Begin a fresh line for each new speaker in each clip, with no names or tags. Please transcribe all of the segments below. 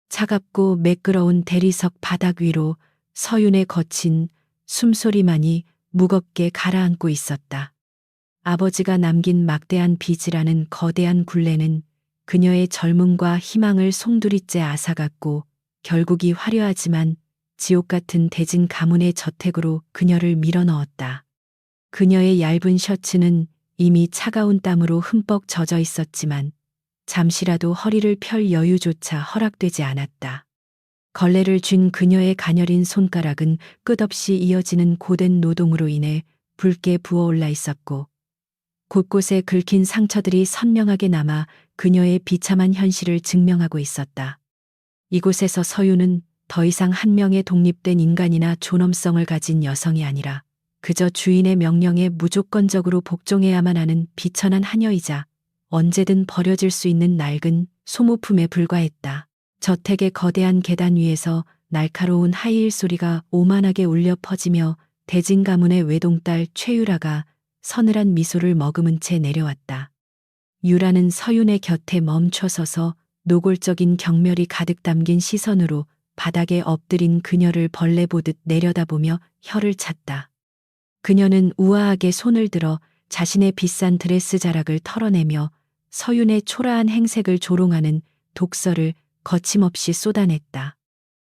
차갑고 매끄러운 대리석 바닥 위로 서윤의 거친 숨소리만이 무겁게 가라앉고 있었다. 아버지가 남긴 막대한 빚이라는 거대한 굴레는 그녀의 젊음과 희망을 송두리째 앗아갔고 결국이 화려하지만 지옥 같은 대진 가문의 저택으로 그녀를 밀어넣었다. 그녀의 얇은 셔츠는 이미 차가운 땀으로 흠뻑 젖어 있었지만 잠시라도 허리를 펼 여유조차 허락되지 않았다. 걸레를 쥔 그녀의 가녀린 손가락은 끝없이 이어지는 고된 노동으로 인해 붉게 부어올라 있었고 곳곳에 긁힌 상처들이 선명하게 남아 그녀의 비참한 현실을 증명하고 있었다. 이곳에서 서윤은 더 이상 한 명의 독립된 인간이나 존엄성을 가진 여성이 아니라 그저 주인의 명령에 무조건적으로 복종해야만 하는 비천한 하녀이자 언제든 버려질 수 있는 낡은 소모품에 불과했다. 저택의 거대한 계단 위에서 날카로운 하이힐 소리가 오만하게 울려 퍼지며 대진 가문의 외동딸 최유라가 서늘한 미소를 머금은 채 내려왔다. 유라는 서윤의 곁에 멈춰서서 노골적인 경멸이 가득 담긴 시선으로 바닥에 엎드린 그녀를 벌레 보듯 내려다보며 혀를 찼다. 그녀는 우아하게 손을 들어 자신의 비싼 드레스 자락을 털어내며 서윤의 초라한 행색을 조롱하는 독설을 거침없이 쏟아냈다.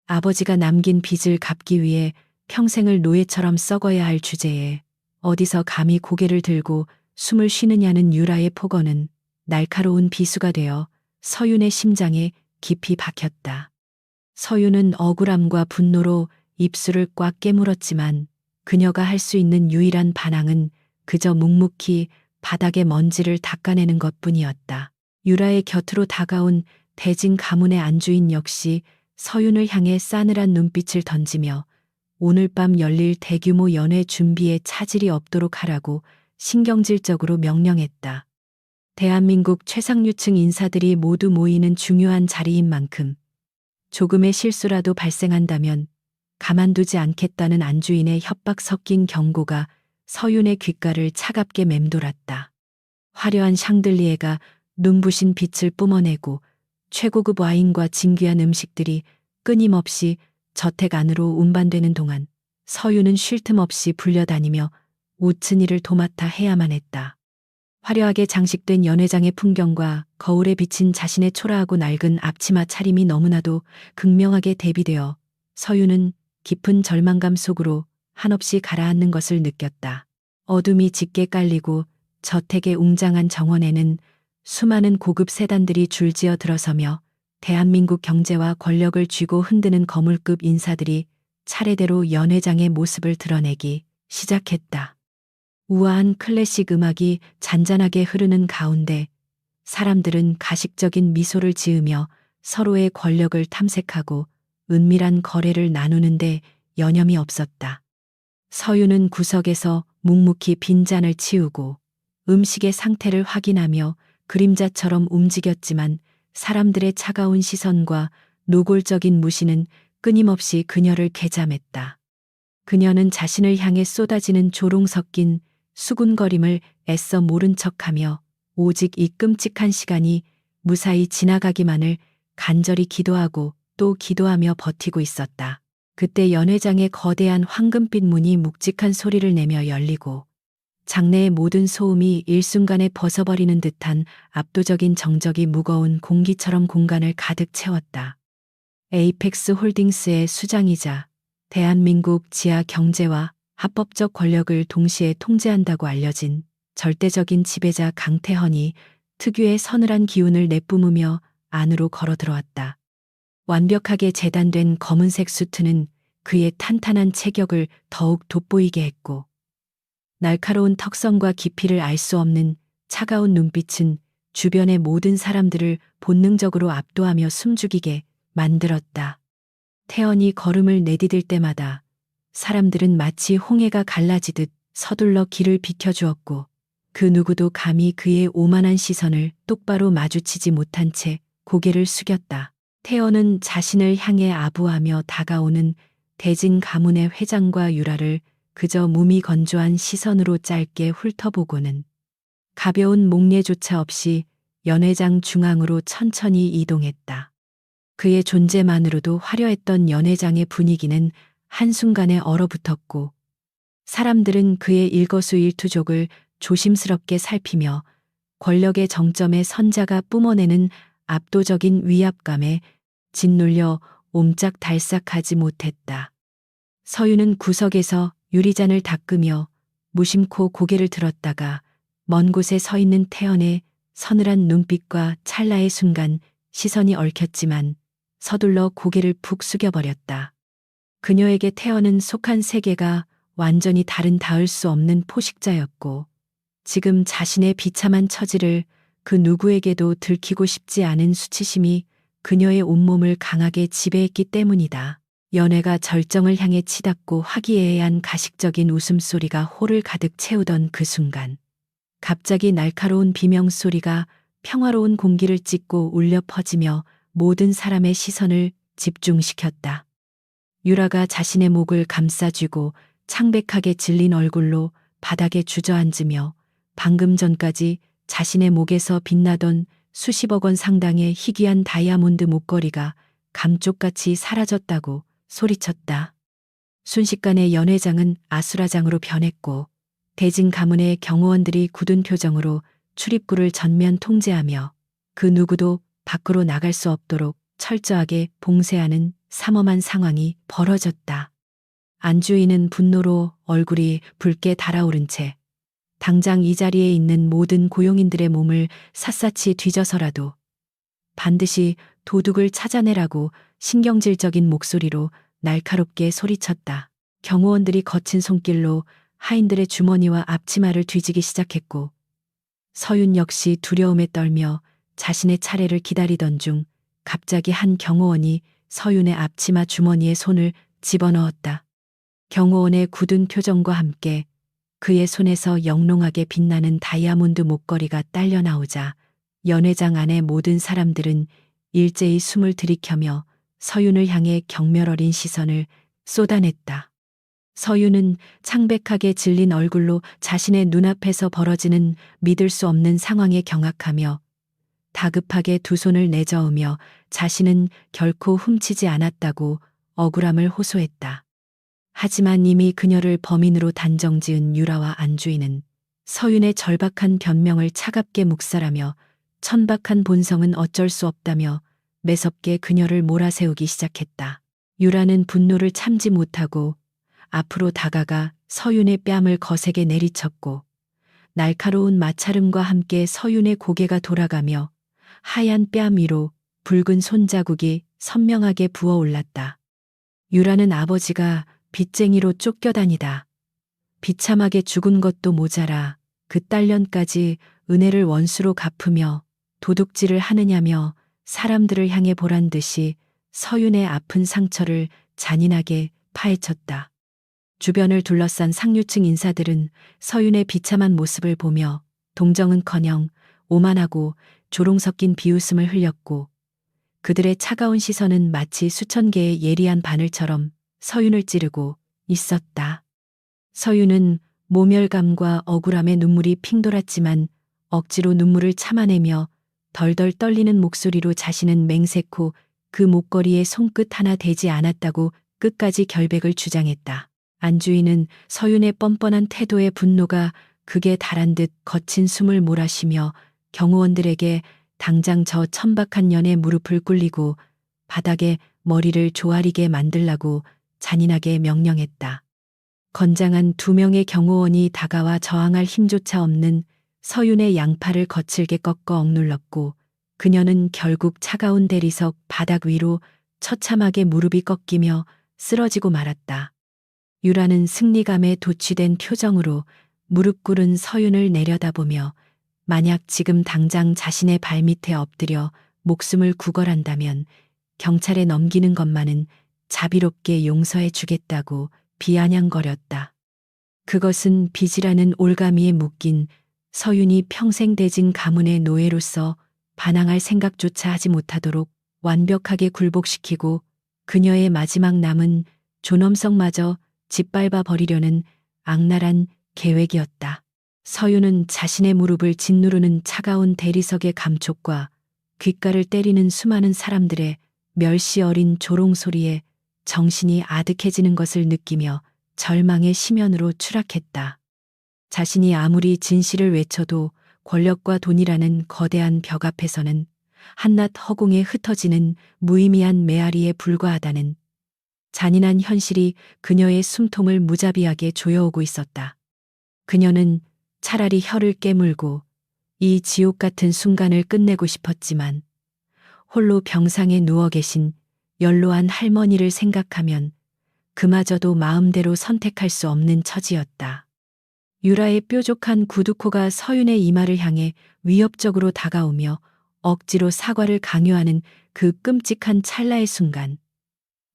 아버지가 남긴 빚을 갚기 위해 평생을 노예처럼 썩어야 할 주제에 어디서 감히 고개를 들고 숨을 쉬느냐는 유라의 폭언은 날카로운 비수가 되어 서윤의 심장에 깊이 박혔다. 서윤은 억울함과 분노로 입술을 꽉 깨물었지만 그녀가 할 수 있는 유일한 반항은 그저 묵묵히 바닥의 먼지를 닦아내는 것뿐이었다. 유라의 곁으로 다가온 대진 가문의 안주인 역시 서윤을 향해 싸늘한 눈빛을 던지며 오늘 밤 열릴 대규모 연회 준비에 차질이 없도록 하라고 신경질적으로 명령했다. 대한민국 최상류층 인사들이 모두 모이는 중요한 자리인 만큼 조금의 실수라도 발생한다면 가만두지 않겠다는 안주인의 협박 섞인 경고가 서윤의 귓가를 차갑게 맴돌았다. 화려한 샹들리에가 눈부신 빛을 뿜어내고 최고급 와인과 진귀한 음식들이 끊임없이 저택 안으로 운반되는 동안 서윤은 쉴 틈 없이 불려다니며 웃은 일을 도맡아 해야만 했다. 화려하게 장식된 연회장의 풍경과 거울에 비친 자신의 초라하고 낡은 앞치마 차림이 너무나도 극명하게 대비되어 서윤은 깊은 절망감 속으로 한없이 가라앉는 것을 느꼈다. 어둠이 짙게 깔리고 저택의 웅장한 정원에는 수많은 고급 세단들이 줄지어 들어서며 대한민국 경제와 권력을 쥐고 흔드는 거물급 인사들이 차례대로 연회장의 모습을 드러내기 시작했다. 우아한 클래식 음악이 잔잔하게 흐르는 가운데 사람들은 가식적인 미소를 지으며 서로의 권력을 탐색하고 은밀한 거래를 나누는데 여념이 없었다. 서윤은 구석에서 묵묵히 빈잔을 치우고 음식의 상태를 확인하며 그림자처럼 움직였지만 사람들의 차가운 시선과 노골적인 무시는 끊임없이 그녀를 괴잠했다. 그녀는 자신을 향해 쏟아지는 조롱 섞인 수군거림을 애써 모른 척하며 오직 이 끔찍한 시간이 무사히 지나가기만을 간절히 기도하고 또 기도하며 버티고 있었다. 그때 연회장의 거대한 황금빛 문이 묵직한 소리를 내며 열리고 장내의 모든 소음이 일순간에 벗어버리는 듯한 압도적인 정적이 무거운 공기처럼 공간을 가득 채웠다. 에이펙스 홀딩스의 수장이자 대한민국 지하 경제와 합법적 권력을 동시에 통제한다고 알려진 절대적인 지배자 강태헌이 특유의 서늘한 기운을 내뿜으며 안으로 걸어 들어왔다. 완벽하게 재단된 검은색 수트는 그의 탄탄한 체격을 더욱 돋보이게 했고 날카로운 턱선과 깊이를 알 수 없는 차가운 눈빛은 주변의 모든 사람들을 본능적으로 압도하며 숨죽이게 만들었다. 태연이 걸음을 내디딜 때마다 사람들은 마치 홍해가 갈라지듯 서둘러 길을 비켜주었고 그 누구도 감히 그의 오만한 시선을 똑바로 마주치지 못한 채 고개를 숙였다. 태연은 자신을 향해 아부하며 다가오는 대진 가문의 회장과 유라를 그저 무미건조한 시선으로 짧게 훑어보고는 가벼운 목례조차 없이 연회장 중앙으로 천천히 이동했다. 그의 존재만으로도 화려했던 연회장의 분위기는 한순간에 얼어붙었고 사람들은 그의 일거수일투족을 조심스럽게 살피며 권력의 정점에 선자가 뿜어내는 압도적인 위압감에 짓눌려 옴짝달싹하지 못했다. 서윤은 구석에서 유리잔을 닦으며 무심코 고개를 들었다가 먼 곳에 서 있는 태연의 서늘한 눈빛과 찰나의 순간 시선이 얽혔지만 서둘러 고개를 푹 숙여버렸다. 그녀에게 태연은 속한 세계가 완전히 다른 닿을 수 없는 포식자였고 지금 자신의 비참한 처지를 그 누구에게도 들키고 싶지 않은 수치심이 그녀의 온몸을 강하게 지배했기 때문이다. 연애가 절정을 향해 치닫고 화기애애한 가식적인 웃음소리가 홀을 가득 채우던 그 순간 갑자기 날카로운 비명소리가 평화로운 공기를 찢고 울려 퍼지며 모든 사람의 시선을 집중시켰다. 유라가 자신의 목을 감싸쥐고 창백하게 질린 얼굴로 바닥에 주저앉으며 방금 전까지 자신의 목에서 빛나던 수십억 원 상당의 희귀한 다이아몬드 목걸이가 감쪽같이 사라졌다고 소리쳤다. 순식간에 연회장은 아수라장으로 변했고 대진 가문의 경호원들이 굳은 표정으로 출입구를 전면 통제하며 그 누구도 밖으로 나갈 수 없도록 철저하게 봉쇄하는 삼엄한 상황이 벌어졌다. 안주인은 분노로 얼굴이 붉게 달아오른 채 당장 이 자리에 있는 모든 고용인들의 몸을 샅샅이 뒤져서라도 반드시 도둑을 찾아내라고 신경질적인 목소리로 날카롭게 소리쳤다. 경호원들이 거친 손길로 하인들의 주머니와 앞치마를 뒤지기 시작했고 서윤 역시 두려움에 떨며 자신의 차례를 기다리던 중 갑자기 한 경호원이 서윤의 앞치마 주머니에 손을 집어넣었다. 경호원의 굳은 표정과 함께 그의 손에서 영롱하게 빛나는 다이아몬드 목걸이가 딸려 나오자 연회장 안의 모든 사람들은 일제히 숨을 들이켜며 서윤을 향해 경멸 어린 시선을 쏟아냈다. 서윤은 창백하게 질린 얼굴로 자신의 눈앞에서 벌어지는 믿을 수 없는 상황에 경악하며 다급하게 두 손을 내저으며 자신은 결코 훔치지 않았다고 억울함을 호소했다. 하지만 이미 그녀를 범인으로 단정지은 유라와 안주인은 서윤의 절박한 변명을 차갑게 묵살하며 천박한 본성은 어쩔 수 없다며 매섭게 그녀를 몰아세우기 시작했다. 유라는 분노를 참지 못하고 앞으로 다가가 서윤의 뺨을 거세게 내리쳤고 날카로운 마찰음과 함께 서윤의 고개가 돌아가며 하얀 뺨 위로 붉은 손자국이 선명하게 부어올랐다. 유라는 아버지가 빚쟁이로 쫓겨다니다 비참하게 죽은 것도 모자라 그 딸년까지 은혜를 원수로 갚으며 도둑질을 하느냐며 사람들을 향해 보란 듯이 서윤의 아픈 상처를 잔인하게 파헤쳤다. 주변을 둘러싼 상류층 인사들은 서윤의 비참한 모습을 보며 동정은커녕 오만하고 조롱 섞인 비웃음을 흘렸고 그들의 차가운 시선은 마치 수천 개의 예리한 바늘처럼 서윤을 찌르고 있었다. 서윤은 모멸감과 억울함의 눈물이 핑 돌았지만 억지로 눈물을 참아내며 덜덜 떨리는 목소리로 자신은 맹세코 그 목걸이에 손끝 하나 대지 않았다고 끝까지 결백을 주장했다. 안주인은 서윤의 뻔뻔한 태도에 분노가 극에 달한 듯 거친 숨을 몰아쉬며 경호원들에게 당장 저 천박한 년의 무릎을 꿇리고 바닥에 머리를 조아리게 만들라고 잔인하게 명령했다. 건장한 두 명의 경호원이 다가와 저항할 힘조차 없는 서윤의 양팔을 거칠게 꺾어 억눌렀고 그녀는 결국 차가운 대리석 바닥 위로 처참하게 무릎이 꺾이며 쓰러지고 말았다. 유라는 승리감에 도취된 표정으로 무릎 꿇은 서윤을 내려다보며 만약 지금 당장 자신의 발밑에 엎드려 목숨을 구걸한다면 경찰에 넘기는 것만은 자비롭게 용서해 주겠다고 비아냥거렸다. 그것은 빚이라는 올가미에 묶인 서윤이 평생 대진 가문의 노예로서 반항할 생각조차 하지 못하도록 완벽하게 굴복시키고 그녀의 마지막 남은 존엄성마저 짓밟아 버리려는 악랄한 계획이었다. 서윤은 자신의 무릎을 짓누르는 차가운 대리석의 감촉과 귓가를 때리는 수많은 사람들의 멸시 어린 조롱 소리에 정신이 아득해지는 것을 느끼며 절망의 심연으로 추락했다. 자신이 아무리 진실을 외쳐도 권력과 돈이라는 거대한 벽 앞에서는 한낱 허공에 흩어지는 무의미한 메아리에 불과하다는 잔인한 현실이 그녀의 숨통을 무자비하게 조여오고 있었다. 그녀는 차라리 혀를 깨물고 이 지옥 같은 순간을 끝내고 싶었지만 홀로 병상에 누워 계신 연로한 할머니를 생각하면 그마저도 마음대로 선택할 수 없는 처지였다. 유라의 뾰족한 구두코가 서윤의 이마를 향해 위협적으로 다가오며 억지로 사과를 강요하는 그 끔찍한 찰나의 순간,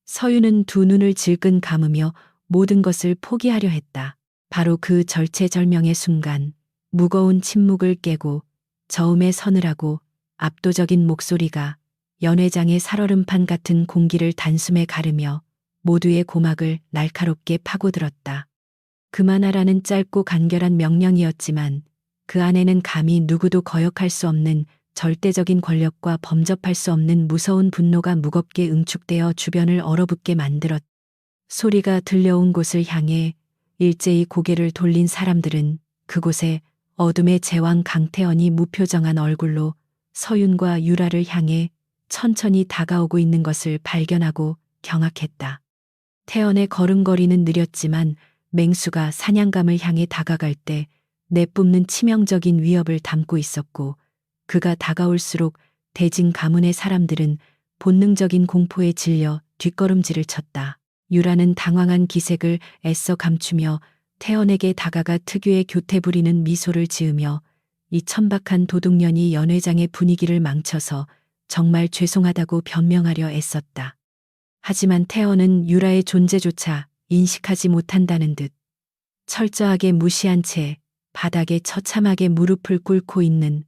서윤은 두 눈을 질끈 감으며 모든 것을 포기하려 했다. 바로 그 절체절명의 순간, 무거운 침묵을 깨고 저음의 서늘하고 압도적인 목소리가 연회장의 살얼음판 같은 공기를 단숨에 가르며 모두의 고막을 날카롭게 파고들었다. 그만하라는 짧고 간결한 명령이었지만 그 안에는 감히 누구도 거역할 수 없는 절대적인 권력과 범접할 수 없는 무서운 분노가 무겁게 응축되어 주변을 얼어붙게 만들었다. 소리가 들려온 곳을 향해 일제히 고개를 돌린 사람들은 그곳에 어둠의 제왕 강태원이 무표정한 얼굴로 서윤과 유라를 향해 천천히 다가오고 있는 것을 발견하고 경악했다. 태연의 걸음걸이는 느렸지만 맹수가 사냥감을 향해 다가갈 때 내뿜는 치명적인 위협을 담고 있었고, 그가 다가올수록 대진 가문의 사람들은 본능적인 공포에 질려 뒷걸음질을 쳤다. 유라는 당황한 기색을 애써 감추며 태연에게 다가가 특유의 교태 부리는 미소를 지으며 이 천박한 도둑년이 연회장의 분위기를 망쳐서 정말 죄송하다고 변명하려 애썼다. 하지만 태연은 유라의 존재조차 인식하지 못한다는 듯 철저하게 무시한 채 바닥에 처참하게 무릎을 꿇고 있는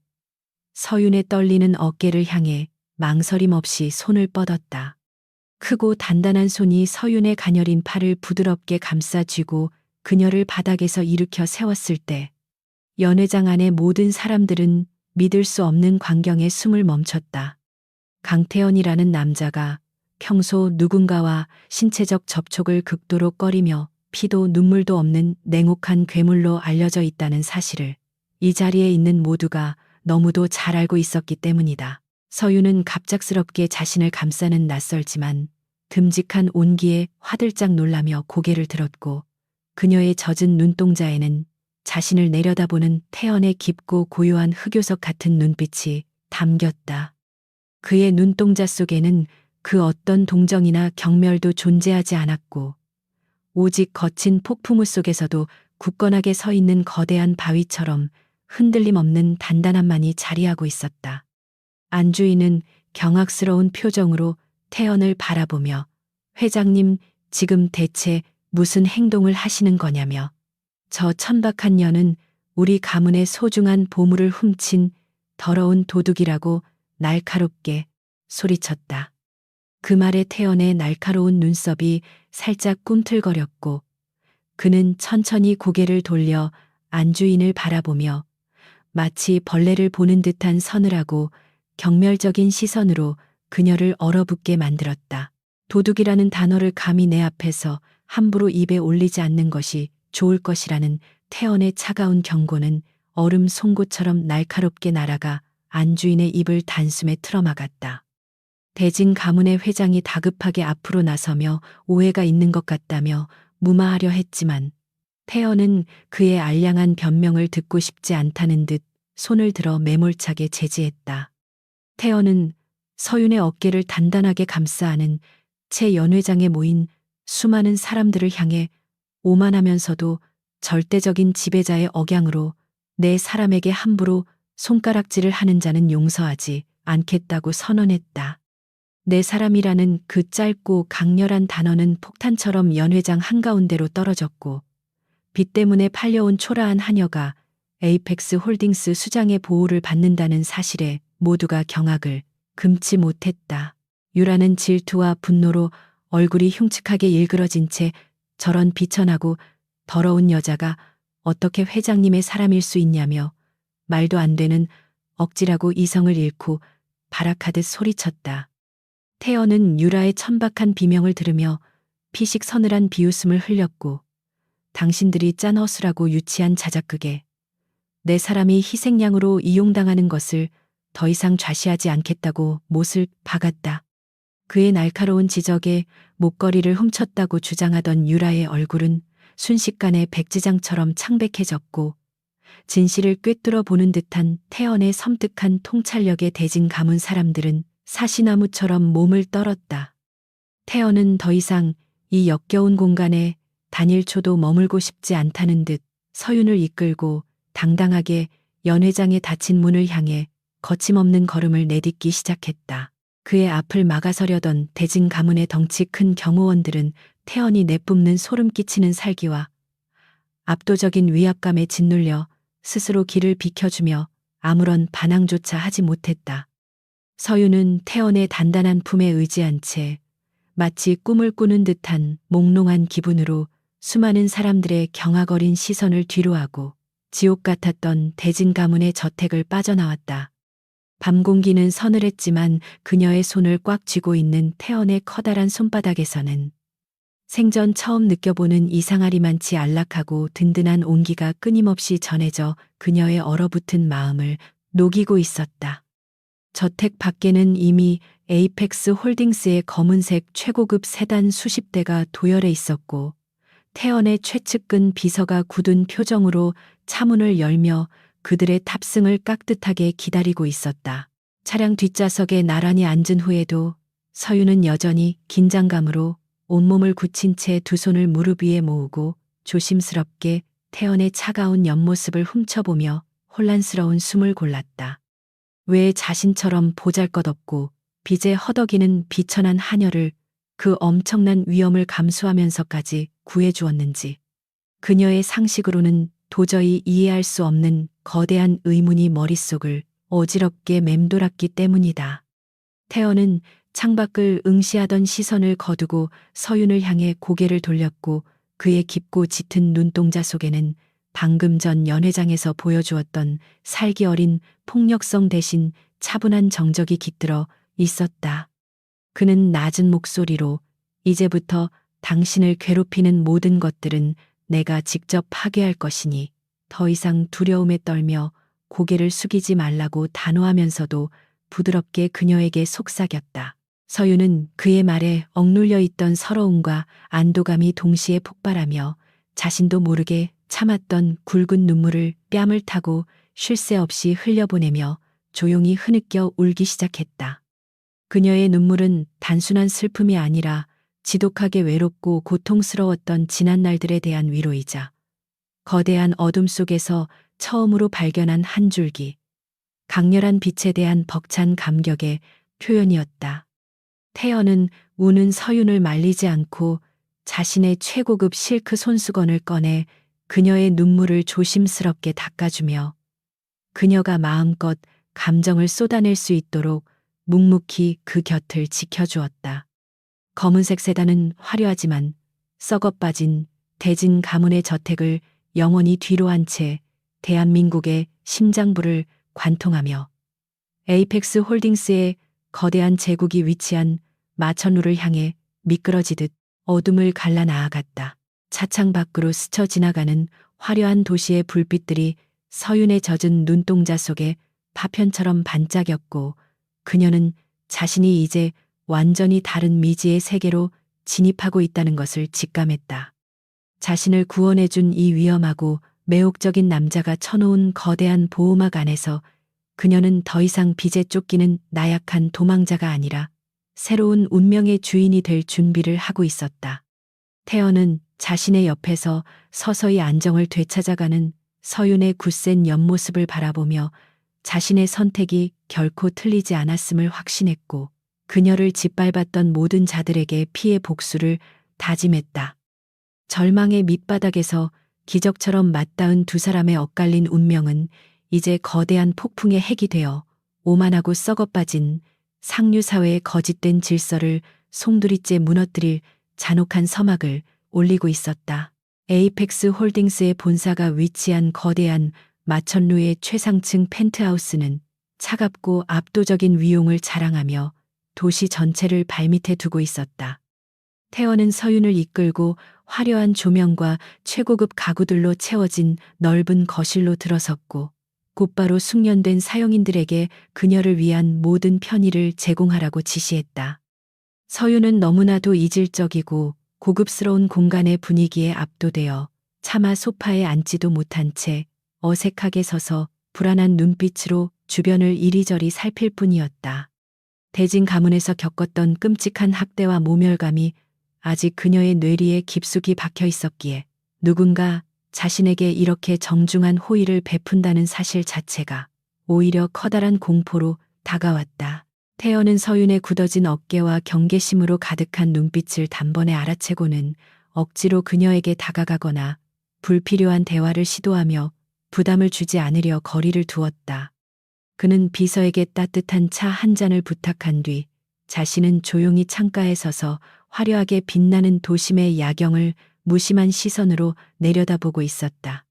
서윤의 떨리는 어깨를 향해 망설임 없이 손을 뻗었다. 크고 단단한 손이 서윤의 가녀린 팔을 부드럽게 감싸 쥐고 그녀를 바닥에서 일으켜 세웠을 때 연회장 안의 모든 사람들은 믿을 수 없는 광경에 숨을 멈췄다. 강태현이라는 남자가 평소 누군가와 신체적 접촉을 극도로 꺼리며 피도 눈물도 없는 냉혹한 괴물로 알려져 있다는 사실을 이 자리에 있는 모두가 너무도 잘 알고 있었기 때문이다. 서윤은 갑작스럽게 자신을 감싸는 낯설지만 듬직한 온기에 화들짝 놀라며 고개를 들었고, 그녀의 젖은 눈동자에는 자신을 내려다보는 태연의 깊고 고요한 흑요석 같은 눈빛이 담겼다. 그의 눈동자 속에는 그 어떤 동정이나 경멸도 존재하지 않았고, 오직 거친 폭풍우 속에서도 굳건하게 서 있는 거대한 바위처럼 흔들림 없는 단단함만이 자리하고 있었다. 안주인은 경악스러운 표정으로 태연을 바라보며 "회장님, 지금 대체 무슨 행동을 하시는 거냐며. 저 천박한 년은 우리 가문의 소중한 보물을 훔친 더러운 도둑이라고 날카롭게 소리쳤다. 그 말에 태연의 날카로운 눈썹이 살짝 꿈틀거렸고, 그는 천천히 고개를 돌려 안주인을 바라보며 마치 벌레를 보는 듯한 서늘하고 경멸적인 시선으로 그녀를 얼어붙게 만들었다. 도둑이라는 단어를 감히 내 앞에서 함부로 입에 올리지 않는 것이 좋을 것이라는 태연의 차가운 경고는 얼음 송곳처럼 날카롭게 날아가 안주인의 입을 단숨에 틀어막았다. 대진 가문의 회장이 다급하게 앞으로 나서며 오해가 있는 것 같다며 무마하려 했지만 태연은 그의 알량한 변명을 듣고 싶지 않다는 듯 손을 들어 매몰차게 제지했다. 태연은 서윤의 어깨를 단단하게 감싸 안은 채 연회장에 모인 수많은 사람들을 향해 오만하면서도 절대적인 지배자의 억양으로 "내 사람에게 함부로 손가락질을 하는 자는 용서하지 않겠다고 선언했다. 내 사람이라는 그 짧고 강렬한 단어는 폭탄처럼 연회장 한가운데로 떨어졌고, 빚 때문에 팔려온 초라한 하녀가 에이펙스 홀딩스 수장의 보호를 받는다는 사실에 모두가 경악을 금치 못했다. 유라는 질투와 분노로 얼굴이 흉측하게 일그러진 채 저런 비천하고 더러운 여자가 어떻게 회장님의 사람일 수 있냐며 말도 안 되는 억지라고 이성을 잃고 발악하듯 소리쳤다. 태연은 유라의 천박한 비명을 들으며 피식 서늘한 비웃음을 흘렸고, 당신들이 짠 허술하고 유치한 자작극에 내 사람이 희생양으로 이용당하는 것을 더 이상 좌시하지 않겠다고 못을 박았다. 그의 날카로운 지적에 목걸이를 훔쳤다고 주장하던 유라의 얼굴은 순식간에 백지장처럼 창백해졌고, 진실을 꿰뚫어 보는 듯한 태연의 섬뜩한 통찰력에 대진 가문 사람들은 사시나무처럼 몸을 떨었다. 태연은 더 이상 이 역겨운 공간에 단일초도 머물고 싶지 않다는 듯 서윤을 이끌고 당당하게 연회장의 닫힌 문을 향해 거침없는 걸음을 내딛기 시작했다. 그의 앞을 막아서려던 대진 가문의 덩치 큰 경호원들은 태연이 내뿜는 소름 끼치는 살기와 압도적인 위압감에 짓눌려 스스로 길을 비켜주며 아무런 반항조차 하지 못했다. 서윤은 태연의 단단한 품에 의지한 채 마치 꿈을 꾸는 듯한 몽롱한 기분으로 수많은 사람들의 경악어린 시선을 뒤로하고 지옥 같았던 대진 가문의 저택을 빠져나왔다. 밤 공기는 서늘했지만 그녀의 손을 꽉 쥐고 있는 태연의 커다란 손바닥에서는 생전 처음 느껴보는 이상하리만치 안락하고 든든한 온기가 끊임없이 전해져 그녀의 얼어붙은 마음을 녹이고 있었다. 저택 밖에는 이미 에이펙스 홀딩스의 검은색 최고급 세단 수십 대가 도열해 있었고, 태연의 최측근 비서가 굳은 표정으로 차문을 열며 그들의 탑승을 깍듯하게 기다리고 있었다. 차량 뒷좌석에 나란히 앉은 후에도 서윤은 여전히 긴장감으로 온몸을 굳힌 채 두 손을 무릎 위에 모으고 조심스럽게 태연의 차가운 옆모습을 훔쳐보며 혼란스러운 숨을 골랐다. 왜 자신처럼 보잘것없고 빚에 허덕이는 비천한 하녀를 그 엄청난 위험을 감수하면서까지 구해주었는지, 그녀의 상식으로는 도저히 이해할 수 없는 거대한 의문이 머릿속을 어지럽게 맴돌았기 때문이다. 태연은 창밖을 응시하던 시선을 거두고 서윤을 향해 고개를 돌렸고, 그의 깊고 짙은 눈동자 속에는 방금 전 연회장에서 보여주었던 살기 어린 폭력성 대신 차분한 정적이 깃들어 있었다. 그는 낮은 목소리로 이제부터 당신을 괴롭히는 모든 것들은 내가 직접 파괴할 것이니 더 이상 두려움에 떨며 고개를 숙이지 말라고 단호하면서도 부드럽게 그녀에게 속삭였다. 서윤은 그의 말에 억눌려 있던 서러움과 안도감이 동시에 폭발하며 자신도 모르게 참았던 굵은 눈물을 뺨을 타고 쉴 새 없이 흘려보내며 조용히 흐느껴 울기 시작했다. 그녀의 눈물은 단순한 슬픔이 아니라 지독하게 외롭고 고통스러웠던 지난 날들에 대한 위로이자 거대한 어둠 속에서 처음으로 발견한 한 줄기 강렬한 빛에 대한 벅찬 감격의 표현이었다. 태연은 우는 서윤을 말리지 않고 자신의 최고급 실크 손수건을 꺼내 그녀의 눈물을 조심스럽게 닦아주며 그녀가 마음껏 감정을 쏟아낼 수 있도록 묵묵히 그 곁을 지켜주었다. 검은색 세단은 화려하지만 썩어빠진 대진 가문의 저택을 영원히 뒤로 한 채 대한민국의 심장부를 관통하며 에이펙스 홀딩스의 거대한 제국이 위치한 마천루를 향해 미끄러지듯 어둠을 갈라 나아갔다. 차창 밖으로 스쳐 지나가는 화려한 도시의 불빛들이 서윤의 젖은 눈동자 속에 파편처럼 반짝였고, 그녀는 자신이 이제 완전히 다른 미지의 세계로 진입하고 있다는 것을 직감했다. 자신을 구원해준 이 위험하고 매혹적인 남자가 쳐놓은 거대한 보호막 안에서 그녀는 더 이상 빚에 쫓기는 나약한 도망자가 아니라 새로운 운명의 주인이 될 준비를 하고 있었다. 태연은 자신의 옆에서 서서히 안정을 되찾아가는 서윤의 굳센 옆모습을 바라보며 자신의 선택이 결코 틀리지 않았음을 확신했고, 그녀를 짓밟았던 모든 자들에게 피해 복수를 다짐했다. 절망의 밑바닥에서 기적처럼 맞닿은 두 사람의 엇갈린 운명은 이제 거대한 폭풍의 핵이 되어 오만하고 썩어빠진 상류사회의 거짓된 질서를 송두리째 무너뜨릴 잔혹한 서막을 올리고 있었다. 에이펙스 홀딩스의 본사가 위치한 거대한 마천루의 최상층 펜트하우스는 차갑고 압도적인 위용을 자랑하며 도시 전체를 발밑에 두고 있었다. 태원은 서윤을 이끌고 화려한 조명과 최고급 가구들로 채워진 넓은 거실로 들어섰고 곧바로 숙련된 사용인들에게 그녀를 위한 모든 편의를 제공하라고 지시했다. 서윤은 너무나도 이질적이고 고급스러운 공간의 분위기에 압도되어 차마 소파에 앉지도 못한 채 어색하게 서서 불안한 눈빛으로 주변을 이리저리 살필 뿐이었다. 대진 가문에서 겪었던 끔찍한 학대와 모멸감이 아직 그녀의 뇌리에 깊숙이 박혀 있었기에 누군가 자신에게 이렇게 정중한 호의를 베푼다는 사실 자체가 오히려 커다란 공포로 다가왔다. 태연은 서윤의 굳어진 어깨와 경계심으로 가득한 눈빛을 단번에 알아채고는 억지로 그녀에게 다가가거나 불필요한 대화를 시도하며 부담을 주지 않으려 거리를 두었다. 그는 비서에게 따뜻한 차 한 잔을 부탁한 뒤 자신은 조용히 창가에 서서 화려하게 빛나는 도심의 야경을 무심한 시선으로 내려다보고 있었다.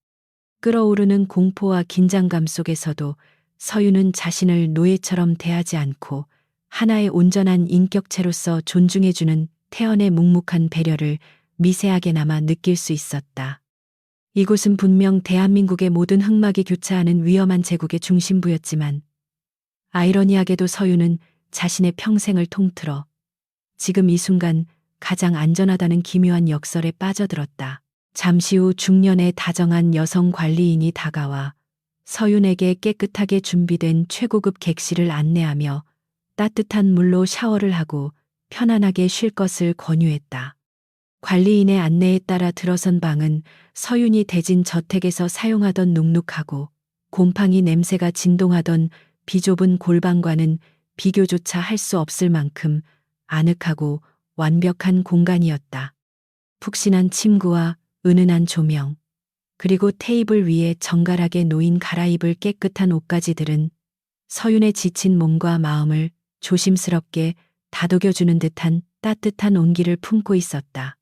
끓어오르는 공포와 긴장감 속에서도 서윤은 자신을 노예처럼 대하지 않고 하나의 온전한 인격체로서 존중해주는 태연의 묵묵한 배려를 미세하게나마 느낄 수 있었다. 이곳은 분명 대한민국의 모든 흑막이 교차하는 위험한 제국의 중심부였지만 아이러니하게도 서윤은 자신의 평생을 통틀어 지금 이 순간 가장 안전하다는 기묘한 역설에 빠져들었다. 잠시 후 중년의 다정한 여성 관리인이 다가와 서윤에게 깨끗하게 준비된 최고급 객실을 안내하며 따뜻한 물로 샤워를 하고 편안하게 쉴 것을 권유했다. 관리인의 안내에 따라 들어선 방은 서윤이 대진 저택에서 사용하던 눅눅하고 곰팡이 냄새가 진동하던 비좁은 골방과는 비교조차 할 수 없을 만큼 아늑하고 완벽한 공간이었다. 푹신한 침구와 은은한 조명, 그리고 테이블 위에 정갈하게 놓인 갈아입을 깨끗한 옷가지들은 서윤의 지친 몸과 마음을 조심스럽게 다독여주는 듯한 따뜻한 온기를 품고 있었다.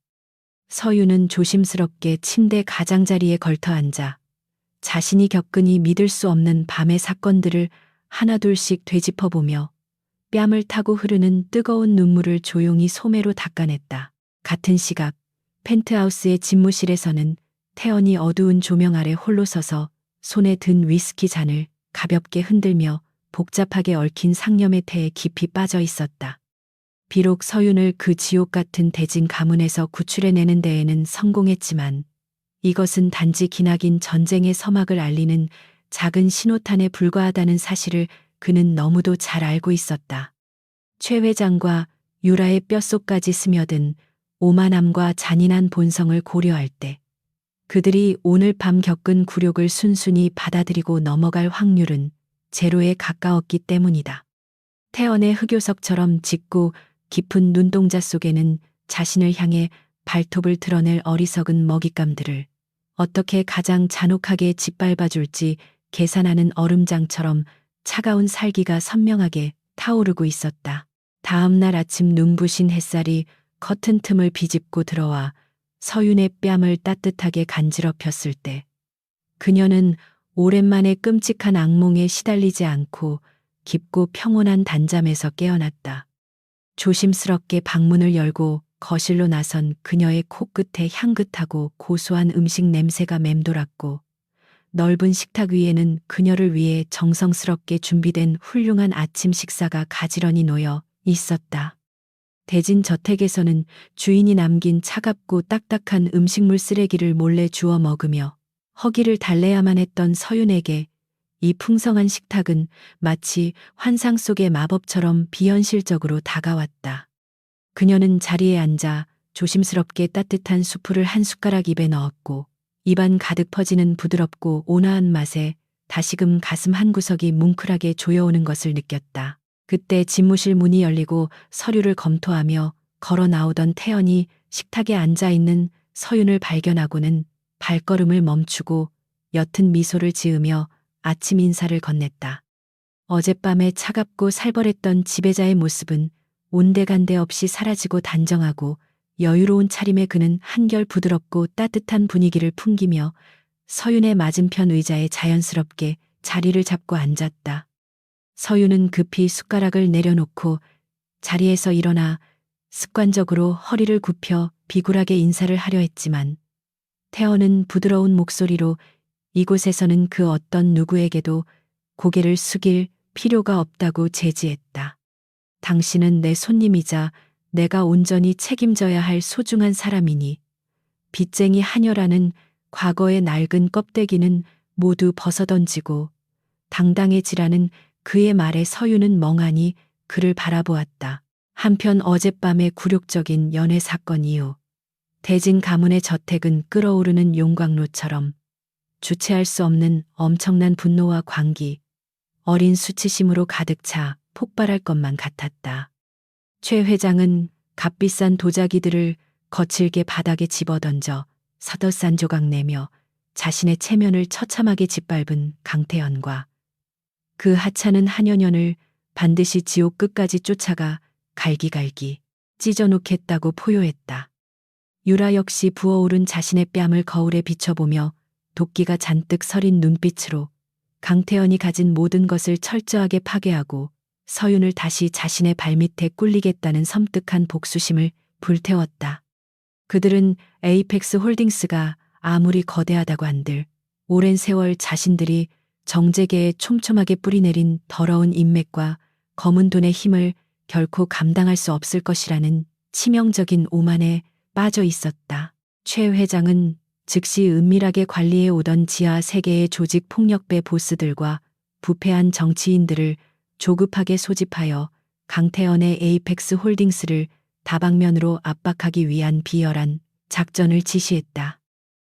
서윤은 조심스럽게 침대 가장자리에 걸터 앉아 자신이 겪은 이 믿을 수 없는 밤의 사건들을 하나둘씩 되짚어보며 뺨을 타고 흐르는 뜨거운 눈물을 조용히 소매로 닦아냈다. 같은 시각 펜트하우스의 집무실에서는 태연이 어두운 조명 아래 홀로 서서 손에 든 위스키 잔을 가볍게 흔들며 복잡하게 얽힌 상념의 태에 깊이 빠져 있었다. 비록 서윤을 그 지옥 같은 대진 가문에서 구출해내는 데에는 성공했지만 이것은 단지 기나긴 전쟁의 서막을 알리는 작은 신호탄에 불과하다는 사실을 그는 너무도 잘 알고 있었다. 최 회장과 유라의 뼛속까지 스며든 오만함과 잔인한 본성을 고려할 때 그들이 오늘 밤 겪은 굴욕을 순순히 받아들이고 넘어갈 확률은 제로에 가까웠기 때문이다. 태연의 흑요석처럼 짙고 깊은 눈동자 속에는 자신을 향해 발톱을 드러낼 어리석은 먹잇감들을 어떻게 가장 잔혹하게 짓밟아줄지 계산하는 얼음장처럼 차가운 살기가 선명하게 타오르고 있었다. 다음 날 아침 눈부신 햇살이 커튼 틈을 비집고 들어와 서윤의 뺨을 따뜻하게 간지럽혔을 때 그녀는 오랜만에 끔찍한 악몽에 시달리지 않고 깊고 평온한 단잠에서 깨어났다. 조심스럽게 방문을 열고 거실로 나선 그녀의 코끝에 향긋하고 고소한 음식 냄새가 맴돌았고 넓은 식탁 위에는 그녀를 위해 정성스럽게 준비된 훌륭한 아침 식사가 가지런히 놓여 있었다. 대진 저택에서는 주인이 남긴 차갑고 딱딱한 음식물 쓰레기를 몰래 주워 먹으며 허기를 달래야만 했던 서윤에게 이 풍성한 식탁은 마치 환상 속의 마법처럼 비현실적으로 다가왔다. 그녀는 자리에 앉아 조심스럽게 따뜻한 수프를 한 숟가락 입에 넣었고 입안 가득 퍼지는 부드럽고 온화한 맛에 다시금 가슴 한구석이 뭉클하게 조여오는 것을 느꼈다. 그때 집무실 문이 열리고 서류를 검토하며 걸어 나오던 태연이 식탁에 앉아 있는 서윤을 발견하고는 발걸음을 멈추고 옅은 미소를 지으며 아침 인사를 건넸다. 어젯밤에 차갑고 살벌했던 지배자의 모습은 온데간데 없이 사라지고 단정하고 여유로운 차림에 그는 한결 부드럽고 따뜻한 분위기를 풍기며 서윤의 맞은편 의자에 자연스럽게 자리를 잡고 앉았다. 서윤은 급히 숟가락을 내려놓고 자리에서 일어나 습관적으로 허리를 굽혀 비굴하게 인사를 하려 했지만 태연은 부드러운 목소리로 이곳에서는 그 어떤 누구에게도 고개를 숙일 필요가 없다고 제지했다. 당신은 내 손님이자 내가 온전히 책임져야 할 소중한 사람이니 빚쟁이 하녀라는 과거의 낡은 껍데기는 모두 벗어던지고 당당해지라는 그의 말에 서유는 멍하니 그를 바라보았다. 한편 어젯밤의 굴욕적인 연회 사건 이후 대진 가문의 저택은 끓어오르는 용광로처럼 주체할 수 없는 엄청난 분노와 광기, 어린 수치심으로 가득 차 폭발할 것만 같았다. 최 회장은 값비싼 도자기들을 거칠게 바닥에 집어던져 서더싼 조각 내며 자신의 체면을 처참하게 짓밟은 강태현과 그 하찮은 한여년을 반드시 지옥 끝까지 쫓아가 갈기갈기 찢어놓겠다고 포효했다. 유라 역시 부어오른 자신의 뺨을 거울에 비춰보며 도끼가 잔뜩 서린 눈빛으로 강태현이 가진 모든 것을 철저하게 파괴하고 서윤을 다시 자신의 발밑에 꿀리겠다는 섬뜩한 복수심을 불태웠다. 그들은 에이펙스 홀딩스가 아무리 거대하다고 한들 오랜 세월 자신들이 정재계에 촘촘하게 뿌리내린 더러운 인맥과 검은 돈의 힘을 결코 감당할 수 없을 것이라는 치명적인 오만에 빠져 있었다. 최 회장은 즉시 은밀하게 관리해 오던 지하 세계의 조직 폭력배 보스들과 부패한 정치인들을 조급하게 소집하여 강태현의 에이펙스 홀딩스를 다방면으로 압박하기 위한 비열한 작전을 지시했다.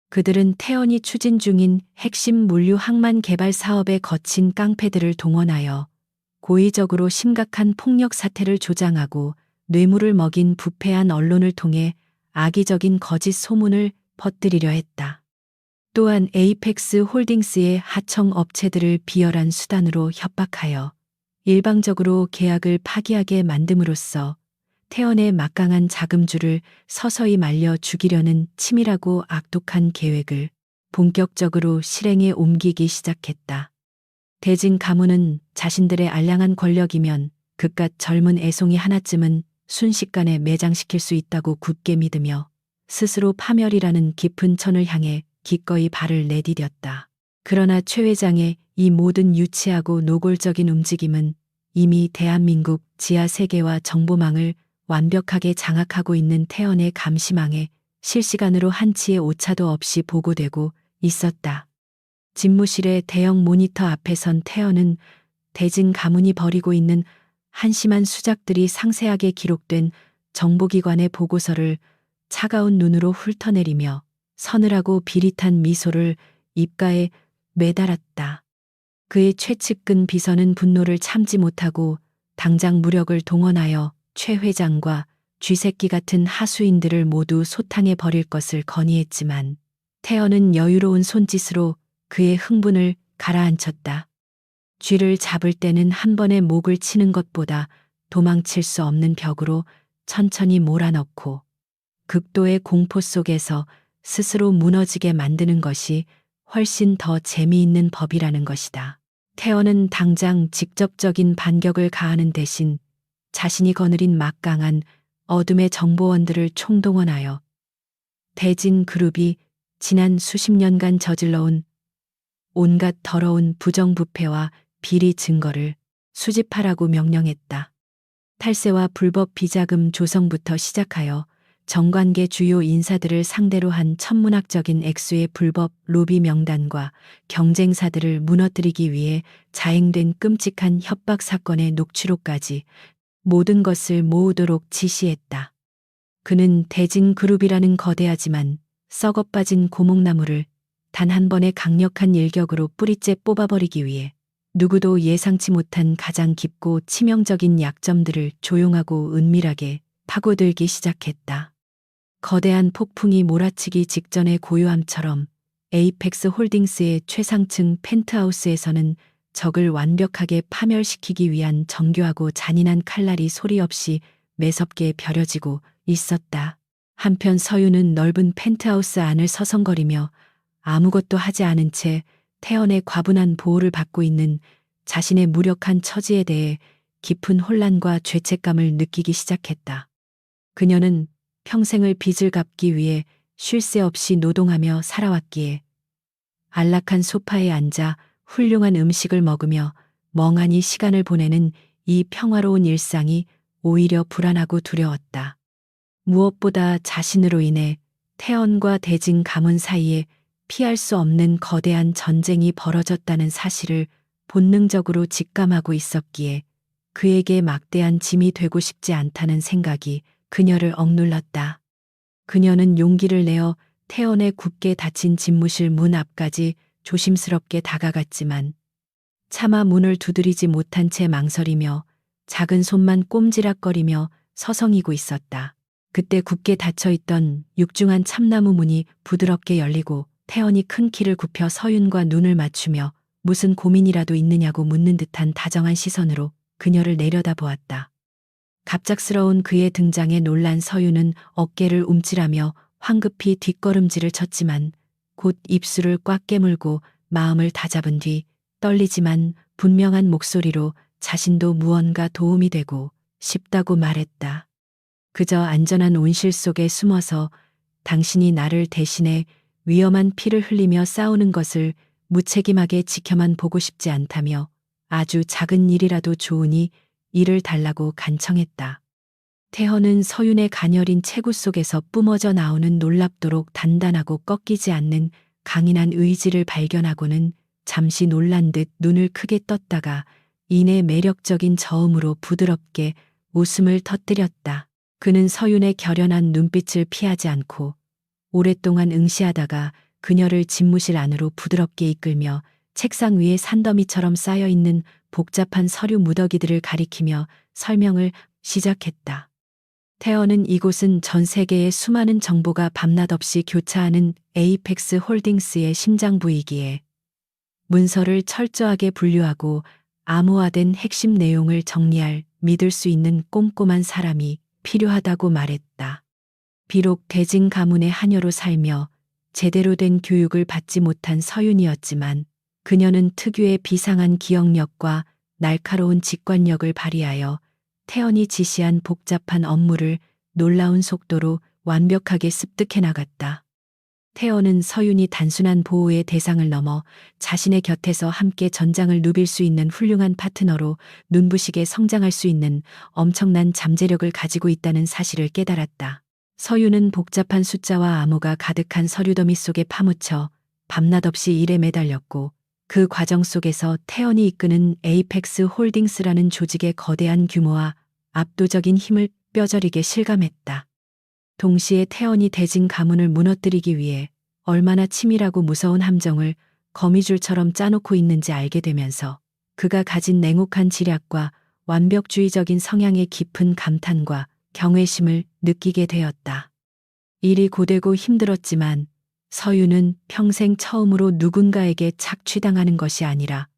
그들은 태연이 추진 중인 핵심 물류 항만 개발 사업에 거친 깡패들을 동원하여 고의적으로 심각한 폭력 사태를 조장하고 뇌물을 먹인 부패한 언론을 통해 악의적인 거짓 소문을 퍼뜨리려 했다. 또한 에이펙스 홀딩스의 하청 업체들을 비열한 수단으로 협박하여 일방적으로 계약을 파기하게 만듦으로써 태연의 막강한 자금줄을 서서히 말려 죽이려는 치밀하고 악독한 계획을 본격적으로 실행에 옮기기 시작했다. 대진 가문은 자신들의 알량한 권력이면 그깟 젊은 애송이 하나쯤은 순식간에 매장시킬 수 있다고 굳게 믿으며 스스로 파멸이라는 깊은 천을 향해 기꺼이 발을 내디뎠다. 그러나 최 회장의 이 모든 유치하고 노골적인 움직임은 이미 대한민국 지하 세계와 정보망을 완벽하게 장악하고 있는 태연의 감시망에 실시간으로 한치의 오차도 없이 보고되고 있었다. 집무실의 대형 모니터 앞에 선 태연은 대진 가문이 벌이고 있는 한심한 수작들이 상세하게 기록된 정보기관의 보고서를 차가운 눈으로 훑어내리며 서늘하고 비릿한 미소를 입가에 매달았다. 그의 최측근 비서는 분노를 참지 못하고 당장 무력을 동원하여 최 회장과 쥐새끼 같은 하수인들을 모두 소탕해 버릴 것을 건의했지만 태연은 여유로운 손짓으로 그의 흥분을 가라앉혔다. 쥐를 잡을 때는 한 번에 목을 치는 것보다 도망칠 수 없는 벽으로 천천히 몰아넣고 극도의 공포 속에서 스스로 무너지게 만드는 것이 훨씬 더 재미있는 법이라는 것이다. 태연은 당장 직접적인 반격을 가하는 대신 자신이 거느린 막강한 어둠의 정보원들을 총동원하여 대진 그룹이 지난 수십 년간 저질러온 온갖 더러운 부정부패와 비리 증거를 수집하라고 명령했다. 탈세와 불법 비자금 조성부터 시작하여 정관계 주요 인사들을 상대로 한 천문학적인 액수의 불법 로비 명단과 경쟁사들을 무너뜨리기 위해 자행된 끔찍한 협박 사건의 녹취록까지 모든 것을 모으도록 지시했다. 그는 대진그룹이라는 거대하지만 썩어빠진 고목나무를 단 한 번의 강력한 일격으로 뿌리째 뽑아버리기 위해 누구도 예상치 못한 가장 깊고 치명적인 약점들을 조용하고 은밀하게 파고들기 시작했다. 거대한 폭풍이 몰아치기 직전의 고요함처럼 에이펙스 홀딩스의 최상층 펜트하우스에서는 적을 완벽하게 파멸시키기 위한 정교하고 잔인한 칼날이 소리 없이 매섭게 벼려지고 있었다. 한편 서유는 넓은 펜트하우스 안을 서성거리며 아무것도 하지 않은 채 태연의 과분한 보호를 받고 있는 자신의 무력한 처지에 대해 깊은 혼란과 죄책감을 느끼기 시작했다. 그녀는 평생을 빚을 갚기 위해 쉴 새 없이 노동하며 살아왔기에 안락한 소파에 앉아 훌륭한 음식을 먹으며 멍하니 시간을 보내는 이 평화로운 일상이 오히려 불안하고 두려웠다. 무엇보다 자신으로 인해 태연과 대진 가문 사이에 피할 수 없는 거대한 전쟁이 벌어졌다는 사실을 본능적으로 직감하고 있었기에 그에게 막대한 짐이 되고 싶지 않다는 생각이 그녀를 억눌렀다. 그녀는 용기를 내어 태연의 굳게 닫힌 집무실 문 앞까지 조심스럽게 다가갔지만 차마 문을 두드리지 못한 채 망설이며 작은 손만 꼼지락거리며 서성이고 있었다. 그때 굳게 닫혀있던 육중한 참나무 문이 부드럽게 열리고 태연이 큰 키를 굽혀 서윤과 눈을 맞추며 무슨 고민이라도 있느냐고 묻는 듯한 다정한 시선으로 그녀를 내려다보았다. 갑작스러운 그의 등장에 놀란 서윤은 어깨를 움찔하며 황급히 뒷걸음질을 쳤지만 곧 입술을 꽉 깨물고 마음을 다잡은 뒤 떨리지만 분명한 목소리로 자신도 무언가 도움이 되고 싶다고 말했다. 그저 안전한 온실 속에 숨어서 당신이 나를 대신해 위험한 피를 흘리며 싸우는 것을 무책임하게 지켜만 보고 싶지 않다며 아주 작은 일이라도 좋으니 일을 달라고 간청했다. 태헌은 서윤의 가녀린 체구 속에서 뿜어져 나오는 놀랍도록 단단하고 꺾이지 않는 강인한 의지를 발견하고는 잠시 놀란 듯 눈을 크게 떴다가 이내 매력적인 저음으로 부드럽게 웃음을 터뜨렸다. 그는 서윤의 결연한 눈빛을 피하지 않고 오랫동안 응시하다가 그녀를 집무실 안으로 부드럽게 이끌며 책상 위에 산더미처럼 쌓여있는 복잡한 서류 무더기들을 가리키며 설명을 시작했다. 태연은 이곳은 전 세계의 수많은 정보가 밤낮 없이 교차하는 에이펙스 홀딩스의 심장부이기에 문서를 철저하게 분류하고 암호화된 핵심 내용을 정리할 믿을 수 있는 꼼꼼한 사람이 필요하다고 말했다. 비록 대진 가문의 하녀로 살며 제대로 된 교육을 받지 못한 서윤이었지만 그녀는 특유의 비상한 기억력과 날카로운 직관력을 발휘하여 태연이 지시한 복잡한 업무를 놀라운 속도로 완벽하게 습득해 나갔다. 태연은 서윤이 단순한 보호의 대상을 넘어 자신의 곁에서 함께 전장을 누빌 수 있는 훌륭한 파트너로 눈부시게 성장할 수 있는 엄청난 잠재력을 가지고 있다는 사실을 깨달았다. 서윤은 복잡한 숫자와 암호가 가득한 서류더미 속에 파묻혀 밤낮 없이 일에 매달렸고 그 과정 속에서 태연이 이끄는 에이펙스 홀딩스라는 조직의 거대한 규모와 압도적인 힘을 뼈저리게 실감했다. 동시에 태연이 대진 가문을 무너뜨리기 위해 얼마나 치밀하고 무서운 함정을 거미줄처럼 짜놓고 있는지 알게 되면서 그가 가진 냉혹한 지략과 완벽주의적인 성향의 깊은 감탄과 경외심을 느끼게 되었다. 일이 고되고 힘들었지만 서윤은 평생 처음으로 누군가에게 착취당하는 것이 아니라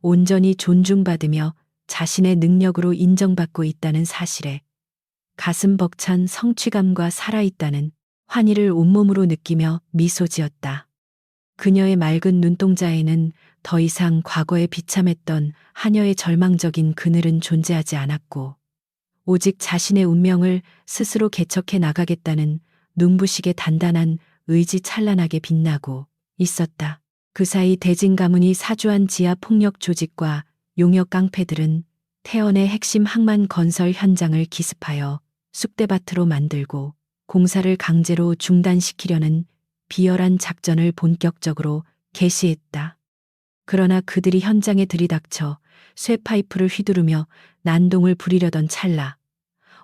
온전히 존중받으며 자신의 능력으로 인정받고 있다는 사실에 가슴 벅찬 성취감과 살아있다는 환희를 온몸으로 느끼며 미소 지었다. 그녀의 맑은 눈동자에는 더 이상 과거에 비참했던 하녀의 절망적인 그늘은 존재하지 않았고 오직 자신의 운명을 스스로 개척해 나가겠다는 눈부시게 단단한 의지 찬란하게 빛나고 있었다. 그 사이 대진 가문이 사주한 지하 폭력 조직과 용역 깡패들은 태연의 핵심 항만 건설 현장을 기습하여 쑥대밭으로 만들고 공사를 강제로 중단시키려는 비열한 작전을 본격적으로 개시했다. 그러나 그들이 현장에 들이닥쳐 쇠파이프를 휘두르며 난동을 부리려던 찰나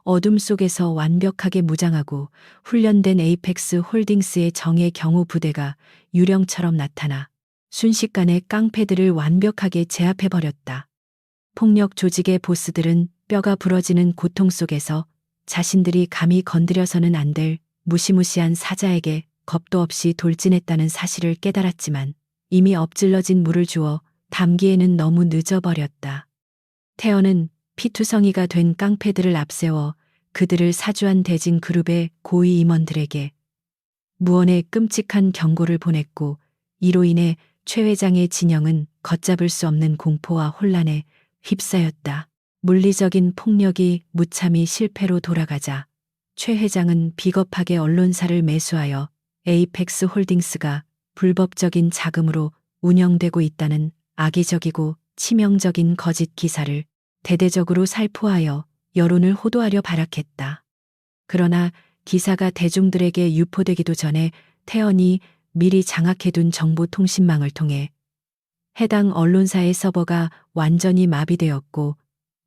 어둠 속에서 완벽하게 무장하고 훈련된 에이펙스 홀딩스의 정예 경호 부대가 유령처럼 나타나 순식간에 깡패들을 완벽하게 제압해버렸다. 폭력 조직의 보스들은 뼈가 부러지는 고통 속에서 자신들이 감히 건드려서는 안 될 무시무시한 사자에게 겁도 없이 돌진했다는 사실을 깨달았지만 이미 엎질러진 물을 주어 담기에는 너무 늦어버렸다. 태연은 피투성이가 된 깡패들을 앞세워 그들을 사주한 대진 그룹의 고위 임원들에게 무언의 끔찍한 경고를 보냈고 이로 인해 최 회장의 진영은 걷잡을 수 없는 공포와 혼란에 휩싸였다. 물리적인 폭력이 무참히 실패로 돌아가자 최 회장은 비겁하게 언론사를 매수하여 에이펙스 홀딩스가 불법적인 자금으로 운영되고 있다는 악의적이고 치명적인 거짓 기사를 대대적으로 살포하여 여론을 호도하려 발악했다. 그러나 기사가 대중들에게 유포되기도 전에 태연이 미리 장악해둔 정보통신망을 통해 해당 언론사의 서버가 완전히 마비되었고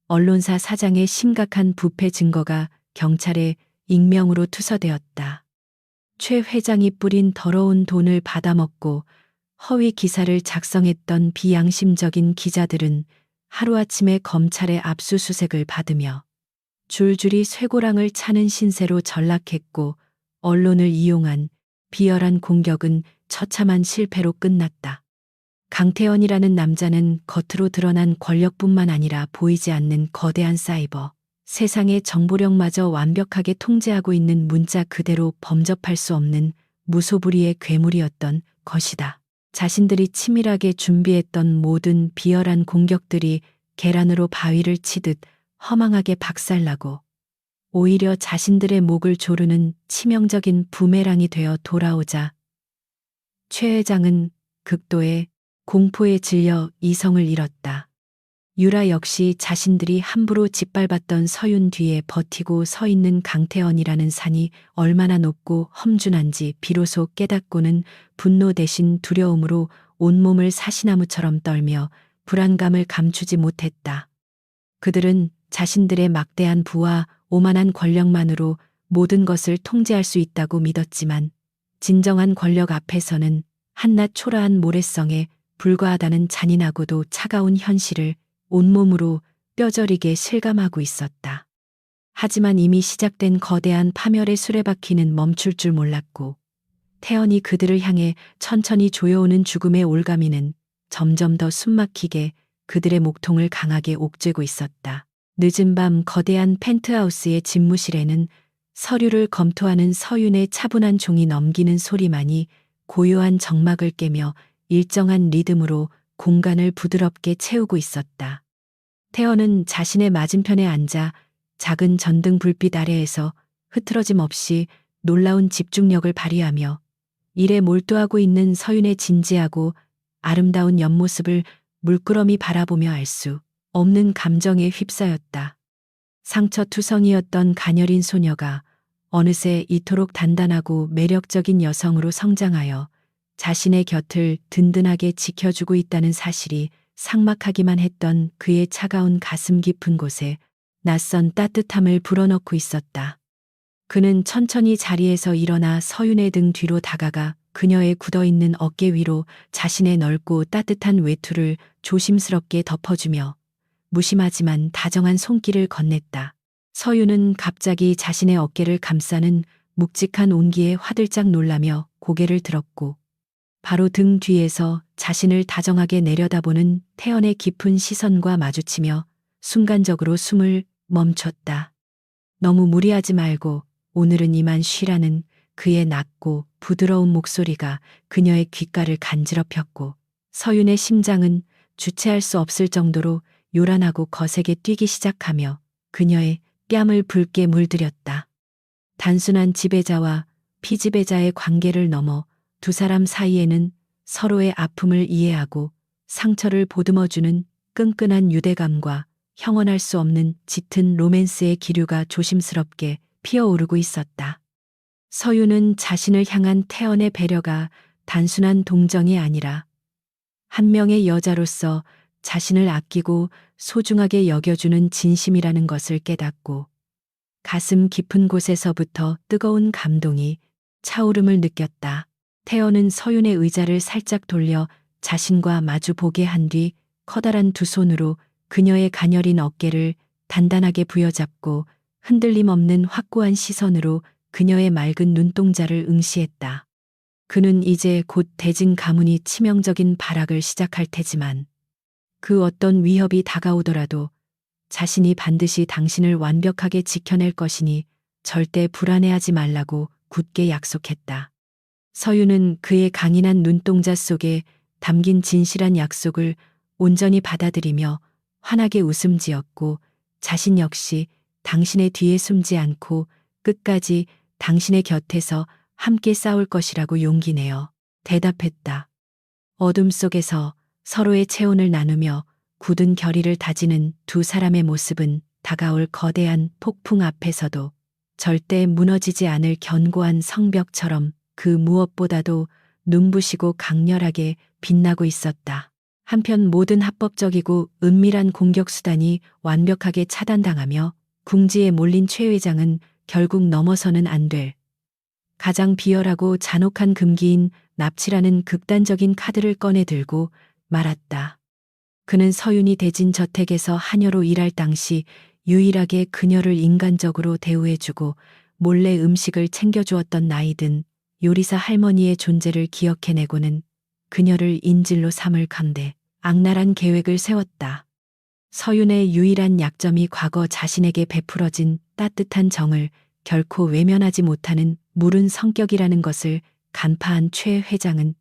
언론사 사장의 심각한 부패 증거가 경찰에 익명으로 투서되었다. 최 회장이 뿌린 더러운 돈을 받아먹고 허위 기사를 작성했던 비양심적인 기자들은 하루아침에 검찰의 압수수색을 받으며 줄줄이 쇠고랑을 차는 신세로 전락했고 언론을 이용한 비열한 공격은 처참한 실패로 끝났다. 강태현이라는 남자는 겉으로 드러난 권력뿐만 아니라 보이지 않는 거대한 사이버, 세상의 정보력마저 완벽하게 통제하고 있는 문자 그대로 범접할 수 없는 무소불위의 괴물이었던 것이다. 자신들이 치밀하게 준비했던 모든 비열한 공격들이 계란으로 바위를 치듯 허망하게 박살나고 오히려 자신들의 목을 조르는 치명적인 부메랑이 되어 돌아오자 최 회장은 극도의 공포에 질려 이성을 잃었다. 유라 역시 자신들이 함부로 짓밟았던 서윤 뒤에 버티고 서 있는 강태원이라는 산이 얼마나 높고 험준한지 비로소 깨닫고는 분노 대신 두려움으로 온몸을 사시나무처럼 떨며 불안감을 감추지 못했다. 그들은 자신들의 막대한 부와 오만한 권력만으로 모든 것을 통제할 수 있다고 믿었지만 진정한 권력 앞에서는 한낱 초라한 모래성에 불과하다는 잔인하고도 차가운 현실을 온몸으로 뼈저리게 실감하고 있었다. 하지만 이미 시작된 거대한 파멸의 수레바퀴는 멈출 줄 몰랐고 태연이 그들을 향해 천천히 조여오는 죽음의 올가미는 점점 더 숨막히게 그들의 목통을 강하게 옥죄고 있었다. 늦은 밤 거대한 펜트하우스의 집무실에는 서류를 검토하는 서윤의 차분한 종이 넘기는 소리만이 고요한 정막을 깨며 일정한 리듬으로 공간을 부드럽게 채우고 있었다. 태연은 자신의 맞은편에 앉아 작은 전등 불빛 아래에서 흐트러짐 없이 놀라운 집중력을 발휘하며 일에 몰두하고 있는 서윤의 진지하고 아름다운 옆모습을 물끄러미 바라보며 알 수 없는 감정에 휩싸였다. 상처투성이었던 가녀린 소녀가 어느새 이토록 단단하고 매력적인 여성으로 성장하여 자신의 곁을 든든하게 지켜주고 있다는 사실이 삭막하기만 했던 그의 차가운 가슴 깊은 곳에 낯선 따뜻함을 불어넣고 있었다. 그는 천천히 자리에서 일어나 서윤의 등 뒤로 다가가 그녀의 굳어있는 어깨 위로 자신의 넓고 따뜻한 외투를 조심스럽게 덮어주며 무심하지만 다정한 손길을 건넸다. 서윤은 갑자기 자신의 어깨를 감싸는 묵직한 온기에 화들짝 놀라며 고개를 들었고 바로 등 뒤에서 자신을 다정하게 내려다보는 태연의 깊은 시선과 마주치며 순간적으로 숨을 멈췄다. 너무 무리하지 말고 오늘은 이만 쉬라는 그의 낮고 부드러운 목소리가 그녀의 귓가를 간지럽혔고 서윤의 심장은 주체할 수 없을 정도로 요란하고 거세게 뛰기 시작하며 그녀의 뺨을 붉게 물들였다. 단순한 지배자와 피지배자의 관계를 넘어 두 사람 사이에는 서로의 아픔을 이해하고 상처를 보듬어주는 끈끈한 유대감과 형언할 수 없는 짙은 로맨스의 기류가 조심스럽게 피어오르고 있었다. 서윤은 자신을 향한 태연의 배려가 단순한 동정이 아니라 한 명의 여자로서 자신을 아끼고 소중하게 여겨주는 진심이라는 것을 깨닫고 가슴 깊은 곳에서부터 뜨거운 감동이 차오름을 느꼈다. 태연은 서윤의 의자를 살짝 돌려 자신과 마주 보게 한 뒤 커다란 두 손으로 그녀의 가녀린 어깨를 단단하게 부여잡고 흔들림 없는 확고한 시선으로 그녀의 맑은 눈동자를 응시했다. 그는 이제 곧 대진 가문이 치명적인 발악을 시작할 테지만 그 어떤 위협이 다가오더라도 자신이 반드시 당신을 완벽하게 지켜낼 것이니 절대 불안해하지 말라고 굳게 약속했다. 서윤은 그의 강인한 눈동자 속에 담긴 진실한 약속을 온전히 받아들이며 환하게 웃음 지었고 자신 역시 당신의 뒤에 숨지 않고 끝까지 당신의 곁에서 함께 싸울 것이라고 용기 내어 대답했다. 어둠 속에서 서로의 체온을 나누며 굳은 결의를 다지는 두 사람의 모습은 다가올 거대한 폭풍 앞에서도 절대 무너지지 않을 견고한 성벽처럼 그 무엇보다도 눈부시고 강렬하게 빛나고 있었다. 한편 모든 합법적이고 은밀한 공격 수단이 완벽하게 차단당하며 궁지에 몰린 최 회장은 결국 넘어서는 안 될 가장 비열하고 잔혹한 금기인 납치라는 극단적인 카드를 꺼내 들고 말았다. 그는 서윤이 대진 저택에서 하녀로 일할 당시 유일하게 그녀를 인간적으로 대우해주고 몰래 음식을 챙겨주었던 나이든 요리사 할머니의 존재를 기억해내고는 그녀를 인질로 삼을 건대 악랄한 계획을 세웠다. 서윤의 유일한 약점이 과거 자신에게 베풀어진 따뜻한 정을 결코 외면하지 못하는 무른 성격이라는 것을 간파한 최 회장은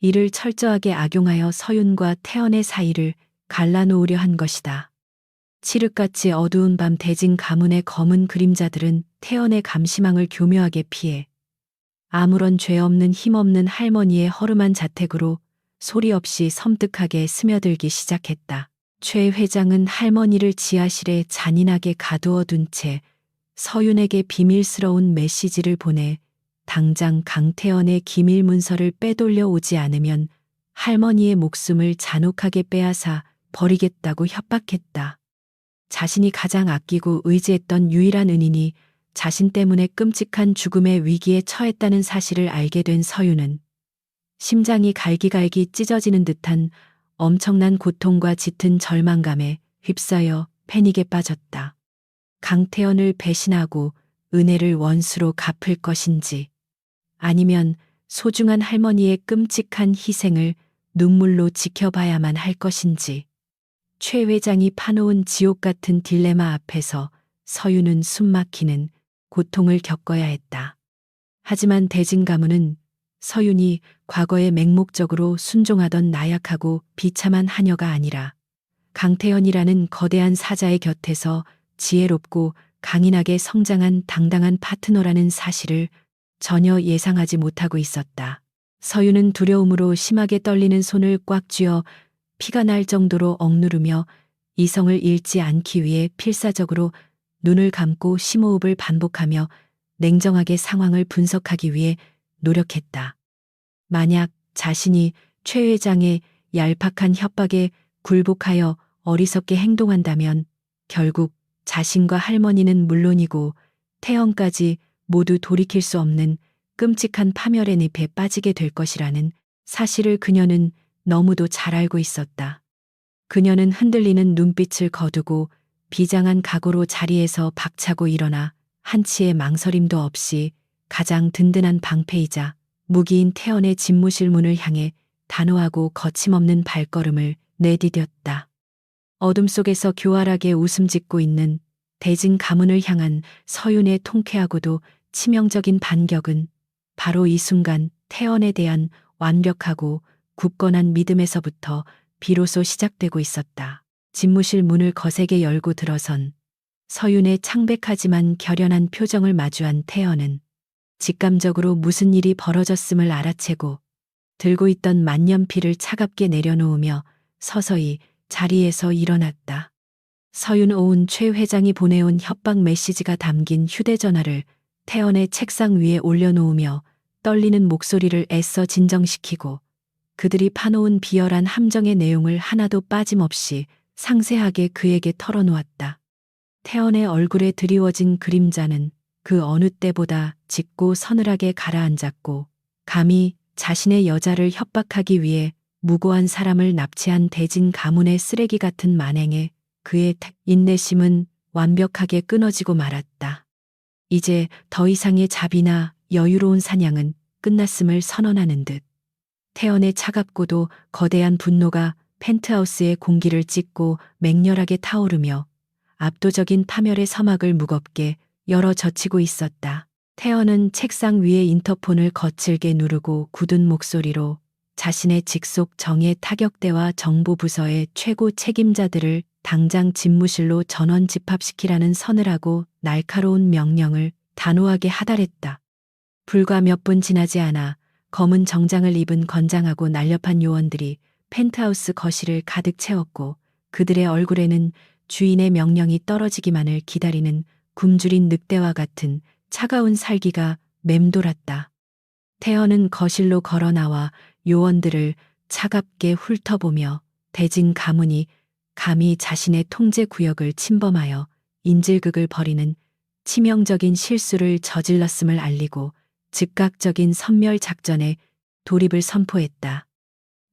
이를 철저하게 악용하여 서윤과 태연의 사이를 갈라놓으려 한 것이다. 칠흑같이 어두운 밤 대진 가문의 검은 그림자들은 태연의 감시망을 교묘하게 피해 아무런 죄 없는 힘없는 할머니의 허름한 자택으로 소리 없이 섬뜩하게 스며들기 시작했다. 최 회장은 할머니를 지하실에 잔인하게 가두어 둔 채 서윤에게 비밀스러운 메시지를 보내 당장 강태연의 기밀 문서를 빼돌려 오지 않으면 할머니의 목숨을 잔혹하게 빼앗아 버리겠다고 협박했다. 자신이 가장 아끼고 의지했던 유일한 은인이 자신 때문에 끔찍한 죽음의 위기에 처했다는 사실을 알게 된 서윤은 심장이 갈기갈기 찢어지는 듯한 엄청난 고통과 짙은 절망감에 휩싸여 패닉에 빠졌다. 강태연을 배신하고 은혜를 원수로 갚을 것인지 아니면 소중한 할머니의 끔찍한 희생을 눈물로 지켜봐야만 할 것인지 최 회장이 파놓은 지옥 같은 딜레마 앞에서 서윤은 숨막히는 고통을 겪어야 했다. 하지만 대진 가문은 서윤이 과거에 맹목적으로 순종하던 나약하고 비참한 하녀가 아니라 강태연이라는 거대한 사자의 곁에서 지혜롭고 강인하게 성장한 당당한 파트너라는 사실을 전혀 예상하지 못하고 있었다. 서윤은 두려움으로 심하게 떨리는 손을 꽉 쥐어 피가 날 정도로 억누르며 이성을 잃지 않기 위해 필사적으로 눈을 감고 심호흡을 반복하며 냉정하게 상황을 분석하기 위해 노력했다. 만약 자신이 최 회장의 얄팍한 협박에 굴복하여 어리석게 행동한다면 결국 자신과 할머니는 물론이고 태연까지 모두 돌이킬 수 없는 끔찍한 파멸의 늪에 빠지게 될 것이라는 사실을 그녀는 너무도 잘 알고 있었다. 그녀는 흔들리는 눈빛을 거두고 비장한 각오로 자리에서 박차고 일어나 한치의 망설임도 없이 가장 든든한 방패이자 무기인 태연의 집무실 문을 향해 단호하고 거침없는 발걸음을 내디뎠다. 어둠 속에서 교활하게 웃음 짓고 있는 대진 가문을 향한 서윤의 통쾌하고도 치명적인 반격은 바로 이 순간 태연에 대한 완벽하고 굳건한 믿음에서부터 비로소 시작되고 있었다. 집무실 문을 거세게 열고 들어선 서윤의 창백하지만 결연한 표정을 마주한 태연은 직감적으로 무슨 일이 벌어졌음을 알아채고 들고 있던 만년필을 차갑게 내려놓으며 서서히 자리에서 일어났다. 서윤 오은 최 회장이 보내온 협박 메시지가 담긴 휴대전화를 태연의 책상 위에 올려놓으며 떨리는 목소리를 애써 진정시키고 그들이 파놓은 비열한 함정의 내용을 하나도 빠짐없이 상세하게 그에게 털어놓았다. 태연의 얼굴에 드리워진 그림자는 그 어느 때보다 짙고 서늘하게 가라앉았고 감히 자신의 여자를 협박하기 위해 무고한 사람을 납치한 대진 가문의 쓰레기 같은 만행에 그의 인내심은 완벽하게 끊어지고 말았다. 이제 더 이상의 자비나 여유로운 사냥은 끝났음을 선언하는 듯 태연의 차갑고도 거대한 분노가 펜트하우스의 공기를 찢고 맹렬하게 타오르며 압도적인 파멸의 서막을 무겁게 열어 젖히고 있었다. 태연은 책상 위에 인터폰을 거칠게 누르고 굳은 목소리로 자신의 직속 정예 타격대와 정보부서의 최고 책임자들을 당장 집무실로 전원 집합시키라는 서늘하고 날카로운 명령을 단호하게 하달했다. 불과 몇 분 지나지 않아 검은 정장을 입은 건장하고 날렵한 요원들이 펜트하우스 거실을 가득 채웠고 그들의 얼굴에는 주인의 명령이 떨어지기만을 기다리는 굶주린 늑대와 같은 차가운 살기가 맴돌았다. 태연은 거실로 걸어 나와 요원들을 차갑게 훑어보며 대진 가문이 감히 자신의 통제 구역을 침범하여 인질극을 벌이는 치명적인 실수를 저질렀음을 알리고 즉각적인 선멸 작전에 돌입을 선포했다.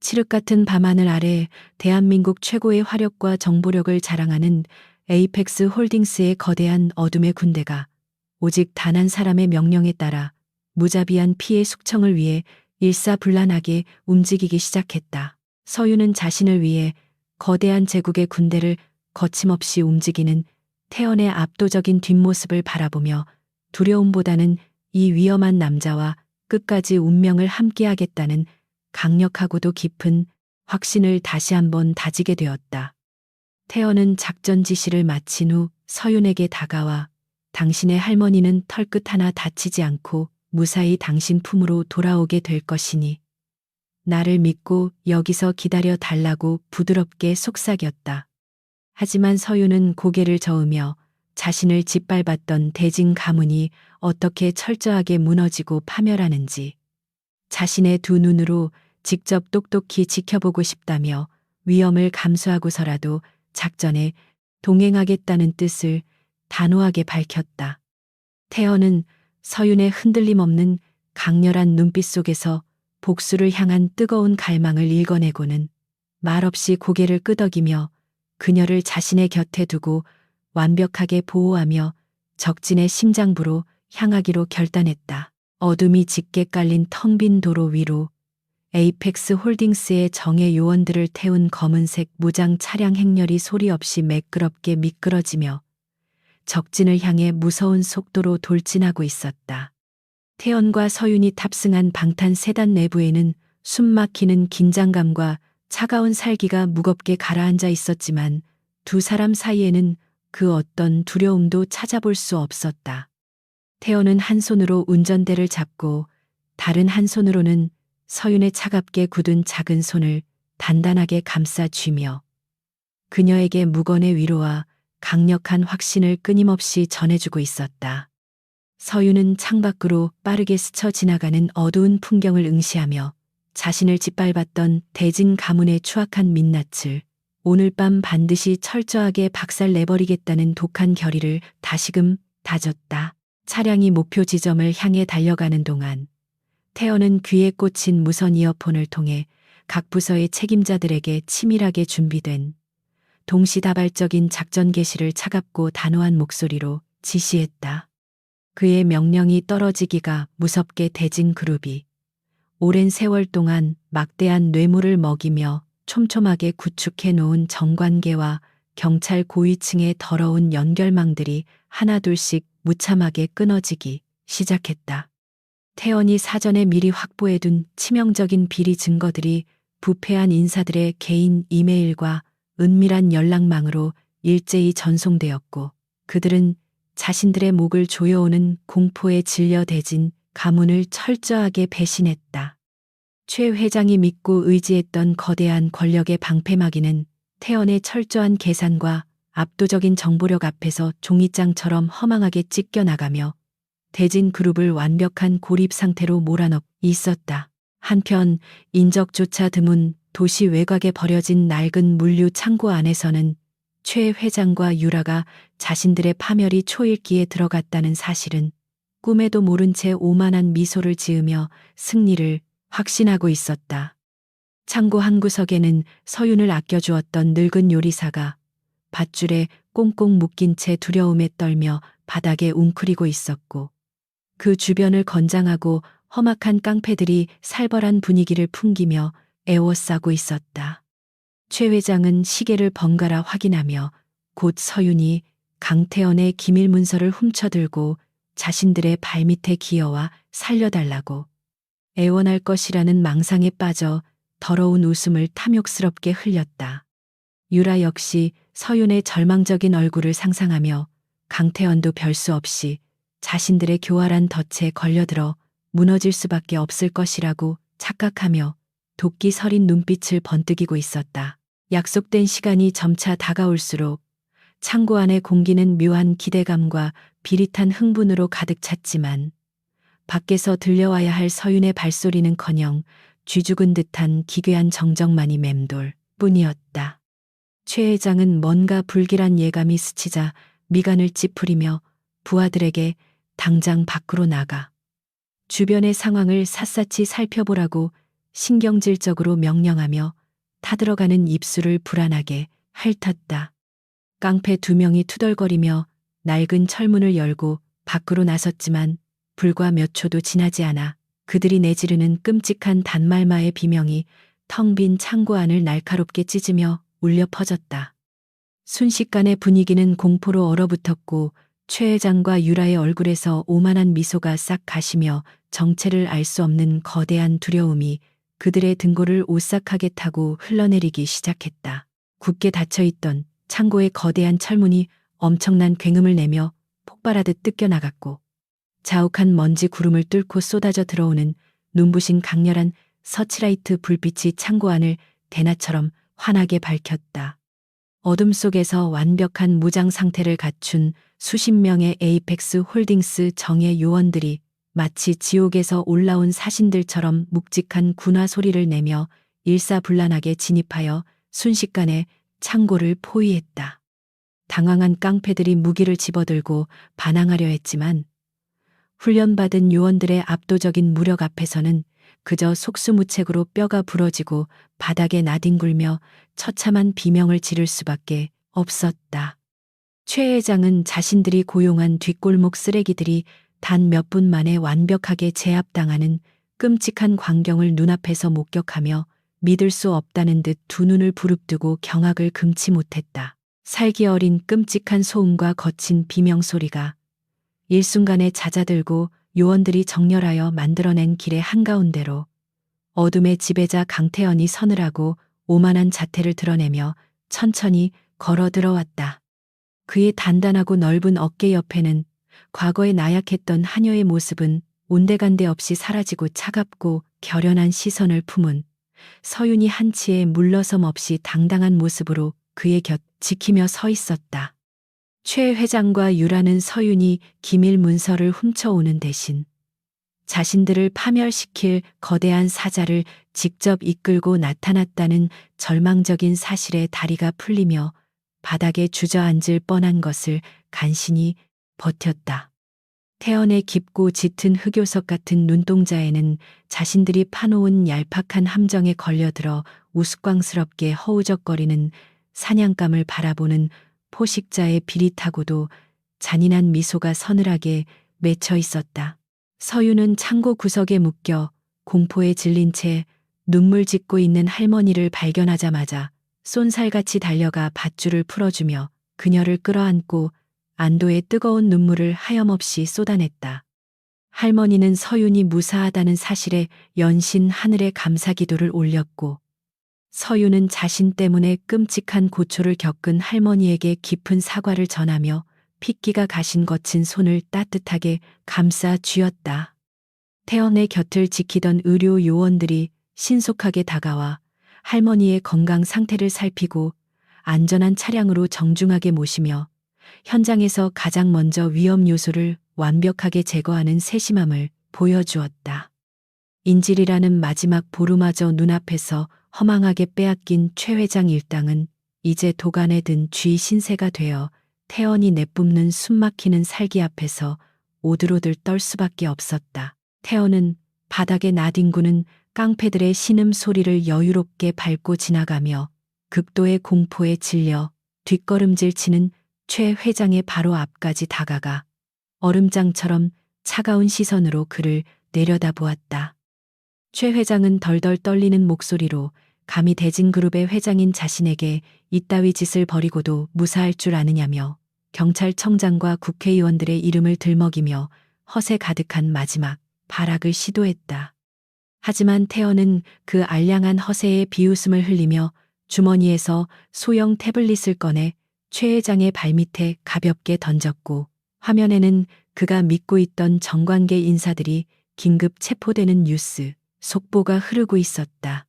칠흑 같은 밤하늘 아래 대한민국 최고의 화력과 정보력을 자랑하는 에이펙스 홀딩스의 거대한 어둠의 군대가 오직 단 한 사람의 명령에 따라 무자비한 피해 숙청을 위해 일사불란하게 움직이기 시작했다. 서유는 자신을 위해 거대한 제국의 군대를 거침없이 움직이는 태연의 압도적인 뒷모습을 바라보며 두려움보다는 이 위험한 남자와 끝까지 운명을 함께하겠다는 강력하고도 깊은 확신을 다시 한번 다지게 되었다. 태연은 작전 지시를 마친 후 서윤에게 다가와 당신의 할머니는 털끝 하나 다치지 않고 무사히 당신 품으로 돌아오게 될 것이니 나를 믿고 여기서 기다려 달라고 부드럽게 속삭였다. 하지만 서윤은 고개를 저으며 자신을 짓밟았던 대진 가문이 어떻게 철저하게 무너지고 파멸하는지 자신의 두 눈으로 직접 똑똑히 지켜보고 싶다며 위험을 감수하고서라도 작전에 동행하겠다는 뜻을 단호하게 밝혔다. 태연은 서윤의 흔들림 없는 강렬한 눈빛 속에서 복수를 향한 뜨거운 갈망을 읽어내고는 말없이 고개를 끄덕이며 그녀를 자신의 곁에 두고 완벽하게 보호하며 적진의 심장부로 향하기로 결단했다. 어둠이 짙게 깔린 텅 빈 도로 위로 에이펙스 홀딩스의 정예 요원들을 태운 검은색 무장 차량 행렬이 소리 없이 매끄럽게 미끄러지며 적진을 향해 무서운 속도로 돌진하고 있었다. 태연과 서윤이 탑승한 방탄 세단 내부에는 숨막히는 긴장감과 차가운 살기가 무겁게 가라앉아 있었지만 두 사람 사이에는 그 어떤 두려움도 찾아볼 수 없었다. 태연은 한 손으로 운전대를 잡고 다른 한 손으로는 서윤의 차갑게 굳은 작은 손을 단단하게 감싸 쥐며 그녀에게 무건의 위로와 강력한 확신을 끊임없이 전해주고 있었다. 서윤은 창밖으로 빠르게 스쳐 지나가는 어두운 풍경을 응시하며 자신을 짓밟았던 대진 가문의 추악한 민낯을 오늘 밤 반드시 철저하게 박살내버리겠다는 독한 결의를 다시금 다졌다. 차량이 목표 지점을 향해 달려가는 동안 태연은 귀에 꽂힌 무선 이어폰을 통해 각 부서의 책임자들에게 치밀하게 준비된 동시다발적인 작전 개시를 차갑고 단호한 목소리로 지시했다. 그의 명령이 떨어지기가 무섭게 대진 그룹이 오랜 세월 동안 막대한 뇌물을 먹이며 촘촘하게 구축해 놓은 정관계와 경찰 고위층의 더러운 연결망들이 하나둘씩 무참하게 끊어지기 시작했다. 태연이 사전에 미리 확보해둔 치명적인 비리 증거들이 부패한 인사들의 개인 이메일과 은밀한 연락망으로 일제히 전송되었고 그들은 자신들의 목을 조여오는 공포에 질려 대진 가문을 철저하게 배신했다. 최 회장이 믿고 의지했던 거대한 권력의 방패막이는 태연의 철저한 계산과 압도적인 정보력 앞에서 종이장처럼 허망하게 찢겨나가며 대진 그룹을 완벽한 고립 상태로 몰아넣고 있었다. 한편 인적조차 드문 도시 외곽에 버려진 낡은 물류 창고 안에서는 최 회장과 유라가 자신들의 파멸이 초읽기에 들어갔다는 사실은 꿈에도 모른 채 오만한 미소를 지으며 승리를 확신하고 있었다. 창고 한 구석에는 서윤을 아껴주었던 늙은 요리사가 밧줄에 꽁꽁 묶인 채 두려움에 떨며 바닥에 웅크리고 있었고 그 주변을 건장하고 험악한 깡패들이 살벌한 분위기를 풍기며 애워싸고 있었다. 최 회장은 시계를 번갈아 확인하며 곧 서윤이 강태연의 기밀 문서를 훔쳐들고 자신들의 발밑에 기어와 살려달라고 애원할 것이라는 망상에 빠져 더러운 웃음을 탐욕스럽게 흘렸다. 유라 역시 서윤의 절망적인 얼굴을 상상하며 강태현도 별수 없이 자신들의 교활한 덫에 걸려들어 무너질 수밖에 없을 것이라고 착각하며 도끼 서린 눈빛을 번뜩이고 있었다. 약속된 시간이 점차 다가올수록 창고 안의 공기는 묘한 기대감과 비릿한 흥분으로 가득 찼지만 밖에서 들려와야 할 서윤의 발소리는커녕 쥐죽은 듯한 기괴한 정적만이 맴돌 뿐이었다. 최 회장은 뭔가 불길한 예감이 스치자 미간을 찌푸리며 부하들에게 당장 밖으로 나가 주변의 상황을 샅샅이 살펴보라고 신경질적으로 명령하며 타들어가는 입술을 불안하게 핥았다. 깡패 2명이 투덜거리며 낡은 철문을 열고 밖으로 나섰지만 불과 몇 초도 지나지 않아 그들이 내지르는 끔찍한 단말마의 비명이 텅 빈 창고 안을 날카롭게 찢으며 울려 퍼졌다. 순식간에 분위기는 공포로 얼어붙었고 최 회장과 유라의 얼굴에서 오만한 미소가 싹 가시며 정체를 알 수 없는 거대한 두려움이 그들의 등골을 오싹하게 타고 흘러내리기 시작했다. 굳게 닫혀있던 창고의 거대한 철문이 엄청난 굉음을 내며 폭발하듯 뜯겨나갔고 자욱한 먼지 구름을 뚫고 쏟아져 들어오는 눈부신 강렬한 서치라이트 불빛이 창고 안을 대낮처럼 환하게 밝혔다. 어둠 속에서 완벽한 무장 상태를 갖춘 수십 명의 에이펙스 홀딩스 정예 요원들이 마치 지옥에서 올라온 사신들처럼 묵직한 군화 소리를 내며 일사불란하게 진입하여 순식간에 창고를 포위했다. 당황한 깡패들이 무기를 집어들고 반항하려 했지만 훈련받은 요원들의 압도적인 무력 앞에서는 그저 속수무책으로 뼈가 부러지고 바닥에 나뒹굴며 처참한 비명을 지를 수밖에 없었다. 최 회장은 자신들이 고용한 뒷골목 쓰레기들이 단 몇 분 만에 완벽하게 제압당하는 끔찍한 광경을 눈앞에서 목격하며 믿을 수 없다는 듯 두 눈을 부릅뜨고 경악을 금치 못했다. 살기 어린 끔찍한 소음과 거친 비명소리가 일순간에 잦아들고 요원들이 정렬하여 만들어낸 길의 한가운데로 어둠의 지배자 강태현이 서늘하고 오만한 자태를 드러내며 천천히 걸어 들어왔다. 그의 단단하고 넓은 어깨 옆에는 과거에 나약했던 하녀의 모습은 온데간데 없이 사라지고 차갑고 결연한 시선을 품은 서윤이 한치의 물러섬 없이 당당한 모습으로 그의 곁 지키며 서 있었다. 최 회장과 유라는 서윤이 기밀 문서를 훔쳐오는 대신 자신들을 파멸시킬 거대한 사자를 직접 이끌고 나타났다는 절망적인 사실에 다리가 풀리며 바닥에 주저앉을 뻔한 것을 간신히 버텼다. 태연의 깊고 짙은 흑요석 같은 눈동자에는 자신들이 파놓은 얄팍한 함정에 걸려들어 우스꽝스럽게 허우적거리는 사냥감을 바라보는 포식자의 비릿하고도 잔인한 미소가 서늘하게 맺혀 있었다. 서윤은 창고 구석에 묶여 공포에 질린 채 눈물 짓고 있는 할머니를 발견하자마자 쏜살같이 달려가 밧줄을 풀어주며 그녀를 끌어안고 안도의 뜨거운 눈물을 하염없이 쏟아냈다. 할머니는 서윤이 무사하다는 사실에 연신 하늘에 감사기도를 올렸고 서윤은 자신 때문에 끔찍한 고초를 겪은 할머니에게 깊은 사과를 전하며 핏기가 가신 거친 손을 따뜻하게 감싸 쥐었다. 태연의 곁을 지키던 의료 요원들이 신속하게 다가와 할머니의 건강 상태를 살피고 안전한 차량으로 정중하게 모시며 현장에서 가장 먼저 위험 요소를 완벽하게 제거하는 세심함을 보여주었다. 인질이라는 마지막 보루마저 눈앞에서 허망하게 빼앗긴 최 회장 일당은 이제 도간에 든 쥐 신세가 되어 태연이 내뿜는 숨막히는 살기 앞에서 오들오들 떨 수밖에 없었다. 태연은 바닥에 나뒹구는 깡패들의 신음 소리를 여유롭게 밟고 지나가며 극도의 공포에 질려 뒷걸음질 치는 최 회장의 바로 앞까지 다가가 얼음장처럼 차가운 시선으로 그를 내려다보았다. 최 회장은 덜덜 떨리는 목소리로 감히 대진그룹의 회장인 자신에게 이따위 짓을 벌이고도 무사할 줄 아느냐며 경찰청장과 국회의원들의 이름을 들먹이며 허세 가득한 마지막 발악을 시도했다. 하지만 태연은 그 알량한 허세에 비웃음을 흘리며 주머니에서 소형 태블릿을 꺼내 최 회장의 발밑에 가볍게 던졌고 화면에는 그가 믿고 있던 정관계 인사들이 긴급 체포되는 뉴스 속보가 흐르고 있었다.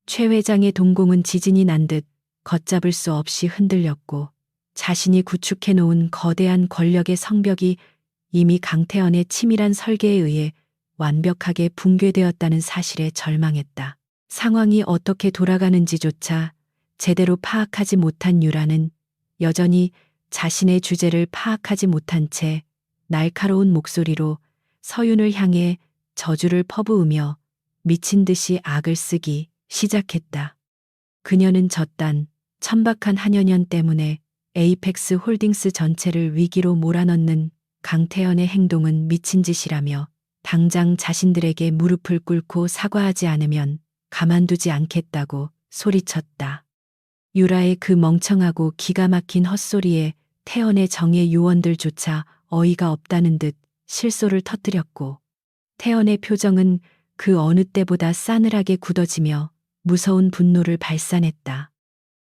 최 회장의 동공은 지진이 난 듯 걷잡을 수 없이 흔들렸고 자신이 구축해 놓은 거대한 권력의 성벽이 이미 강태현의 치밀한 설계에 의해 완벽하게 붕괴되었다는 사실에 절망했다. 상황이 어떻게 돌아가는지조차 제대로 파악하지 못한 유라는 여전히 자신의 주제를 파악하지 못한 채 날카로운 목소리로 서윤을 향해 저주를 퍼부으며 미친 듯이 악을 쓰기 시작했다. 그녀는 저딴 천박한 한여년 때문에 에이펙스 홀딩스 전체를 위기로 몰아넣는 강태현의 행동은 미친 짓이라며 당장 자신들에게 무릎을 꿇고 사과하지 않으면 가만두지 않겠다고 소리쳤다. 유라의 그 멍청하고 기가 막힌 헛소리에 태연의 정예 요원들조차 어이가 없다는 듯 실소를 터뜨렸고 태연의 표정은 그 어느 때보다 싸늘하게 굳어지며 무서운 분노를 발산했다.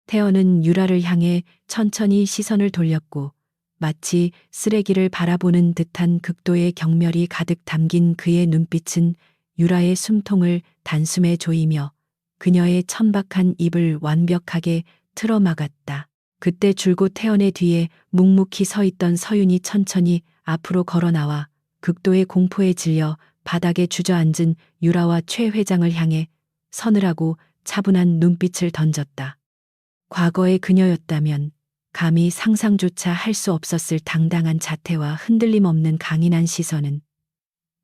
태연은 유라를 향해 천천히 시선을 돌렸고 마치 쓰레기를 바라보는 듯한 극도의 경멸이 가득 담긴 그의 눈빛은 유라의 숨통을 단숨에 조이며 그녀의 천박한 입을 완벽하게 틀어막았다. 그때 줄곧 태연의 뒤에 묵묵히 서 있던 서윤이 천천히 앞으로 걸어 나와 극도의 공포에 질려 바닥에 주저앉은 유라와 최 회장을 향해 서늘하고 차분한 눈빛을 던졌다. 과거의 그녀였다면 감히 상상조차 할 수 없었을 당당한 자태와 흔들림 없는 강인한 시선은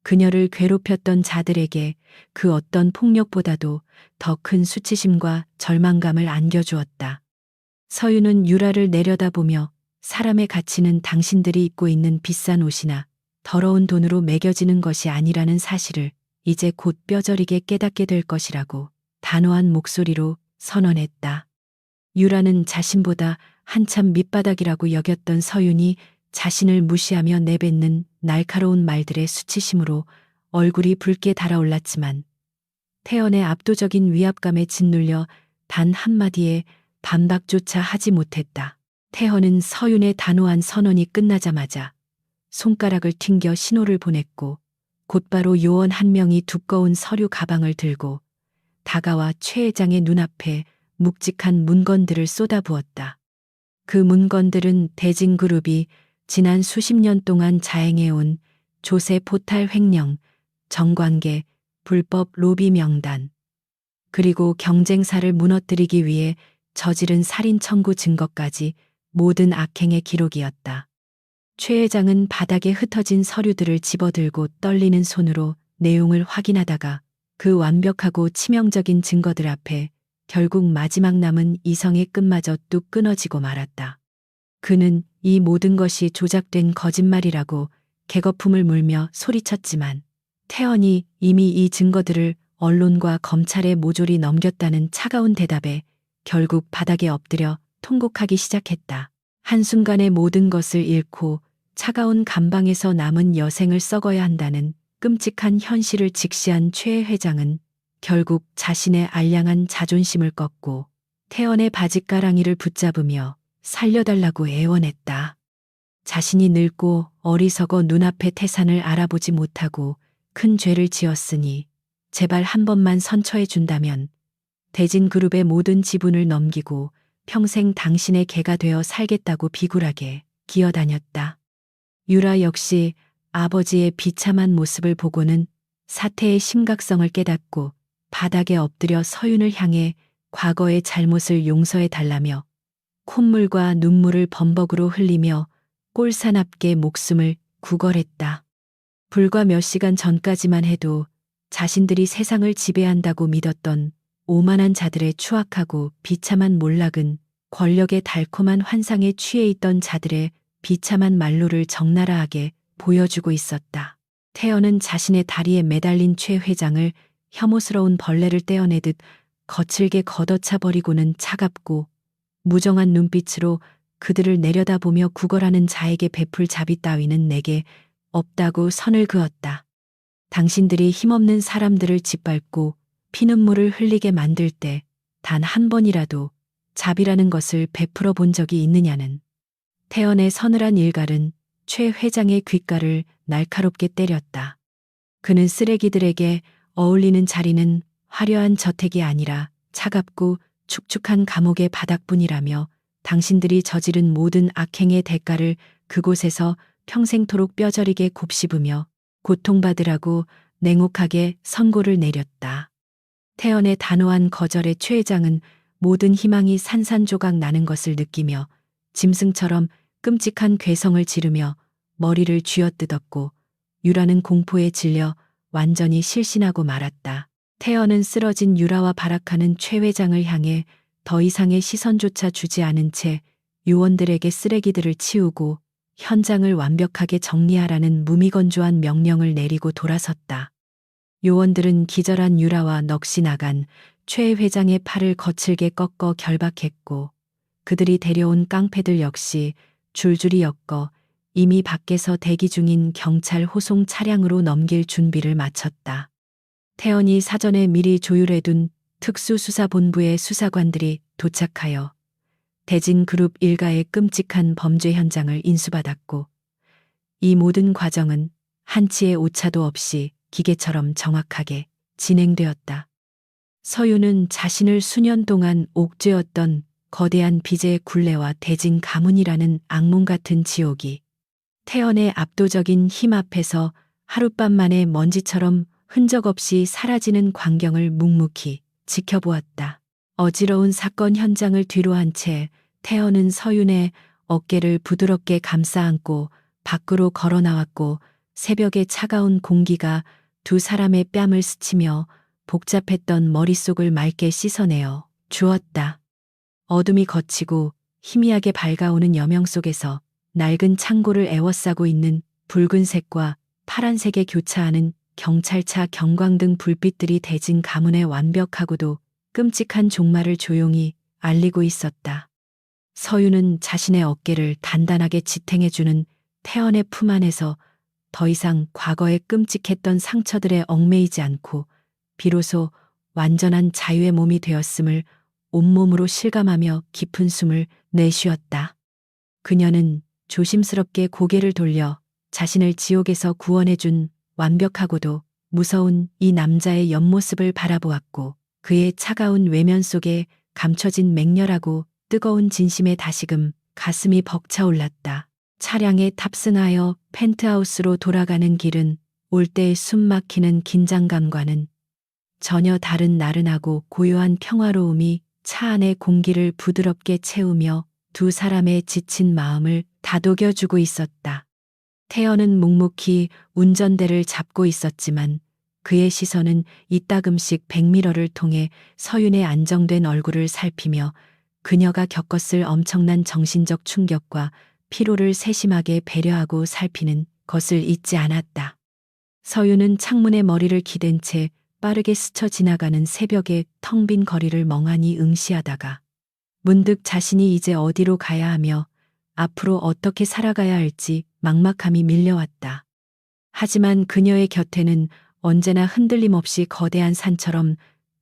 그녀를 괴롭혔던 자들에게 그 어떤 폭력보다도 더 큰 수치심과 절망감을 안겨주었다. 서윤은 유라를 내려다보며 사람의 가치는 당신들이 입고 있는 비싼 옷이나 더러운 돈으로 매겨지는 것이 아니라는 사실을 이제 곧 뼈저리게 깨닫게 될 것이라고 단호한 목소리로 선언했다. 유라는 자신보다 한참 밑바닥이라고 여겼던 서윤이 자신을 무시하며 내뱉는 날카로운 말들의 수치심으로 얼굴이 붉게 달아올랐지만 태연의 압도적인 위압감에 짓눌려 단 한마디의 반박조차 하지 못했다. 태연은 서윤의 단호한 선언이 끝나자마자 손가락을 튕겨 신호를 보냈고 곧바로 요원 한 명이 두꺼운 서류 가방을 들고 다가와 최 회장의 눈앞에 묵직한 문건들을 쏟아부었다. 그 문건들은 대진그룹이 지난 수십 년 동안 자행해온 조세 포탈 횡령, 정관계, 불법 로비 명단, 그리고 경쟁사를 무너뜨리기 위해 저지른 살인 청구 증거까지 모든 악행의 기록이었다. 최 회장은 바닥에 흩어진 서류들을 집어들고 떨리는 손으로 내용을 확인하다가 그 완벽하고 치명적인 증거들 앞에 결국 마지막 남은 이성의 끈마저 뚝 끊어지고 말았다. 그는 이 모든 것이 조작된 거짓말이라고 개거품을 물며 소리쳤지만 태연이 이미 이 증거들을 언론과 검찰에 모조리 넘겼다는 차가운 대답에 결국 바닥에 엎드려 통곡하기 시작했다. 한순간에 모든 것을 잃고 차가운 감방에서 남은 여생을 썩어야 한다는 끔찍한 현실을 직시한 최 회장은 결국 자신의 알량한 자존심을 꺾고 태연의 바짓가랑이를 붙잡으며 살려달라고 애원했다. 자신이 늙고 어리석어 눈앞의 태산을 알아보지 못하고 큰 죄를 지었으니 제발 한 번만 선처해 준다면 대진그룹의 모든 지분을 넘기고 평생 당신의 개가 되어 살겠다고 비굴하게 기어다녔다. 유라 역시 아버지의 비참한 모습을 보고는 사태의 심각성을 깨닫고 바닥에 엎드려 서윤을 향해 과거의 잘못을 용서해 달라며 콧물과 눈물을 범벅으로 흘리며 꼴사납게 목숨을 구걸했다. 불과 몇 시간 전까지만 해도 자신들이 세상을 지배한다고 믿었던 오만한 자들의 추악하고 비참한 몰락은 권력의 달콤한 환상에 취해 있던 자들의 비참한 말로를 적나라하게 보여주고 있었다. 태연은 자신의 다리에 매달린 최 회장을 혐오스러운 벌레를 떼어내듯 거칠게 걷어차 버리고는 차갑고 무정한 눈빛으로 그들을 내려다보며 구걸하는 자에게 베풀 자비 따위는 내게 없다고 선을 그었다. 당신들이 힘없는 사람들을 짓밟고 피눈물을 흘리게 만들 때 단 한 번이라도 자비라는 것을 베풀어 본 적이 있느냐는. 태연의 서늘한 일갈은 최 회장의 귓가를 날카롭게 때렸다. 그는 쓰레기들에게 어울리는 자리는 화려한 저택이 아니라 차갑고 축축한 감옥의 바닥뿐이라며 당신들이 저지른 모든 악행의 대가를 그곳에서 평생토록 뼈저리게 곱씹으며 고통받으라고 냉혹하게 선고를 내렸다. 태연의 단호한 거절에 최 회장은 모든 희망이 산산조각 나는 것을 느끼며 짐승처럼 끔찍한 괴성을 지르며 머리를 쥐어뜯었고 유라는 공포에 질려 완전히 실신하고 말았다. 태연은 쓰러진 유라와 발악하는 최 회장을 향해 더 이상의 시선조차 주지 않은 채 요원들에게 쓰레기들을 치우고 현장을 완벽하게 정리하라는 무미건조한 명령을 내리고 돌아섰다. 요원들은 기절한 유라와 넋이 나간 최 회장의 팔을 거칠게 꺾어 결박했고 그들이 데려온 깡패들 역시 줄줄이 엮어 이미 밖에서 대기 중인 경찰 호송 차량으로 넘길 준비를 마쳤다. 태연이 사전에 미리 조율해둔 특수수사본부의 수사관들이 도착하여 대진그룹 일가의 끔찍한 범죄 현장을 인수받았고 이 모든 과정은 한치의 오차도 없이 기계처럼 정확하게 진행되었다. 서유는 자신을 수년 동안 옥죄었던 거대한 빚의 굴레와 대진 가문이라는 악몽 같은 지옥이 태연의 압도적인 힘 앞에서 하룻밤 만에 먼지처럼 흔적 없이 사라지는 광경을 묵묵히 지켜보았다. 어지러운 사건 현장을 뒤로한 채 태연은 서윤의 어깨를 부드럽게 감싸 안고 밖으로 걸어 나왔고 새벽의 차가운 공기가 두 사람의 뺨을 스치며 복잡했던 머릿속을 맑게 씻어내어 주었다. 어둠이 걷히고 희미하게 밝아오는 여명 속에서 낡은 창고를 에워싸고 있는 붉은색과 파란색에 교차하는 경찰차 경광등 불빛들이 대진 가문의 완벽하고도 끔찍한 종말을 조용히 알리고 있었다. 서유는 자신의 어깨를 단단하게 지탱해주는 태연의 품 안에서 더 이상 과거의 끔찍했던 상처들에 얽매이지 않고 비로소 완전한 자유의 몸이 되었음을 온몸으로 실감하며 깊은 숨을 내쉬었다. 그녀는 조심스럽게 고개를 돌려 자신을 지옥에서 구원해준 완벽하고도 무서운 이 남자의 옆모습을 바라보았고 그의 차가운 외면 속에 감춰진 맹렬하고 뜨거운 진심에 다시금 가슴이 벅차올랐다. 차량에 탑승하여 펜트하우스로 돌아가는 길은 올 때의 숨 막히는 긴장감과는 전혀 다른 나른하고 고요한 평화로움이 차 안의 공기를 부드럽게 채우며 두 사람의 지친 마음을 다독여주고 있었다. 태연은 묵묵히 운전대를 잡고 있었지만 그의 시선은 이따금씩 백미러를 통해 서윤의 안정된 얼굴을 살피며 그녀가 겪었을 엄청난 정신적 충격과 피로를 세심하게 배려하고 살피는 것을 잊지 않았다. 서윤은 창문에 머리를 기댄 채 빠르게 스쳐 지나가는 새벽의 텅 빈 거리를 멍하니 응시하다가 문득 자신이 이제 어디로 가야 하며 앞으로 어떻게 살아가야 할지 막막함이 밀려왔다. 하지만 그녀의 곁에는 언제나 흔들림 없이 거대한 산처럼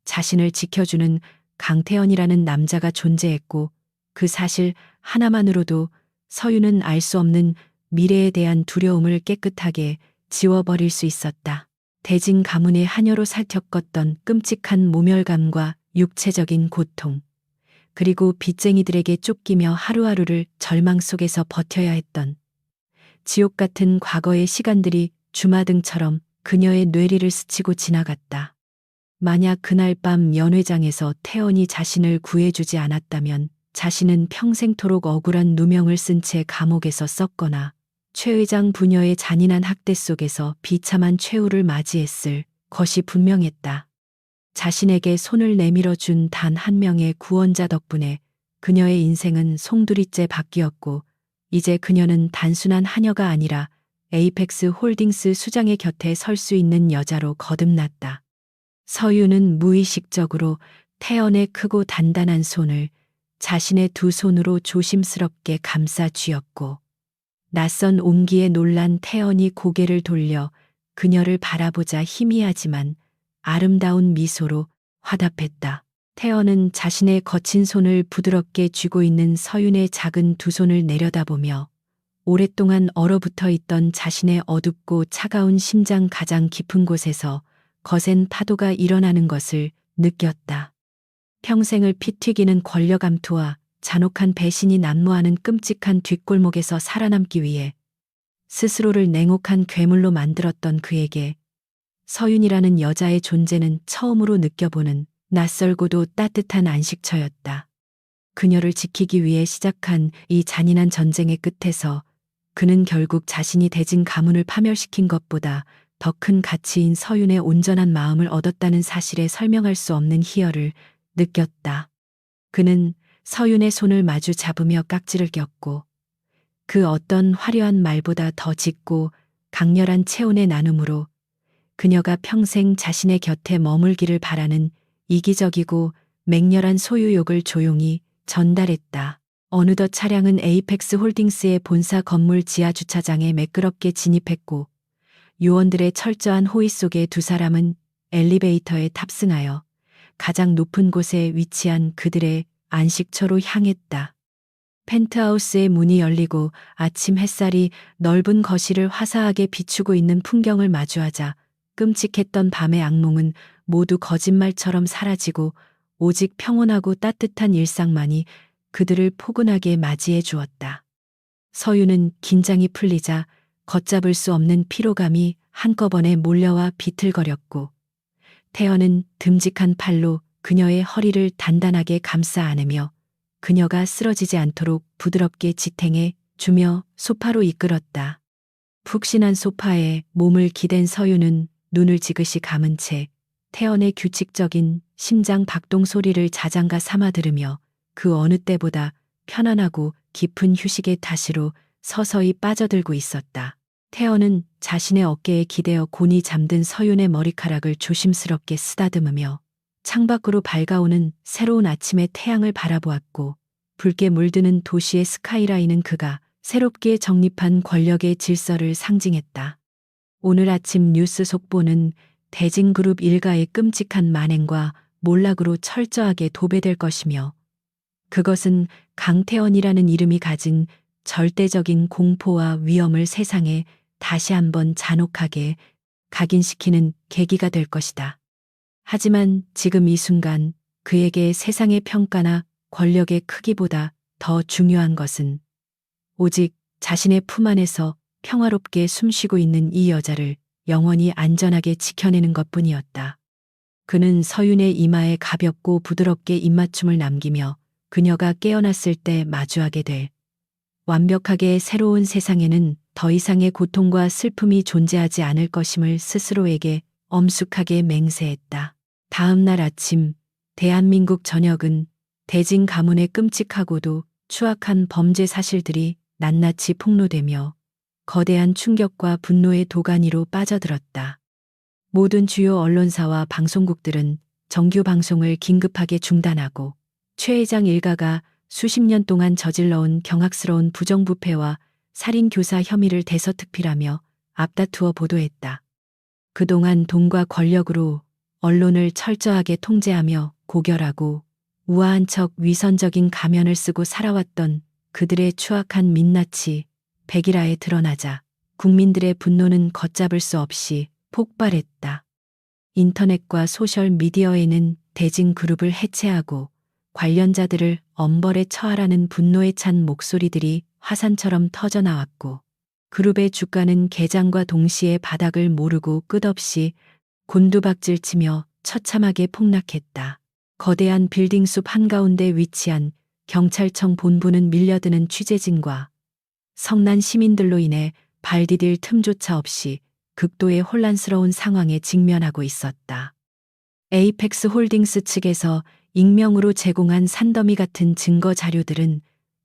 자신을 지켜주는 강태현이라는 남자가 존재했고 그 사실 하나만으로도 서유는 알 수 없는 미래에 대한 두려움을 깨끗하게 지워버릴 수 있었다. 대진 가문의 하녀로 살겪었던 끔찍한 모멸감과 육체적인 고통, 그리고 빚쟁이들에게 쫓기며 하루하루를 절망 속에서 버텨야 했던 지옥 같은 과거의 시간들이 주마등처럼 그녀의 뇌리를 스치고 지나갔다. 만약 그날 밤 연회장에서 태연이 자신을 구해주지 않았다면 자신은 평생토록 억울한 누명을 쓴 채 감옥에서 썩거나 최 회장 부녀의 잔인한 학대 속에서 비참한 최후를 맞이했을 것이 분명했다. 자신에게 손을 내밀어 준 단 한 명의 구원자 덕분에 그녀의 인생은 송두리째 바뀌었고 이제 그녀는 단순한 하녀가 아니라 에이펙스 홀딩스 수장의 곁에 설 수 있는 여자로 거듭났다. 서유는 무의식적으로 태연의 크고 단단한 손을 자신의 두 손으로 조심스럽게 감싸 쥐었고 낯선 온기에 놀란 태연이 고개를 돌려 그녀를 바라보자 희미하지만 아름다운 미소로 화답했다. 태연은 자신의 거친 손을 부드럽게 쥐고 있는 서윤의 작은 두 손을 내려다보며 오랫동안 얼어붙어 있던 자신의 어둡고 차가운 심장 가장 깊은 곳에서 거센 파도가 일어나는 것을 느꼈다. 평생을 피 튀기는 권력 암투와 잔혹한 배신이 난무하는 끔찍한 뒷골목에서 살아남기 위해 스스로를 냉혹한 괴물로 만들었던 그에게 서윤이라는 여자의 존재는 처음으로 느껴보는 낯설고도 따뜻한 안식처였다. 그녀를 지키기 위해 시작한 이 잔인한 전쟁의 끝에서 그는 결국 자신이 대진 가문을 파멸시킨 것보다 더 큰 가치인 서윤의 온전한 마음을 얻었다는 사실에 설명할 수 없는 희열을 느꼈다. 그는 서윤의 손을 마주 잡으며 깍지를 꼈고 그 어떤 화려한 말보다 더 짙고 강렬한 체온의 나눔으로 그녀가 평생 자신의 곁에 머물기를 바라는 이기적이고 맹렬한 소유욕을 조용히 전달했다. 어느덧 차량은 에이펙스 홀딩스의 본사 건물 지하 주차장에 매끄럽게 진입했고 요원들의 철저한 호의 속에 두 사람은 엘리베이터에 탑승하여 가장 높은 곳에 위치한 그들의 안식처로 향했다. 펜트하우스의 문이 열리고 아침 햇살이 넓은 거실을 화사하게 비추고 있는 풍경을 마주하자 끔찍했던 밤의 악몽은 모두 거짓말처럼 사라지고 오직 평온하고 따뜻한 일상만이 그들을 포근하게 맞이해 주었다. 서윤은 긴장이 풀리자 걷잡을 수 없는 피로감이 한꺼번에 몰려와 비틀거렸고 태연은 듬직한 팔로 그녀의 허리를 단단하게 감싸 안으며 그녀가 쓰러지지 않도록 부드럽게 지탱해 주며 소파로 이끌었다. 푹신한 소파에 몸을 기댄 서윤은 눈을 지그시 감은 채 태연의 규칙적인 심장 박동 소리를 자장가 삼아 들으며 그 어느 때보다 편안하고 깊은 휴식의 탓으로 서서히 빠져들고 있었다. 태연은 자신의 어깨에 기대어 곤히 잠든 서윤의 머리카락을 조심스럽게 쓰다듬으며 창밖으로 밝아오는 새로운 아침의 태양을 바라보았고 붉게 물드는 도시의 스카이라인은 그가 새롭게 정립한 권력의 질서를 상징했다. 오늘 아침 뉴스 속보는 대진그룹 일가의 끔찍한 만행과 몰락으로 철저하게 도배될 것이며 그것은 강태원이라는 이름이 가진 절대적인 공포와 위험을 세상에 다시 한번 잔혹하게 각인시키는 계기가 될 것이다. 하지만 지금 이 순간 그에게 세상의 평가나 권력의 크기보다 더 중요한 것은 오직 자신의 품 안에서 평화롭게 숨쉬고 있는 이 여자를 영원히 안전하게 지켜내는 것뿐이었다. 그는 서윤의 이마에 가볍고 부드럽게 입맞춤을 남기며 그녀가 깨어났을 때 마주하게 될 완벽하게 새로운 세상에는 더 이상의 고통과 슬픔이 존재하지 않을 것임을 스스로에게 엄숙하게 맹세했다. 다음 날 아침 대한민국 전역은 대진 가문의 끔찍하고도 추악한 범죄 사실들이 낱낱이 폭로되며 거대한 충격과 분노의 도가니로 빠져들었다. 모든 주요 언론사와 방송국들은 정규 방송을 긴급하게 중단하고 최 회장 일가가 수십 년 동안 저질러온 경악스러운 부정부패와 살인교사 혐의를 대서특필하며 앞다투어 보도했다. 그동안 돈과 권력으로 언론을 철저하게 통제하며 고결하고 우아한 척 위선적인 가면을 쓰고 살아왔던 그들의 추악한 민낯이 백일하에 드러나자 국민들의 분노는 걷잡을 수 없이 폭발했다. 인터넷과 소셜미디어에는 대진 그룹을 해체하고 관련자들을 엄벌에 처하라는 분노에 찬 목소리들이 화산처럼 터져나왔고 그룹의 주가는 개장과 동시에 바닥을 모르고 끝없이 곤두박질치며 처참하게 폭락했다. 거대한 빌딩 숲 한가운데 위치한 경찰청 본부는 밀려드는 취재진과 성난 시민들로 인해 발 디딜 틈조차 없이 극도의 혼란스러운 상황에 직면하고 있었다. 에이펙스 홀딩스 측에서 익명으로 제공한 산더미 같은 증거 자료들은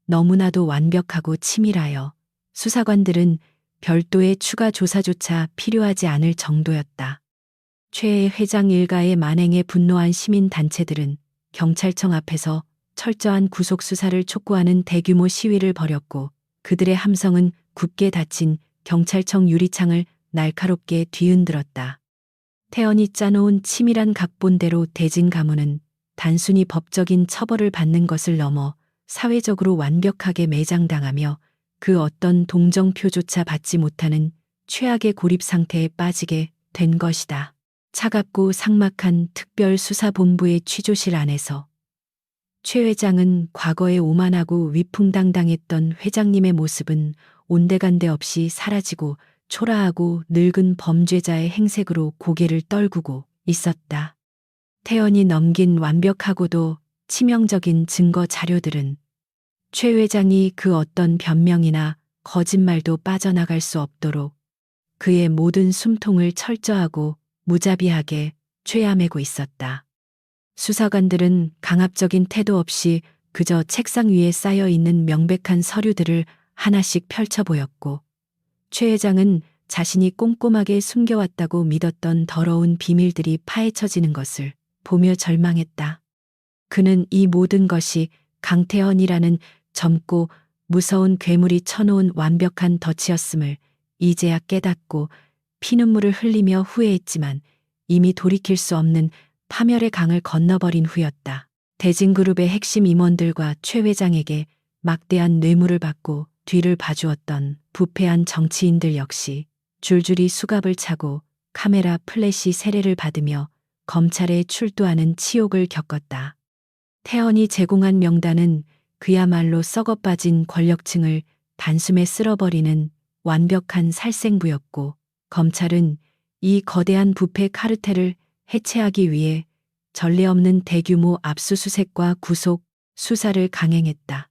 너무나도 완벽하고 치밀하여 수사관들은 별도의 추가 조사조차 필요하지 않을 정도였다. 최 회장 일가의 만행에 분노한 시민단체들은 경찰청 앞에서 철저한 구속수사를 촉구하는 대규모 시위를 벌였고 그들의 함성은 굳게 닫힌 경찰청 유리창을 날카롭게 뒤흔들었다. 태연이 짜놓은 치밀한 각본대로 대진 가문은 단순히 법적인 처벌을 받는 것을 넘어 사회적으로 완벽하게 매장당하며 그 어떤 동정표조차 받지 못하는 최악의 고립 상태에 빠지게 된 것이다. 차갑고 삭막한 특별수사본부의 취조실 안에서 최 회장은 과거에 오만하고 위풍당당했던 회장님의 모습은 온데간데 없이 사라지고 초라하고 늙은 범죄자의 행색으로 고개를 떨구고 있었다. 태연이 넘긴 완벽하고도 치명적인 증거 자료들은 최 회장이 그 어떤 변명이나 거짓말도 빠져나갈 수 없도록 그의 모든 숨통을 철저하고 무자비하게 쬐아매고 있었다. 수사관들은 강압적인 태도 없이 그저 책상 위에 쌓여 있는 명백한 서류들을 하나씩 펼쳐 보였고, 최 회장은 자신이 꼼꼼하게 숨겨왔다고 믿었던 더러운 비밀들이 파헤쳐지는 것을 보며 절망했다. 그는 이 모든 것이 강태헌이라는 젊고 무서운 괴물이 쳐놓은 완벽한 덫이었음을 이제야 깨닫고 피눈물을 흘리며 후회했지만 이미 돌이킬 수 없는 파멸의 강을 건너버린 후였다. 대진그룹의 핵심 임원들과 최 회장에게 막대한 뇌물을 받고 뒤를 봐주었던 부패한 정치인들 역시 줄줄이 수갑을 차고 카메라 플래시 세례를 받으며 검찰에 출두하는 치욕을 겪었다. 태헌이 제공한 명단은 그야말로 썩어빠진 권력층을 단숨에 쓸어버리는 완벽한 살생부였고, 검찰은 이 거대한 부패 카르텔을 해체하기 위해 전례 없는 대규모 압수수색과 구속, 수사를 강행했다.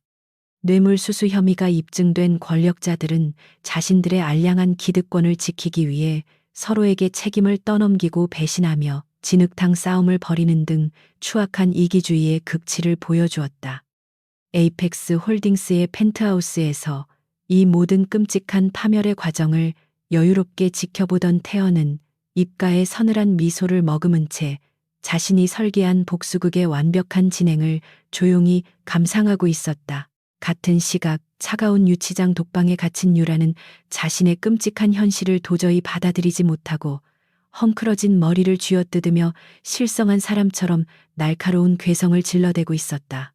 뇌물수수 혐의가 입증된 권력자들은 자신들의 알량한 기득권을 지키기 위해 서로에게 책임을 떠넘기고 배신하며 진흙탕 싸움을 벌이는 등 추악한 이기주의의 극치를 보여주었다. 에이펙스 홀딩스의 펜트하우스에서 이 모든 끔찍한 파멸의 과정을 여유롭게 지켜보던 태연은 입가에 서늘한 미소를 머금은 채 자신이 설계한 복수극의 완벽한 진행을 조용히 감상하고 있었다. 같은 시각 차가운 유치장 독방에 갇힌 유라는 자신의 끔찍한 현실을 도저히 받아들이지 못하고 헝클어진 머리를 쥐어뜯으며 실성한 사람처럼 날카로운 괴성을 질러대고 있었다.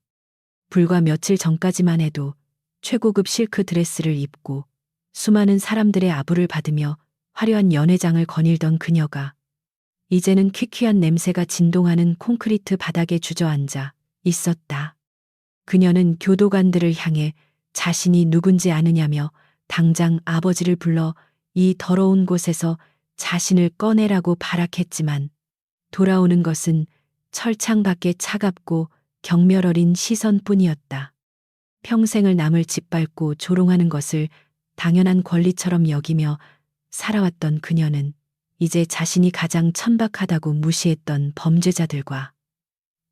불과 며칠 전까지만 해도 최고급 실크 드레스를 입고 수많은 사람들의 아부를 받으며 화려한 연회장을 거닐던 그녀가 이제는 퀴퀴한 냄새가 진동하는 콘크리트 바닥에 주저앉아 있었다. 그녀는 교도관들을 향해 자신이 누군지 아느냐며 당장 아버지를 불러 이 더러운 곳에서 자신을 꺼내라고 발악했지만 돌아오는 것은 철창 밖의 차갑고 경멸 어린 시선뿐이었다. 평생을 남을 짓밟고 조롱하는 것을 당연한 권리처럼 여기며 살아왔던 그녀는 이제 자신이 가장 천박하다고 무시했던 범죄자들과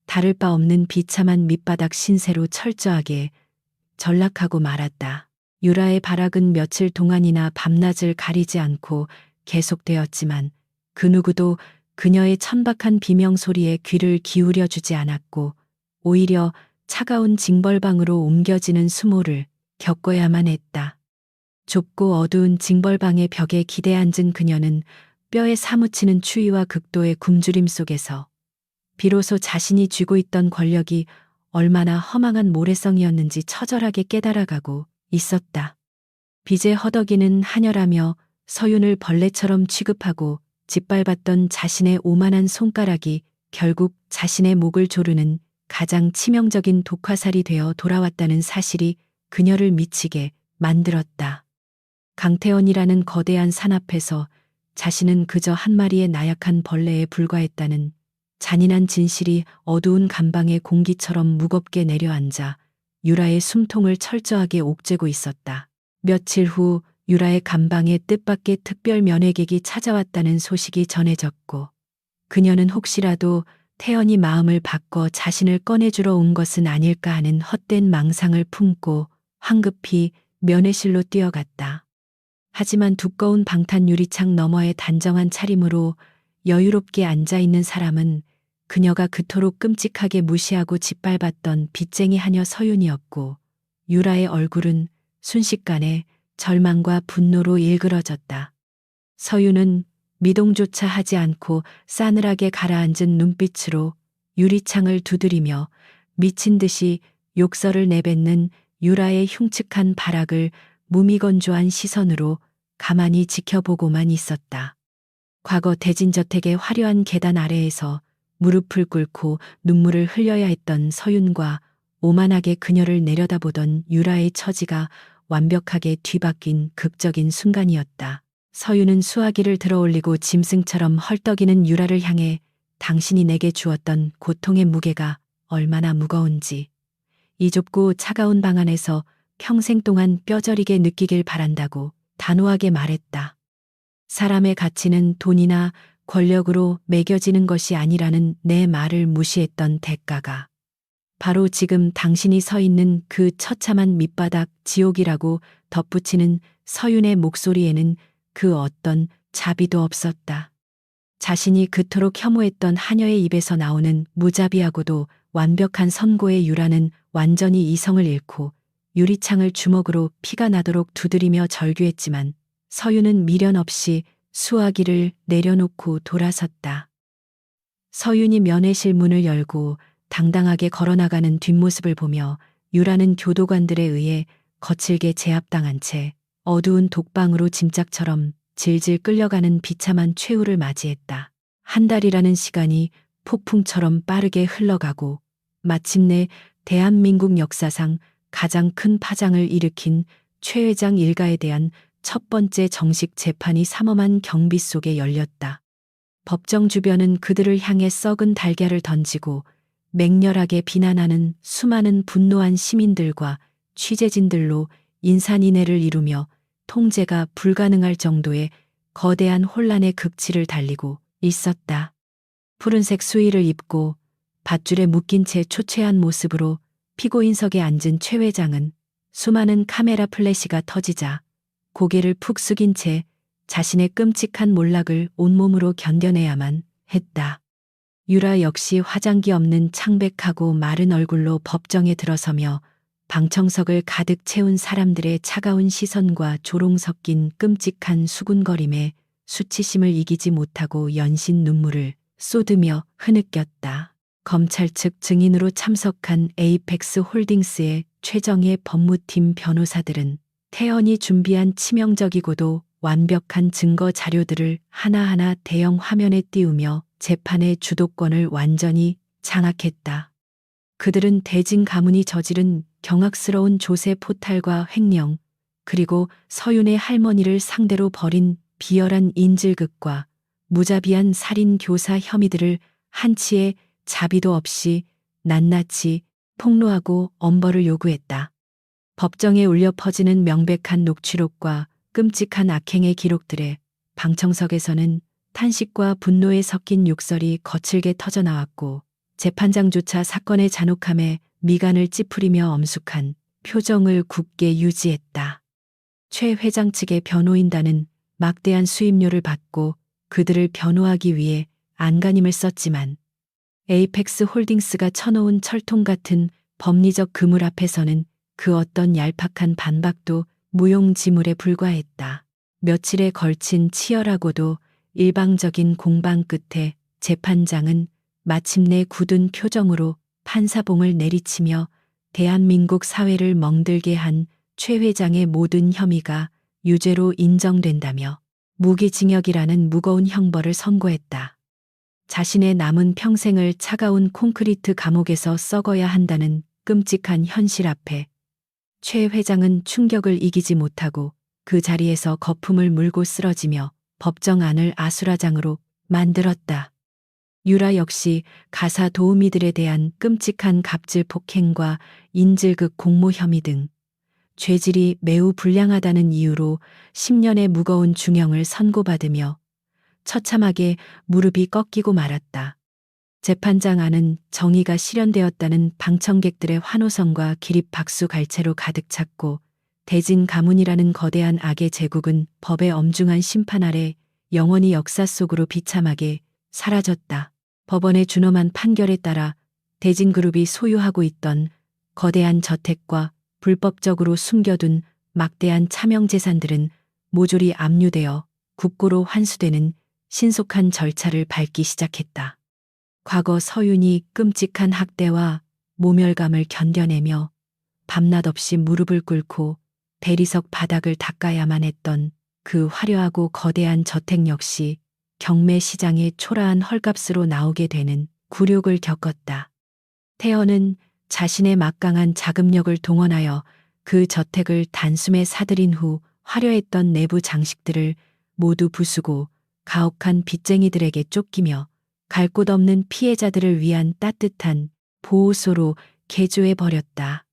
다를 바 없는 비참한 밑바닥 신세로 철저하게 전락하고 말았다. 유라의 발악은 며칠 동안이나 밤낮을 가리지 않고 계속되었지만 그 누구도 그녀의 천박한 비명소리에 귀를 기울여 주지 않았고 오히려 차가운 징벌방으로 옮겨지는 수모를 겪어야만 했다. 좁고 어두운 징벌방의 벽에 기대 앉은 그녀는 뼈에 사무치는 추위와 극도의 굶주림 속에서 비로소 자신이 쥐고 있던 권력이 얼마나 허망한 모래성이었는지 처절하게 깨달아가고 있었다. 빚에 허덕이는 하녀라며 서윤을 벌레처럼 취급하고 짓밟았던 자신의 오만한 손가락이 결국 자신의 목을 조르는 가장 치명적인 독화살이 되어 돌아왔다는 사실이 그녀를 미치게 만들었다. 강태헌이라는 거대한 산 앞에서 자신은 그저 한 마리의 나약한 벌레에 불과했다는 잔인한 진실이 어두운 감방의 공기처럼 무겁게 내려앉아 유라의 숨통을 철저하게 옥죄고 있었다. 며칠 후 유라의 감방에 뜻밖의 특별 면회객이 찾아왔다는 소식이 전해졌고 그녀는 혹시라도 태연이 마음을 바꿔 자신을 꺼내주러 온 것은 아닐까 하는 헛된 망상을 품고 황급히 면회실로 뛰어갔다. 하지만 두꺼운 방탄 유리창 너머의 단정한 차림으로 여유롭게 앉아있는 사람은 그녀가 그토록 끔찍하게 무시하고 짓밟았던 빚쟁이 하녀 서윤이었고 유라의 얼굴은 순식간에 절망과 분노로 일그러졌다. 서윤은 미동조차 하지 않고 싸늘하게 가라앉은 눈빛으로 유리창을 두드리며 미친 듯이 욕설을 내뱉는 유라의 흉측한 발악을 무미건조한 시선으로 가만히 지켜보고만 있었다. 과거 대진저택의 화려한 계단 아래에서 무릎을 꿇고 눈물을 흘려야 했던 서윤과 오만하게 그녀를 내려다보던 유라의 처지가 완벽하게 뒤바뀐 극적인 순간이었다. 서윤은 수화기를 들어올리고 짐승처럼 헐떡이는 유라를 향해 당신이 내게 주었던 고통의 무게가 얼마나 무거운지 이 좁고 차가운 방 안에서 평생 동안 뼈저리게 느끼길 바란다고 단호하게 말했다. 사람의 가치는 돈이나 권력으로 매겨지는 것이 아니라는 내 말을 무시했던 대가가 바로 지금 당신이 서 있는 그 처참한 밑바닥 지옥이라고 덧붙이는 서윤의 목소리에는 그 어떤 자비도 없었다. 자신이 그토록 혐오했던 하녀의 입에서 나오는 무자비하고도 완벽한 선고의 유라는 완전히 이성을 잃고 유리창을 주먹으로 피가 나도록 두드리며 절규했지만 서윤은 미련 없이 수화기를 내려놓고 돌아섰다. 서윤이 면회실 문을 열고 당당하게 걸어나가는 뒷모습을 보며 유라는 교도관들에 의해 거칠게 제압당한 채 어두운 독방으로 짐짝처럼 질질 끌려가는 비참한 최후를 맞이했다. 한 달이라는 시간이 폭풍처럼 빠르게 흘러가고 마침내 대한민국 역사상 가장 큰 파장을 일으킨 최 회장 일가에 대한 첫 번째 정식 재판이 삼엄한 경비 속에 열렸다. 법정 주변은 그들을 향해 썩은 달걀을 던지고 맹렬하게 비난하는 수많은 분노한 시민들과 취재진들로 인산인해를 이루며 통제가 불가능할 정도의 거대한 혼란의 극치를 달리고 있었다. 푸른색 수의를 입고 밧줄에 묶인 채 초췌한 모습으로 피고인석에 앉은 최 회장은 수많은 카메라 플래시가 터지자 고개를 푹 숙인 채 자신의 끔찍한 몰락을 온몸으로 견뎌내야만 했다. 유라 역시 화장기 없는 창백하고 마른 얼굴로 법정에 들어서며 방청석을 가득 채운 사람들의 차가운 시선과 조롱 섞인 끔찍한 수군거림에 수치심을 이기지 못하고 연신 눈물을 쏟으며 흐느꼈다. 검찰 측 증인으로 참석한 에이펙스 홀딩스의 최정예 법무팀 변호사들은 태연이 준비한 치명적이고도 완벽한 증거 자료들을 하나하나 대형 화면에 띄우며 재판의 주도권을 완전히 장악했다. 그들은 대진 가문이 저지른 경악스러운 조세 포탈과 횡령, 그리고 서윤의 할머니를 상대로 벌인 비열한 인질극과 무자비한 살인 교사 혐의들을 한치의 자비도 없이 낱낱이 폭로하고 엄벌을 요구했다. 법정에 울려 퍼지는 명백한 녹취록과 끔찍한 악행의 기록들에 방청석에서는 탄식과 분노에 섞인 욕설이 거칠게 터져나왔고 재판장조차 사건의 잔혹함에 미간을 찌푸리며 엄숙한 표정을 굳게 유지했다. 최 회장 측의 변호인단은 막대한 수임료를 받고 그들을 변호하기 위해 안간힘을 썼지만 에이펙스 홀딩스가 쳐놓은 철통 같은 법리적 그물 앞에서는 그 어떤 얄팍한 반박도 무용지물에 불과했다. 며칠에 걸친 치열하고도 일방적인 공방 끝에 재판장은 마침내 굳은 표정으로 판사봉을 내리치며 대한민국 사회를 멍들게 한 최 회장의 모든 혐의가 유죄로 인정된다며 무기징역이라는 무거운 형벌을 선고했다. 자신의 남은 평생을 차가운 콘크리트 감옥에서 썩어야 한다는 끔찍한 현실 앞에 최 회장은 충격을 이기지 못하고 그 자리에서 거품을 물고 쓰러지며 법정 안을 아수라장으로 만들었다. 유라 역시 가사 도우미들에 대한 끔찍한 갑질 폭행과 인질극 공모 혐의 등 죄질이 매우 불량하다는 이유로 10년의 무거운 중형을 선고받으며 처참하게 무릎이 꺾이고 말았다. 재판장 안은 정의가 실현되었다는 방청객들의 환호성과 기립 박수 갈채로 가득 찼고 대진 가문이라는 거대한 악의 제국은 법의 엄중한 심판 아래 영원히 역사 속으로 비참하게 사라졌다. 법원의 준엄한 판결에 따라 대진그룹이 소유하고 있던 거대한 저택과 불법적으로 숨겨둔 막대한 차명재산들은 모조리 압류되어 국고로 환수되는 신속한 절차를 밟기 시작했다. 과거 서윤이 끔찍한 학대와 모멸감을 견뎌내며 밤낮 없이 무릎을 꿇고 대리석 바닥을 닦아야만 했던 그 화려하고 거대한 저택 역시 경매 시장에 초라한 헐값으로 나오게 되는 굴욕을 겪었다. 태연은 자신의 막강한 자금력을 동원하여 그 저택을 단숨에 사들인 후 화려했던 내부 장식들을 모두 부수고 가혹한 빚쟁이들에게 쫓기며 갈 곳 없는 피해자들을 위한 따뜻한 보호소로 개조해 버렸다.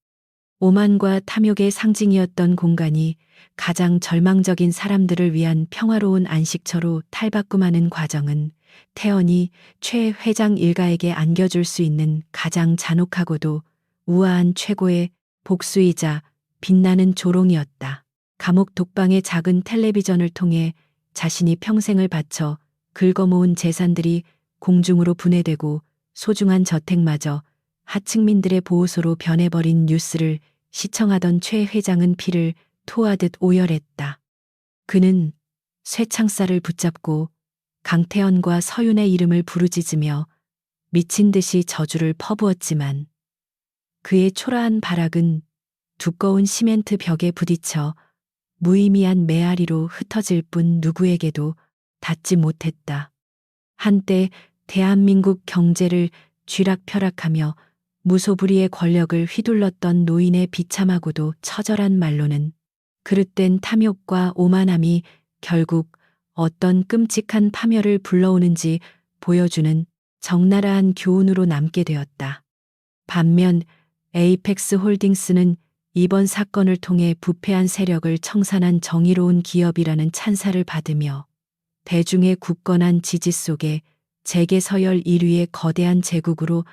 오만과 탐욕의 상징이었던 공간이 가장 절망적인 사람들을 위한 평화로운 안식처로 탈바꿈하는 과정은 태연이 최 회장 일가에게 안겨줄 수 있는 가장 잔혹하고도 우아한 최고의 복수이자 빛나는 조롱이었다. 감옥 독방의 작은 텔레비전을 통해 자신이 평생을 바쳐 긁어모은 재산들이 공중으로 분해되고 소중한 저택마저 하층민들의 보호소로 변해버린 뉴스를 시청하던 최 회장은 피를 토하듯 오열했다. 그는 쇠창살을 붙잡고 강태현과 서윤의 이름을 부르짖으며 미친 듯이 저주를 퍼부었지만 그의 초라한 발악은 두꺼운 시멘트 벽에 부딪혀 무의미한 메아리로 흩어질 뿐 누구에게도 닿지 못했다. 한때 대한민국 경제를 쥐락펴락하며 무소불위의 권력을 휘둘렀던 노인의 비참하고도 처절한 말로는 그릇된 탐욕과 오만함이 결국 어떤 끔찍한 파멸을 불러오는지 보여주는 적나라한 교훈으로 남게 되었다. 반면 에이펙스 홀딩스는 이번 사건을 통해 부패한 세력을 청산한 정의로운 기업이라는 찬사를 받으며 대중의 굳건한 지지 속에 재계 서열 1위의 거대한 제국으로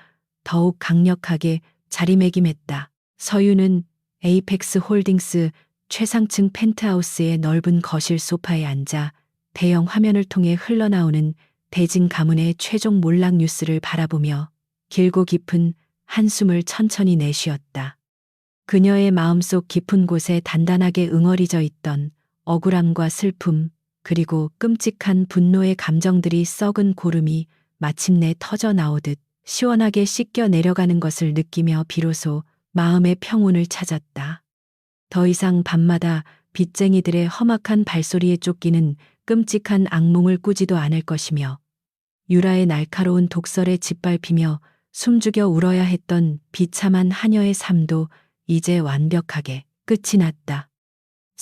더욱 강력하게 자리매김했다. 서윤은 에이펙스 홀딩스 최상층 펜트하우스의 넓은 거실 소파에 앉아 대형 화면을 통해 흘러나오는 대진 가문의 최종 몰락 뉴스를 바라보며 길고 깊은 한숨을 천천히 내쉬었다. 그녀의 마음속 깊은 곳에 단단하게 응어리져 있던 억울함과 슬픔, 그리고 끔찍한 분노의 감정들이 썩은 고름이 마침내 터져 나오듯 시원하게 씻겨 내려가는 것을 느끼며 비로소 마음의 평온을 찾았다. 더 이상 밤마다 빚쟁이들의 험악한 발소리에 쫓기는 끔찍한 악몽을 꾸지도 않을 것이며 유라의 날카로운 독설에 짓밟히며 숨죽여 울어야 했던 비참한 하녀의 삶도 이제 완벽하게 끝이 났다.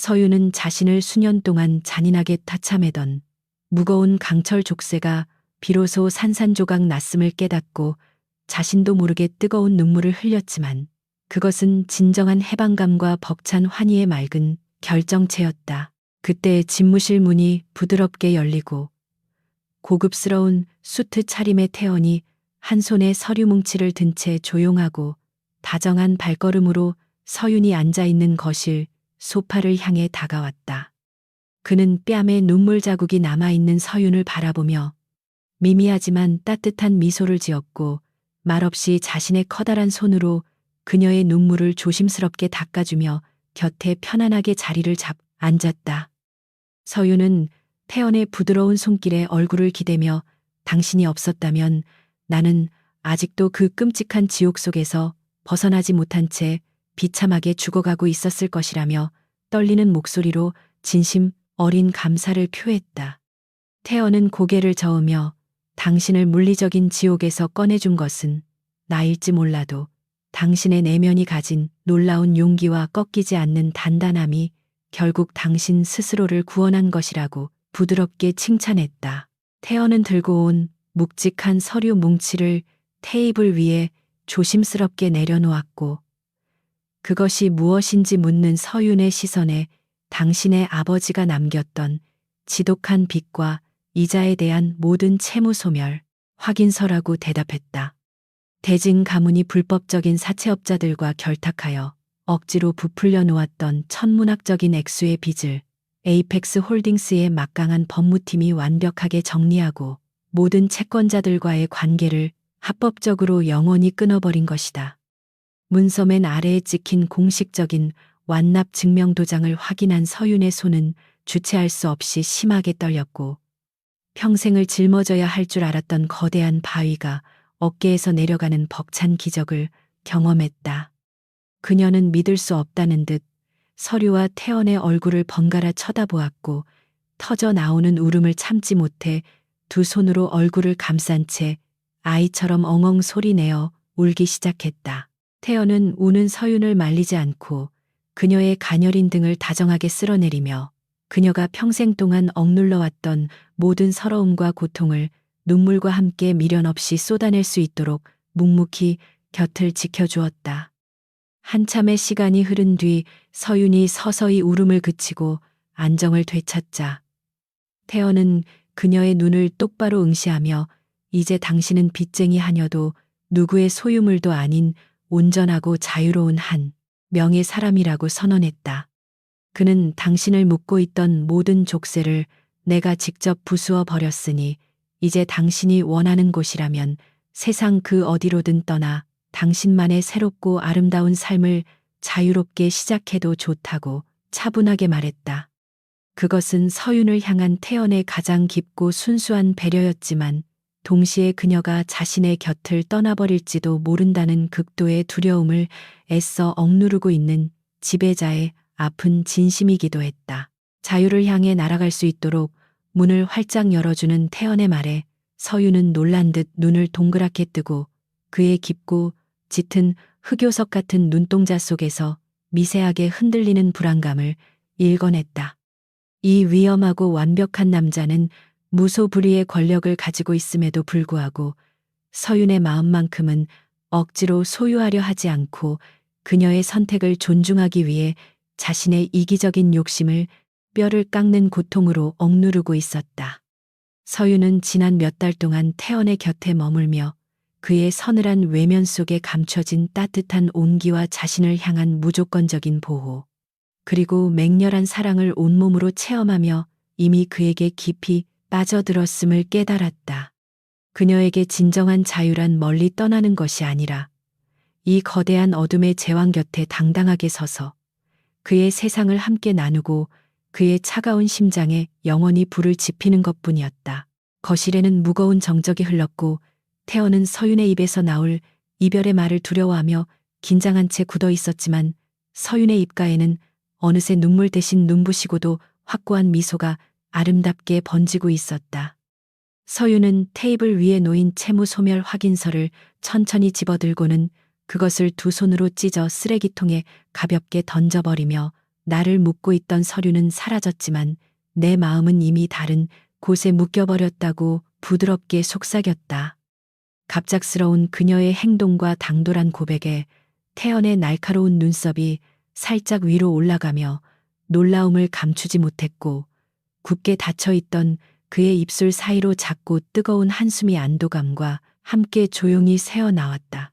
서윤은 자신을 수년 동안 잔인하게 타참하던 무거운 강철 족쇄가 비로소 산산조각 났음을 깨닫고 자신도 모르게 뜨거운 눈물을 흘렸지만 그것은 진정한 해방감과 벅찬 환희의 맑은 결정체였다. 그때 집무실 문이 부드럽게 열리고 고급스러운 수트 차림의 태연이 한 손에 서류 뭉치를 든 채 조용하고 다정한 발걸음으로 서윤이 앉아있는 거실 소파를 향해 다가왔다. 그는 뺨에 눈물 자국이 남아있는 서윤을 바라보며 미미하지만 따뜻한 미소를 지었고 말없이 자신의 커다란 손으로 그녀의 눈물을 조심스럽게 닦아주며 곁에 편안하게 자리를 앉았다. 서윤은 태연의 부드러운 손길에 얼굴을 기대며 당신이 없었다면 나는 아직도 그 끔찍한 지옥 속에서 벗어나지 못한 채 비참하게 죽어가고 있었을 것이라며 떨리는 목소리로 진심 어린 감사를 표했다. 태연은 고개를 저으며 당신을 물리적인 지옥에서 꺼내준 것은 나일지 몰라도 당신의 내면이 가진 놀라운 용기와 꺾이지 않는 단단함이 결국 당신 스스로를 구원한 것이라고 부드럽게 칭찬했다. 태연은 들고 온 묵직한 서류 뭉치를 테이블 위에 조심스럽게 내려놓았고 그것이 무엇인지 묻는 서윤의 시선에 당신의 아버지가 남겼던 지독한 빚과 이자에 대한 모든 채무 소멸 확인서라고 대답했다. 대진 가문이 불법적인 사채업자들과 결탁하여 억지로 부풀려 놓았던 천문학적인 액수의 빚을 에이펙스 홀딩스의 막강한 법무팀이 완벽하게 정리하고 모든 채권자들과의 관계를 합법적으로 영원히 끊어버린 것이다. 문서맨 아래에 찍힌 공식적인 완납 증명 도장을 확인한 서윤의 손은 주체할 수 없이 심하게 떨렸고 평생을 짊어져야 할 줄 알았던 거대한 바위가 어깨에서 내려가는 벅찬 기적을 경험했다. 그녀는 믿을 수 없다는 듯 서류와 태연의 얼굴을 번갈아 쳐다보았고 터져 나오는 울음을 참지 못해 두 손으로 얼굴을 감싼 채 아이처럼 엉엉 소리내어 울기 시작했다. 태연은 우는 서윤을 말리지 않고 그녀의 가녀린 등을 다정하게 쓸어내리며 그녀가 평생 동안 억눌러왔던 모든 서러움과 고통을 눈물과 함께 미련 없이 쏟아낼 수 있도록 묵묵히 곁을 지켜주었다. 한참의 시간이 흐른 뒤 서윤이 서서히 울음을 그치고 안정을 되찾자 태연은 그녀의 눈을 똑바로 응시하며 이제 당신은 빚쟁이 하녀도 누구의 소유물도 아닌 온전하고 자유로운 한 명의 사람이라고 선언했다. 그는 당신을 묶고 있던 모든 족쇄를 내가 직접 부수어 버렸으니 이제 당신이 원하는 곳이라면 세상 그 어디로든 떠나 당신만의 새롭고 아름다운 삶을 자유롭게 시작해도 좋다고 차분하게 말했다. 그것은 서윤을 향한 태연의 가장 깊고 순수한 배려였지만 동시에 그녀가 자신의 곁을 떠나버릴지도 모른다는 극도의 두려움을 애써 억누르고 있는 지배자의 아픈 진심이기도 했다. 자유를 향해 날아갈 수 있도록 문을 활짝 열어주는 태연의 말에 서윤은 놀란 듯 눈을 동그랗게 뜨고 그의 깊고 짙은 흑요석 같은 눈동자 속에서 미세하게 흔들리는 불안감을 읽어냈다. 이 위험하고 완벽한 남자는 무소불위의 권력을 가지고 있음에도 불구하고 서윤의 마음만큼은 억지로 소유하려 하지 않고 그녀의 선택을 존중하기 위해 자신의 이기적인 욕심을 뼈를 깎는 고통으로 억누르고 있었다. 서윤은 지난 몇 달 동안 태연의 곁에 머물며 그의 서늘한 외면 속에 감춰진 따뜻한 온기와 자신을 향한 무조건적인 보호, 그리고 맹렬한 사랑을 온몸으로 체험하며 이미 그에게 깊이 빠져들었음을 깨달았다. 그녀에게 진정한 자유란 멀리 떠나는 것이 아니라 이 거대한 어둠의 제왕 곁에 당당하게 서서 그의 세상을 함께 나누고 그의 차가운 심장에 영원히 불을 지피는 것뿐이었다. 거실에는 무거운 정적이 흘렀고 태연은 서윤의 입에서 나올 이별의 말을 두려워하며 긴장한 채 굳어 있었지만 서윤의 입가에는 어느새 눈물 대신 눈부시고도 확고한 미소가 아름답게 번지고 있었다. 서윤은 테이블 위에 놓인 채무 소멸 확인서를 천천히 집어들고는 그것을 두 손으로 찢어 쓰레기통에 가볍게 던져버리며 나를 묶고 있던 서류는 사라졌지만 내 마음은 이미 다른 곳에 묶여버렸다고 부드럽게 속삭였다. 갑작스러운 그녀의 행동과 당돌한 고백에 태연의 날카로운 눈썹이 살짝 위로 올라가며 놀라움을 감추지 못했고 굳게 닫혀있던 그의 입술 사이로 작고 뜨거운 한숨이 안도감과 함께 조용히 새어나왔다.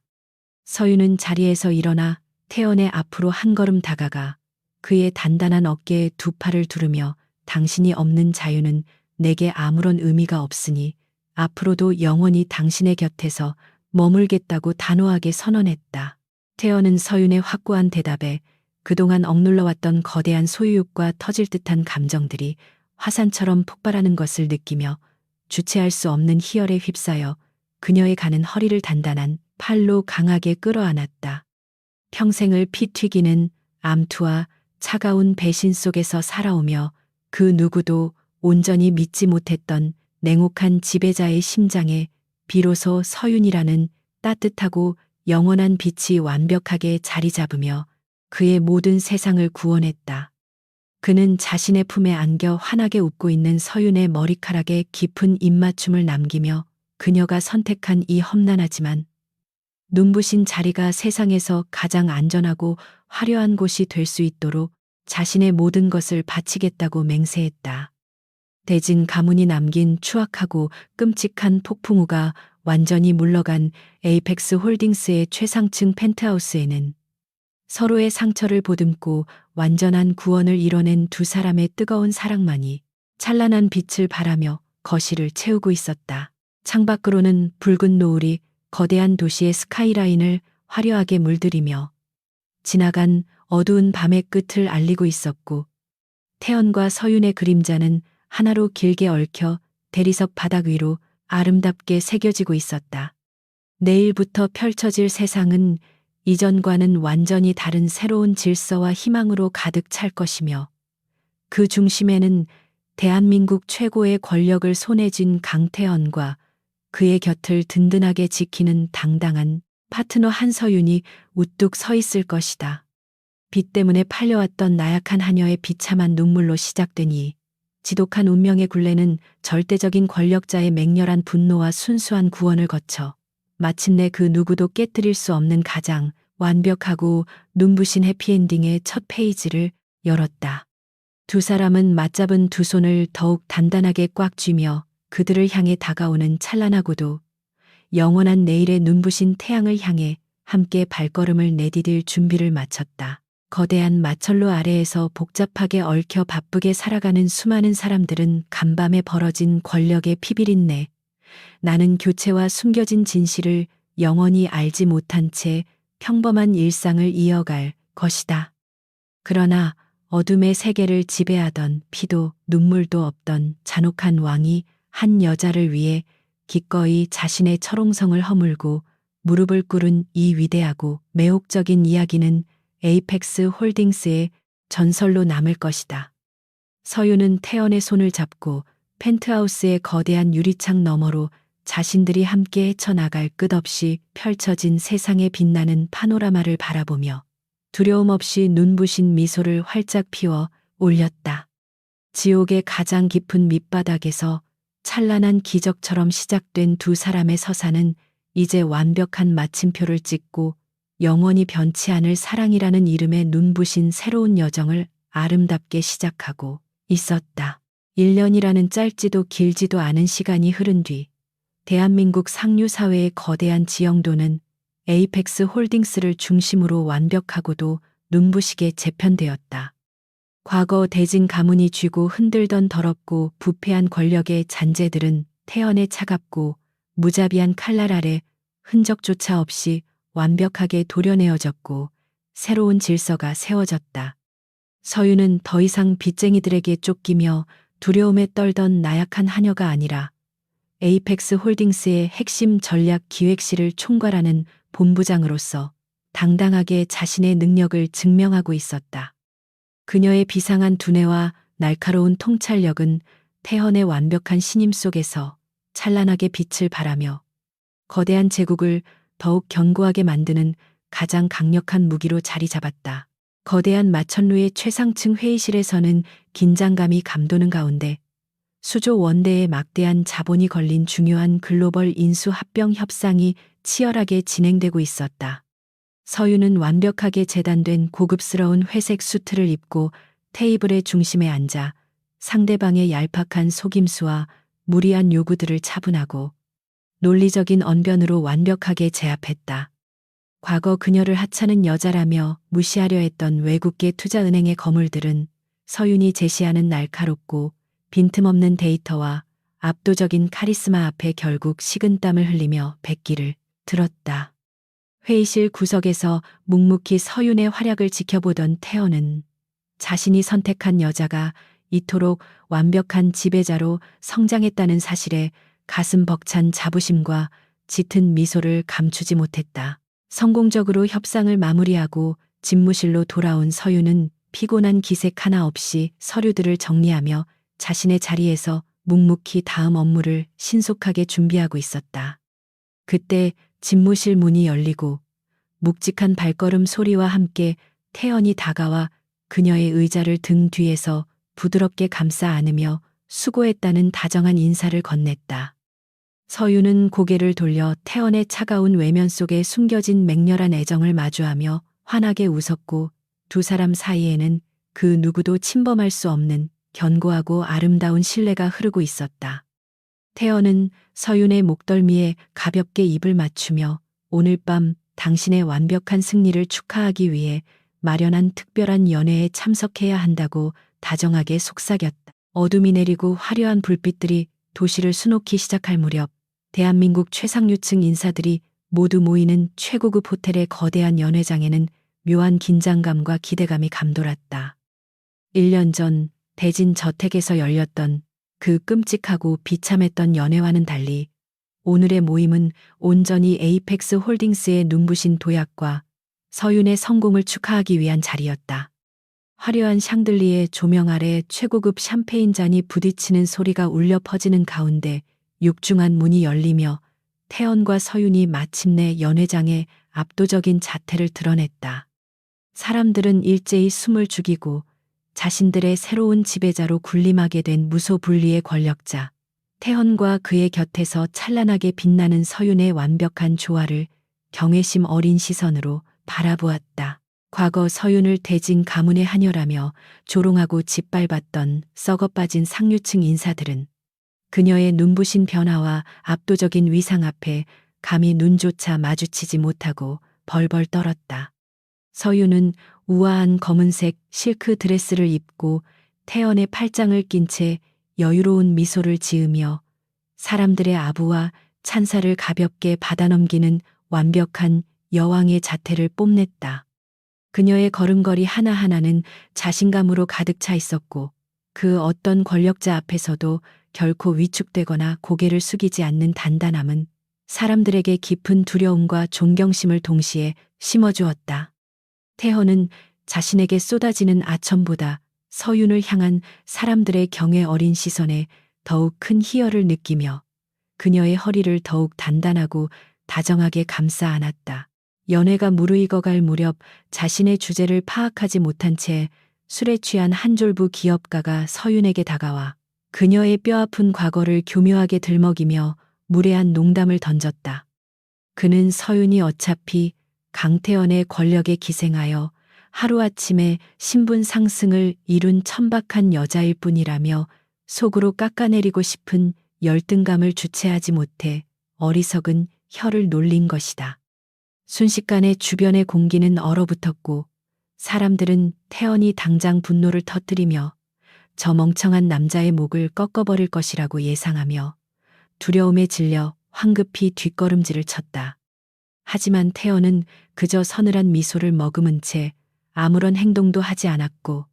서윤은 자리에서 일어나 태연의 앞으로 한 걸음 다가가 그의 단단한 어깨에 두 팔을 두르며 당신이 없는 자유는 내게 아무런 의미가 없으니 앞으로도 영원히 당신의 곁에서 머물겠다고 단호하게 선언했다. 태연은 서윤의 확고한 대답에 그동안 억눌러왔던 거대한 소유욕과 터질 듯한 감정들이 화산처럼 폭발하는 것을 느끼며 주체할 수 없는 희열에 휩싸여 그녀의 가는 허리를 단단한 팔로 강하게 끌어안았다. 평생을 피 튀기는 암투와 차가운 배신 속에서 살아오며 그 누구도 온전히 믿지 못했던 냉혹한 지배자의 심장에 비로소 서윤이라는 따뜻하고 영원한 빛이 완벽하게 자리 잡으며 그의 모든 세상을 구원했다. 그는 자신의 품에 안겨 환하게 웃고 있는 서윤의 머리카락에 깊은 입맞춤을 남기며 그녀가 선택한 이 험난하지만 눈부신 자리가 세상에서 가장 안전하고 화려한 곳이 될 수 있도록 자신의 모든 것을 바치겠다고 맹세했다. 대진 가문이 남긴 추악하고 끔찍한 폭풍우가 완전히 물러간 에이펙스 홀딩스의 최상층 펜트하우스에는 서로의 상처를 보듬고 완전한 구원을 이뤄낸 두 사람의 뜨거운 사랑만이 찬란한 빛을 발하며 거실을 채우고 있었다. 창밖으로는 붉은 노을이 거대한 도시의 스카이라인을 화려하게 물들이며 지나간 어두운 밤의 끝을 알리고 있었고 태연과 서윤의 그림자는 하나로 길게 얽혀 대리석 바닥 위로 아름답게 새겨지고 있었다. 내일부터 펼쳐질 세상은 이전과는 완전히 다른 새로운 질서와 희망으로 가득 찰 것이며 그 중심에는 대한민국 최고의 권력을 손에 쥔 강태헌과 그의 곁을 든든하게 지키는 당당한 파트너 한서윤이 우뚝 서 있을 것이다. 빚 때문에 팔려왔던 나약한 하녀의 비참한 눈물로 시작되니 지독한 운명의 굴레는 절대적인 권력자의 맹렬한 분노와 순수한 구원을 거쳐 마침내 그 누구도 깨뜨릴 수 없는 가장 완벽하고 눈부신 해피엔딩의 첫 페이지를 열었다. 두 사람은 맞잡은 두 손을 더욱 단단하게 꽉 쥐며 그들을 향해 다가오는 찬란하고도 영원한 내일의 눈부신 태양을 향해 함께 발걸음을 내디딜 준비를 마쳤다. 거대한 마천루 아래에서 복잡하게 얽혀 바쁘게 살아가는 수많은 사람들은 간밤에 벌어진 권력의 피비린내, 나는 교체와 숨겨진 진실을 영원히 알지 못한 채 평범한 일상을 이어갈 것이다. 그러나 어둠의 세계를 지배하던 피도 눈물도 없던 잔혹한 왕이 한 여자를 위해 기꺼이 자신의 철옹성을 허물고 무릎을 꿇은 이 위대하고 매혹적인 이야기는 에이펙스 홀딩스의 전설로 남을 것이다. 서윤은 태연의 손을 잡고 펜트하우스의 거대한 유리창 너머로 자신들이 함께 헤쳐나갈 끝없이 펼쳐진 세상에 빛나는 파노라마를 바라보며 두려움 없이 눈부신 미소를 활짝 피워 올렸다. 지옥의 가장 깊은 밑바닥에서 찬란한 기적처럼 시작된 두 사람의 서사는 이제 완벽한 마침표를 찍고 영원히 변치 않을 사랑이라는 이름의 눈부신 새로운 여정을 아름답게 시작하고 있었다. 1년이라는 짧지도 길지도 않은 시간이 흐른 뒤 대한민국 상류사회의 거대한 지형도는 에이펙스 홀딩스를 중심으로 완벽하고도 눈부시게 재편되었다. 과거 대진 가문이 쥐고 흔들던 더럽고 부패한 권력의 잔재들은 태연의 차갑고 무자비한 칼날 아래 흔적조차 없이 완벽하게 도려내어졌고 새로운 질서가 세워졌다. 서윤은 더 이상 빚쟁이들에게 쫓기며 두려움에 떨던 나약한 하녀가 아니라 에이펙스 홀딩스의 핵심 전략 기획실을 총괄하는 본부장으로서 당당하게 자신의 능력을 증명하고 있었다. 그녀의 비상한 두뇌와 날카로운 통찰력은 태헌의 완벽한 신임 속에서 찬란하게 빛을 발하며 거대한 제국을 더욱 견고하게 만드는 가장 강력한 무기로 자리 잡았다. 거대한 마천루의 최상층 회의실에서는 긴장감이 감도는 가운데 수조 원대의 막대한 자본이 걸린 중요한 글로벌 인수 합병 협상이 치열하게 진행되고 있었다. 서윤은 완벽하게 재단된 고급스러운 회색 수트를 입고 테이블의 중심에 앉아 상대방의 얄팍한 속임수와 무리한 요구들을 차분하고 논리적인 언변으로 완벽하게 제압했다. 과거 그녀를 하찮은 여자라며 무시하려 했던 외국계 투자은행의 거물들은 서윤이 제시하는 날카롭고 빈틈없는 데이터와 압도적인 카리스마 앞에 결국 식은땀을 흘리며 백기를 들었다. 회의실 구석에서 묵묵히 서윤의 활약을 지켜보던 태연은 자신이 선택한 여자가 이토록 완벽한 지배자로 성장했다는 사실에 가슴 벅찬 자부심과 짙은 미소를 감추지 못했다. 성공적으로 협상을 마무리하고 집무실로 돌아온 서윤은 피곤한 기색 하나 없이 서류들을 정리하며 자신의 자리에서 묵묵히 다음 업무를 신속하게 준비하고 있었다. 그때 집무실 문이 열리고 묵직한 발걸음 소리와 함께 태연이 다가와 그녀의 의자를 등 뒤에서 부드럽게 감싸 안으며 수고했다는 다정한 인사를 건넸다. 서윤은 고개를 돌려 태연의 차가운 외면 속에 숨겨진 맹렬한 애정을 마주하며 환하게 웃었고 두 사람 사이에는 그 누구도 침범할 수 없는 견고하고 아름다운 신뢰가 흐르고 있었다. 태연은 서윤의 목덜미에 가볍게 입을 맞추며 오늘 밤 당신의 완벽한 승리를 축하하기 위해 마련한 특별한 연회에 참석해야 한다고 다정하게 속삭였다. 어둠이 내리고 화려한 불빛들이 도시를 수놓기 시작할 무렵 대한민국 최상류층 인사들이 모두 모이는 최고급 호텔의 거대한 연회장에는 묘한 긴장감과 기대감이 감돌았다. 1년 전 대진 저택에서 열렸던 그 끔찍하고 비참했던 연회와는 달리 오늘의 모임은 온전히 에이펙스 홀딩스의 눈부신 도약과 서윤의 성공을 축하하기 위한 자리였다. 화려한 샹들리에 조명 아래 최고급 샴페인 잔이 부딪히는 소리가 울려 퍼지는 가운데 육중한 문이 열리며 태연과 서윤이 마침내 연회장에 압도적인 자태를 드러냈다. 사람들은 일제히 숨을 죽이고 자신들의 새로운 지배자로 군림하게 된 무소불리의 권력자, 태연과 그의 곁에서 찬란하게 빛나는 서윤의 완벽한 조화를 경외심 어린 시선으로 바라보았다. 과거 서윤을 대진 가문의 하녀라며 조롱하고 짓밟았던 썩어빠진 상류층 인사들은 그녀의 눈부신 변화와 압도적인 위상 앞에 감히 눈조차 마주치지 못하고 벌벌 떨었다. 서윤은 우아한 검은색 실크 드레스를 입고 태연의 팔짱을 낀 채 여유로운 미소를 지으며 사람들의 아부와 찬사를 가볍게 받아넘기는 완벽한 여왕의 자태를 뽐냈다. 그녀의 걸음걸이 하나하나는 자신감으로 가득 차 있었고 그 어떤 권력자 앞에서도 결코 위축되거나 고개를 숙이지 않는 단단함은 사람들에게 깊은 두려움과 존경심을 동시에 심어주었다. 태헌은 자신에게 쏟아지는 아첨보다 서윤을 향한 사람들의 경외 어린 시선에 더욱 큰 희열을 느끼며 그녀의 허리를 더욱 단단하고 다정하게 감싸 안았다. 연애가 무르익어갈 무렵 자신의 주제를 파악하지 못한 채 술에 취한 한 졸부 기업가가 서윤에게 다가와 그녀의 뼈아픈 과거를 교묘하게 들먹이며 무례한 농담을 던졌다. 그는 서윤이 어차피 강태현의 권력에 기생하여 하루아침에 신분 상승을 이룬 천박한 여자일 뿐이라며 속으로 깎아내리고 싶은 열등감을 주체하지 못해 어리석은 혀를 놀린 것이다. 순식간에 주변의 공기는 얼어붙었고 사람들은 태연이 당장 분노를 터뜨리며 저 멍청한 남자의 목을 꺾어버릴 것이라고 예상하며 두려움에 질려 황급히 뒷걸음질을 쳤다. 하지만 태연은 그저 서늘한 미소를 머금은 채 아무런 행동도 하지 않았고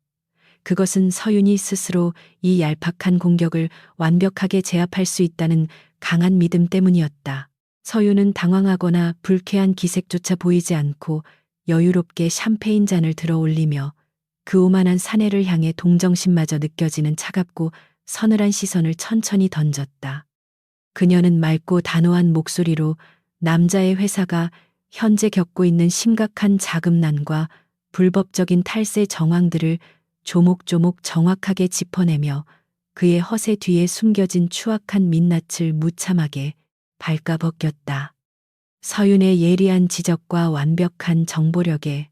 그것은 서윤이 스스로 이 얄팍한 공격을 완벽하게 제압할 수 있다는 강한 믿음 때문이었다. 서윤은 당황하거나 불쾌한 기색조차 보이지 않고 여유롭게 샴페인 잔을 들어 올리며 그 오만한 사내를 향해 동정심마저 느껴지는 차갑고 서늘한 시선을 천천히 던졌다. 그녀는 맑고 단호한 목소리로 남자의 회사가 현재 겪고 있는 심각한 자금난과 불법적인 탈세 정황들을 조목조목 정확하게 짚어내며 그의 허세 뒤에 숨겨진 추악한 민낯을 무참하게 발가벗겼다. 서윤의 예리한 지적과 완벽한 정보력에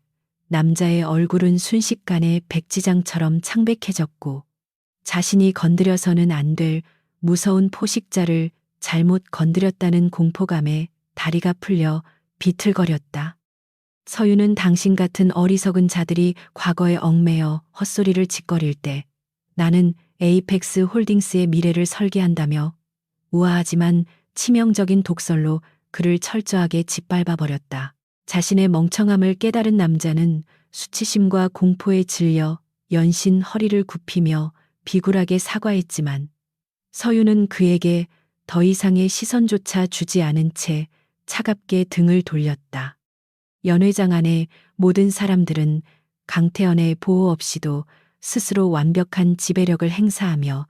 남자의 얼굴은 순식간에 백지장처럼 창백해졌고 자신이 건드려서는 안 될 무서운 포식자를 잘못 건드렸다는 공포감에 다리가 풀려 비틀거렸다. 서윤은 당신 같은 어리석은 자들이 과거에 얽매여 헛소리를 짓거릴 때 나는 에이펙스 홀딩스의 미래를 설계한다며 우아하지만 치명적인 독설로 그를 철저하게 짓밟아 버렸다. 자신의 멍청함을 깨달은 남자는 수치심과 공포에 질려 연신 허리를 굽히며 비굴하게 사과했지만 서윤은 그에게 더 이상의 시선조차 주지 않은 채 차갑게 등을 돌렸다. 연회장 안에 모든 사람들은 강태현의 보호 없이도 스스로 완벽한 지배력을 행사하며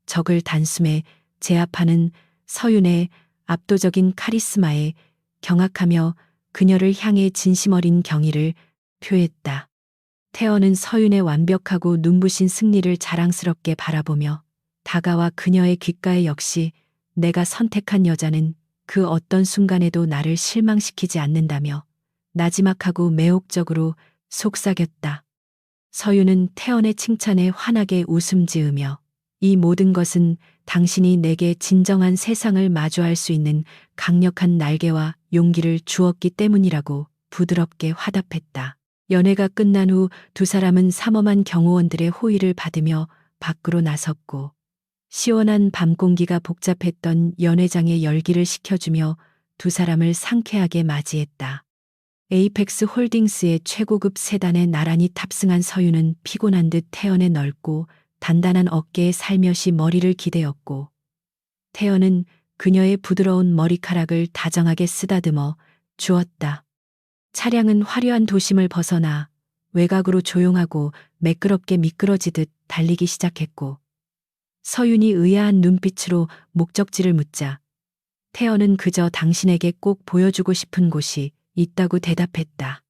적을 단숨에 제압하는 서윤의 압도적인 카리스마에 경악하며 그녀를 향해 진심 어린 경의를 표했다. 태연은 서윤의 완벽하고 눈부신 승리를 자랑스럽게 바라보며 다가와 그녀의 귓가에 역시 내가 선택한 여자는 그 어떤 순간에도 나를 실망시키지 않는다며 나지막하고 매혹적으로 속삭였다. 서윤은 태연의 칭찬에 환하게 웃음 지으며 이 모든 것은 당신이 내게 진정한 세상을 마주할 수 있는 강력한 날개와 용기를 주었기 때문이라고 부드럽게 화답했다. 연회가 끝난 후 두 사람은 삼엄한 경호원들의 호의를 받으며 밖으로 나섰고 시원한 밤 공기가 복잡했던 연회장의 열기를 식혀주며 두 사람을 상쾌하게 맞이했다. 에이펙스 홀딩스의 최고급 세단에 나란히 탑승한 서윤은 피곤한 듯 태연의 넓고 단단한 어깨에 살며시 머리를 기대었고 태연은 그녀의 부드러운 머리카락을 다정하게 쓰다듬어 주었다. 차량은 화려한 도심을 벗어나 외곽으로 조용하고 매끄럽게 미끄러지듯 달리기 시작했고, 서윤이 의아한 눈빛으로 목적지를 묻자 태연은 그저 당신에게 꼭 보여주고 싶은 곳이 있다고 대답했다.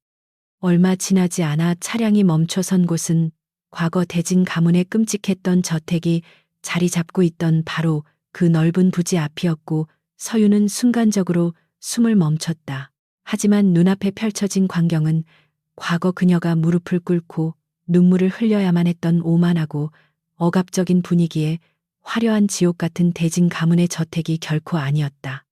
얼마 지나지 않아 차량이 멈춰선 곳은 과거 대진 가문의 끔찍했던 저택이 자리 잡고 있던 바로 그 넓은 부지 앞이었고, 서윤은 순간적으로 숨을 멈췄다. 하지만 눈앞에 펼쳐진 광경은 과거 그녀가 무릎을 꿇고 눈물을 흘려야만 했던 오만하고 억압적인 분위기에 화려한 지옥 같은 대진 가문의 저택이 결코 아니었다.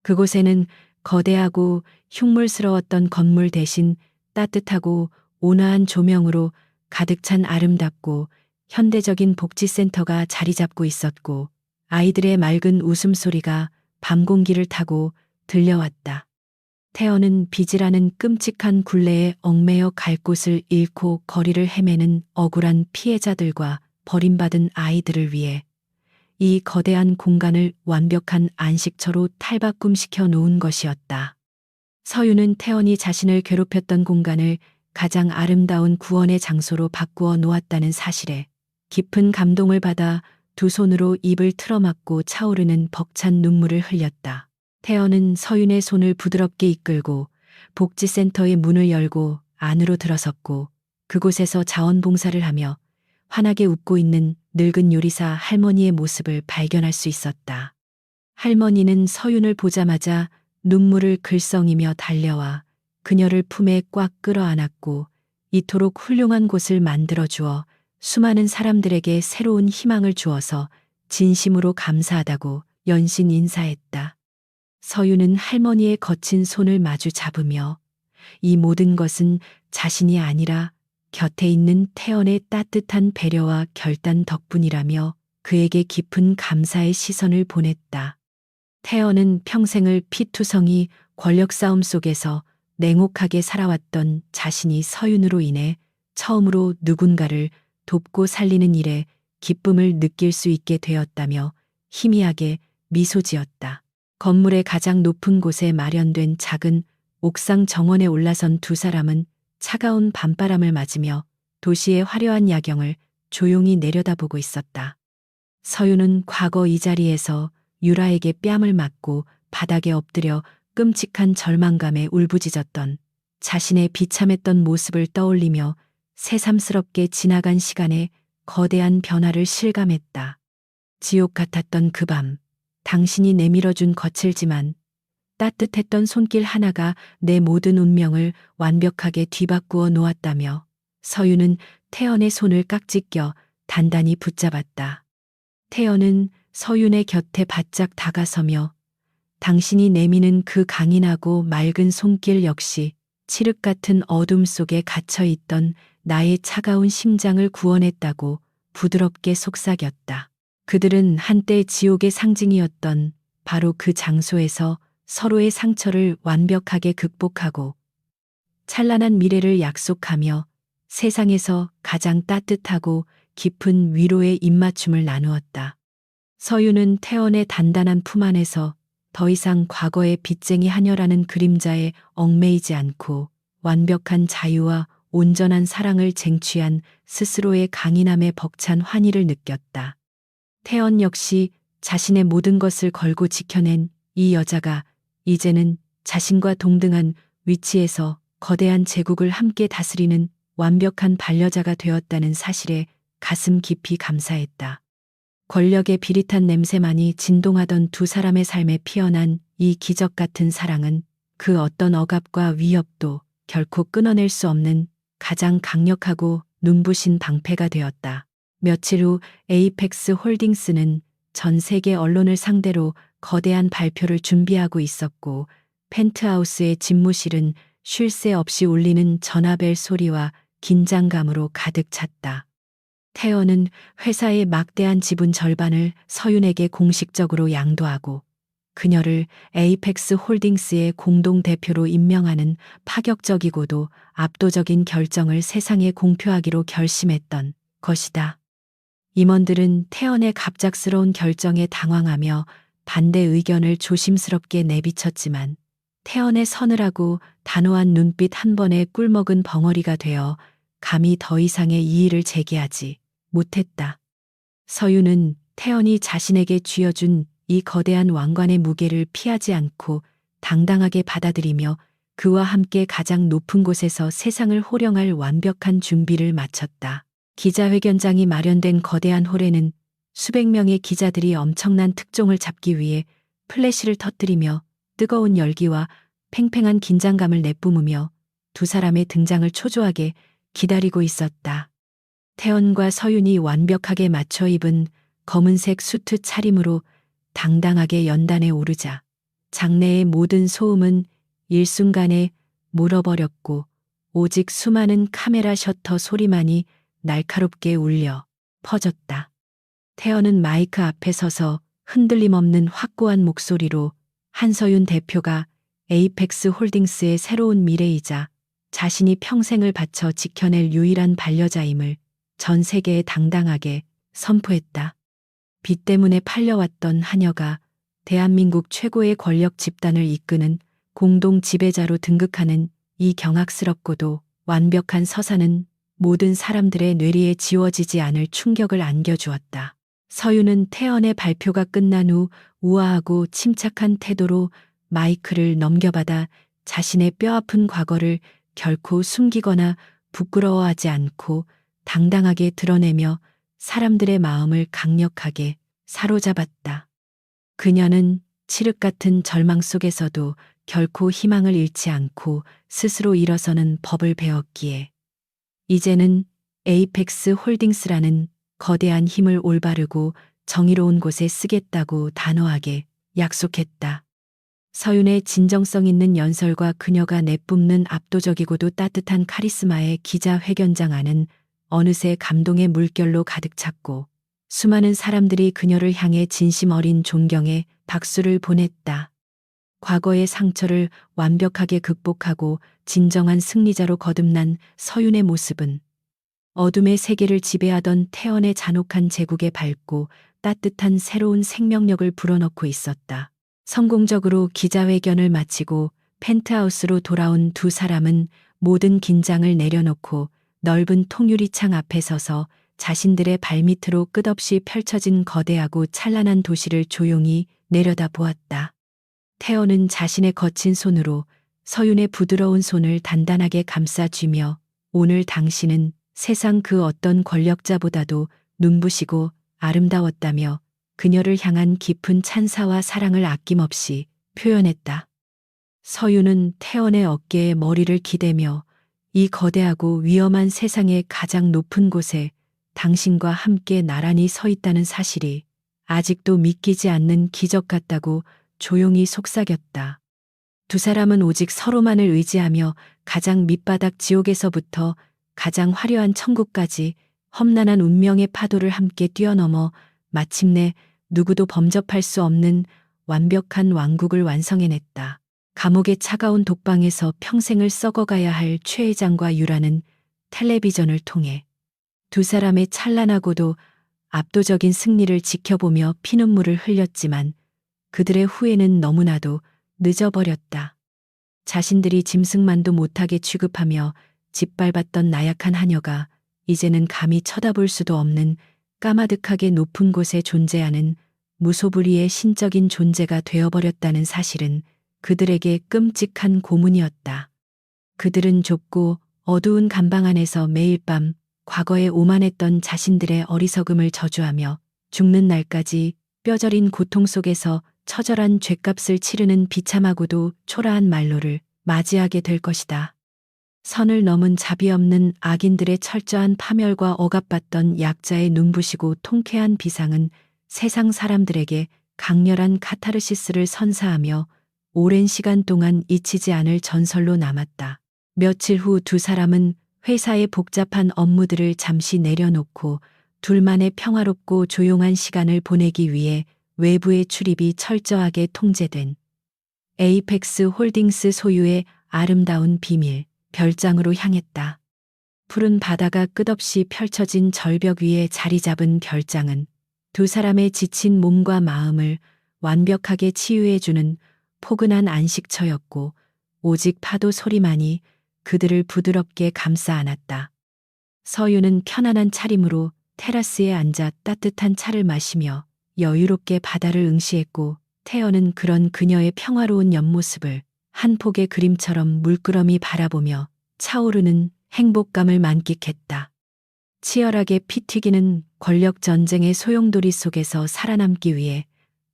그곳에는 거대하고 흉물스러웠던 건물 대신 따뜻하고 온화한 조명으로 가득 찬 아름답고 현대적인 복지센터가 자리 잡고 있었고, 아이들의 맑은 웃음소리가 밤 공기를 타고 들려왔다. 태연은 빚이라는 끔찍한 굴레에 얽매여 갈 곳을 잃고 거리를 헤매는 억울한 피해자들과 버림받은 아이들을 위해 이 거대한 공간을 완벽한 안식처로 탈바꿈시켜 놓은 것이었다. 서윤은 태연이 자신을 괴롭혔던 공간을 가장 아름다운 구원의 장소로 바꾸어 놓았다는 사실에 깊은 감동을 받아 두 손으로 입을 틀어막고 차오르는 벅찬 눈물을 흘렸다. 태연은 서윤의 손을 부드럽게 이끌고 복지센터의 문을 열고 안으로 들어섰고, 그곳에서 자원봉사를 하며 환하게 웃고 있는 늙은 요리사 할머니의 모습을 발견할 수 있었다. 할머니는 서윤을 보자마자 눈물을 글썽이며 달려와 그녀를 품에 꽉 끌어안았고, 이토록 훌륭한 곳을 만들어주어 수많은 사람들에게 새로운 희망을 주어서 진심으로 감사하다고 연신 인사했다. 서윤은 할머니의 거친 손을 마주 잡으며 이 모든 것은 자신이 아니라 곁에 있는 태연의 따뜻한 배려와 결단 덕분이라며 그에게 깊은 감사의 시선을 보냈다. 태연은 평생을 피투성이 권력 싸움 속에서 냉혹하게 살아왔던 자신이 서윤으로 인해 처음으로 누군가를 돕고 살리는 일에 기쁨을 느낄 수 있게 되었다며 희미하게 미소 지었다. 건물의 가장 높은 곳에 마련된 작은 옥상 정원에 올라선 두 사람은 차가운 밤바람을 맞으며 도시의 화려한 야경을 조용히 내려다보고 있었다. 서윤은 과거 이 자리에서 유라에게 뺨을 맞고 바닥에 엎드려 끔찍한 절망감에 울부짖었던 자신의 비참했던 모습을 떠올리며 새삼스럽게 지나간 시간의 거대한 변화를 실감했다. 지옥 같았던 그 밤, 당신이 내밀어준 거칠지만 따뜻했던 손길 하나가 내 모든 운명을 완벽하게 뒤바꾸어 놓았다며 서윤은 태연의 손을 깍지 껴 단단히 붙잡았다. 태연은 서윤의 곁에 바짝 다가서며 당신이 내미는 그 강인하고 맑은 손길 역시 칠흑 같은 어둠 속에 갇혀 있던 나의 차가운 심장을 구원했다고 부드럽게 속삭였다. 그들은 한때 지옥의 상징이었던 바로 그 장소에서 서로의 상처를 완벽하게 극복하고 찬란한 미래를 약속하며 세상에서 가장 따뜻하고 깊은 위로의 입맞춤을 나누었다. 서윤은 태연의 단단한 품 안에서 더 이상 과거의 빚쟁이 하녀라는 그림자에 얽매이지 않고 완벽한 자유와 온전한 사랑을 쟁취한 스스로의 강인함에 벅찬 환희를 느꼈다. 태연 역시 자신의 모든 것을 걸고 지켜낸 이 여자가 이제는 자신과 동등한 위치에서 거대한 제국을 함께 다스리는 완벽한 반려자가 되었다는 사실에 가슴 깊이 감사했다. 권력의 비릿한 냄새만이 진동하던 두 사람의 삶에 피어난 이 기적 같은 사랑은 그 어떤 억압과 위협도 결코 끊어낼 수 없는 가장 강력하고 눈부신 방패가 되었다. 며칠 후 에이펙스 홀딩스는 전 세계 언론을 상대로 거대한 발표를 준비하고 있었고, 펜트하우스의 집무실은 쉴 새 없이 울리는 전화벨 소리와 긴장감으로 가득 찼다. 태연은 회사의 막대한 지분 절반을 서윤에게 공식적으로 양도하고 그녀를 에이펙스 홀딩스의 공동대표로 임명하는 파격적이고도 압도적인 결정을 세상에 공표하기로 결심했던 것이다. 임원들은 태연의 갑작스러운 결정에 당황하며 반대 의견을 조심스럽게 내비쳤지만 태연의 서늘하고 단호한 눈빛 한 번에 꿀먹은 벙어리가 되어 감히 더 이상의 이의를 제기하지 못했다. 서유는 태연이 자신에게 쥐어준 이 거대한 왕관의 무게를 피하지 않고 당당하게 받아들이며 그와 함께 가장 높은 곳에서 세상을 호령할 완벽한 준비를 마쳤다. 기자회견장이 마련된 거대한 홀에는 수백 명의 기자들이 엄청난 특종을 잡기 위해 플래시를 터뜨리며 뜨거운 열기와 팽팽한 긴장감을 내뿜으며 두 사람의 등장을 초조하게 기다리고 있었다. 태연과 서윤이 완벽하게 맞춰 입은 검은색 수트 차림으로 당당하게 연단에 오르자 장내의 모든 소음은 일순간에 물어버렸고 오직 수많은 카메라 셔터 소리만이 날카롭게 울려 퍼졌다. 태연은 마이크 앞에 서서 흔들림 없는 확고한 목소리로 한서윤 대표가 에이펙스 홀딩스의 새로운 미래이자 자신이 평생을 바쳐 지켜낼 유일한 반려자임을 전 세계에 당당하게 선포했다. 빚 때문에 팔려왔던 하녀가 대한민국 최고의 권력 집단을 이끄는 공동 지배자로 등극하는 이 경악스럽고도 완벽한 서사는 모든 사람들의 뇌리에 지워지지 않을 충격을 안겨주었다. 서유는 태연의 발표가 끝난 후 우아하고 침착한 태도로 마이크를 넘겨받아 자신의 뼈아픈 과거를 결코 숨기거나 부끄러워하지 않고 당당하게 드러내며 사람들의 마음을 강력하게 사로잡았다. 그녀는 칠흑 같은 절망 속에서도 결코 희망을 잃지 않고 스스로 일어서는 법을 배웠기에 이제는 에이펙스 홀딩스라는 거대한 힘을 올바르고 정의로운 곳에 쓰겠다고 단호하게 약속했다. 서윤의 진정성 있는 연설과 그녀가 내뿜는 압도적이고도 따뜻한 카리스마의 기자회견장 안은 어느새 감동의 물결로 가득 찼고 수많은 사람들이 그녀를 향해 진심 어린 존경의 박수를 보냈다. 과거의 상처를 완벽하게 극복하고 진정한 승리자로 거듭난 서윤의 모습은 어둠의 세계를 지배하던 태연의 잔혹한 제국에 밝고 따뜻한 새로운 생명력을 불어넣고 있었다. 성공적으로 기자회견을 마치고 펜트하우스로 돌아온 두 사람은 모든 긴장을 내려놓고 넓은 통유리창 앞에 서서 자신들의 발밑으로 끝없이 펼쳐진 거대하고 찬란한 도시를 조용히 내려다보았다. 태연은 자신의 거친 손으로 서윤의 부드러운 손을 단단하게 감싸쥐며 오늘 당신은 세상 그 어떤 권력자보다도 눈부시고 아름다웠다며 그녀를 향한 깊은 찬사와 사랑을 아낌없이 표현했다. 서윤은 태연의 어깨에 머리를 기대며 이 거대하고 위험한 세상의 가장 높은 곳에 당신과 함께 나란히 서 있다는 사실이 아직도 믿기지 않는 기적 같다고 조용히 속삭였다. 두 사람은 오직 서로만을 의지하며 가장 밑바닥 지옥에서부터 가장 화려한 천국까지 험난한 운명의 파도를 함께 뛰어넘어 마침내 누구도 범접할 수 없는 완벽한 왕국을 완성해냈다. 감옥의 차가운 독방에서 평생을 썩어가야 할 최 회장과 유라는 텔레비전을 통해 두 사람의 찬란하고도 압도적인 승리를 지켜보며 피눈물을 흘렸지만 그들의 후회는 너무나도 늦어버렸다. 자신들이 짐승만도 못하게 취급하며 짓밟았던 나약한 하녀가 이제는 감히 쳐다볼 수도 없는 까마득하게 높은 곳에 존재하는 무소불위의 신적인 존재가 되어버렸다는 사실은 그들에게 끔찍한 고문이었다. 그들은 좁고 어두운 감방 안에서 매일 밤 과거에 오만했던 자신들의 어리석음을 저주하며 죽는 날까지 뼈저린 고통 속에서 처절한 죗값을 치르는 비참하고도 초라한 말로를 맞이하게 될 것이다. 선을 넘은 자비 없는 악인들의 철저한 파멸과 억압받던 약자의 눈부시고 통쾌한 비상은 세상 사람들에게 강렬한 카타르시스를 선사하며 오랜 시간 동안 잊히지 않을 전설로 남았다. 며칠 후 두 사람은 회사의 복잡한 업무들을 잠시 내려놓고 둘만의 평화롭고 조용한 시간을 보내기 위해 외부의 출입이 철저하게 통제된 에이펙스 홀딩스 소유의 아름다운 비밀 별장으로 향했다. 푸른 바다가 끝없이 펼쳐진 절벽 위에 자리 잡은 별장은 두 사람의 지친 몸과 마음을 완벽하게 치유해주는 포근한 안식처였고 오직 파도 소리만이 그들을 부드럽게 감싸 안았다. 서유는 편안한 차림으로 테라스에 앉아 따뜻한 차를 마시며 여유롭게 바다를 응시했고 태연은 그런 그녀의 평화로운 옆모습을 한 폭의 그림처럼 물끄러미 바라보며 차오르는 행복감을 만끽했다. 치열하게 피튀기는 권력 전쟁의 소용돌이 속에서 살아남기 위해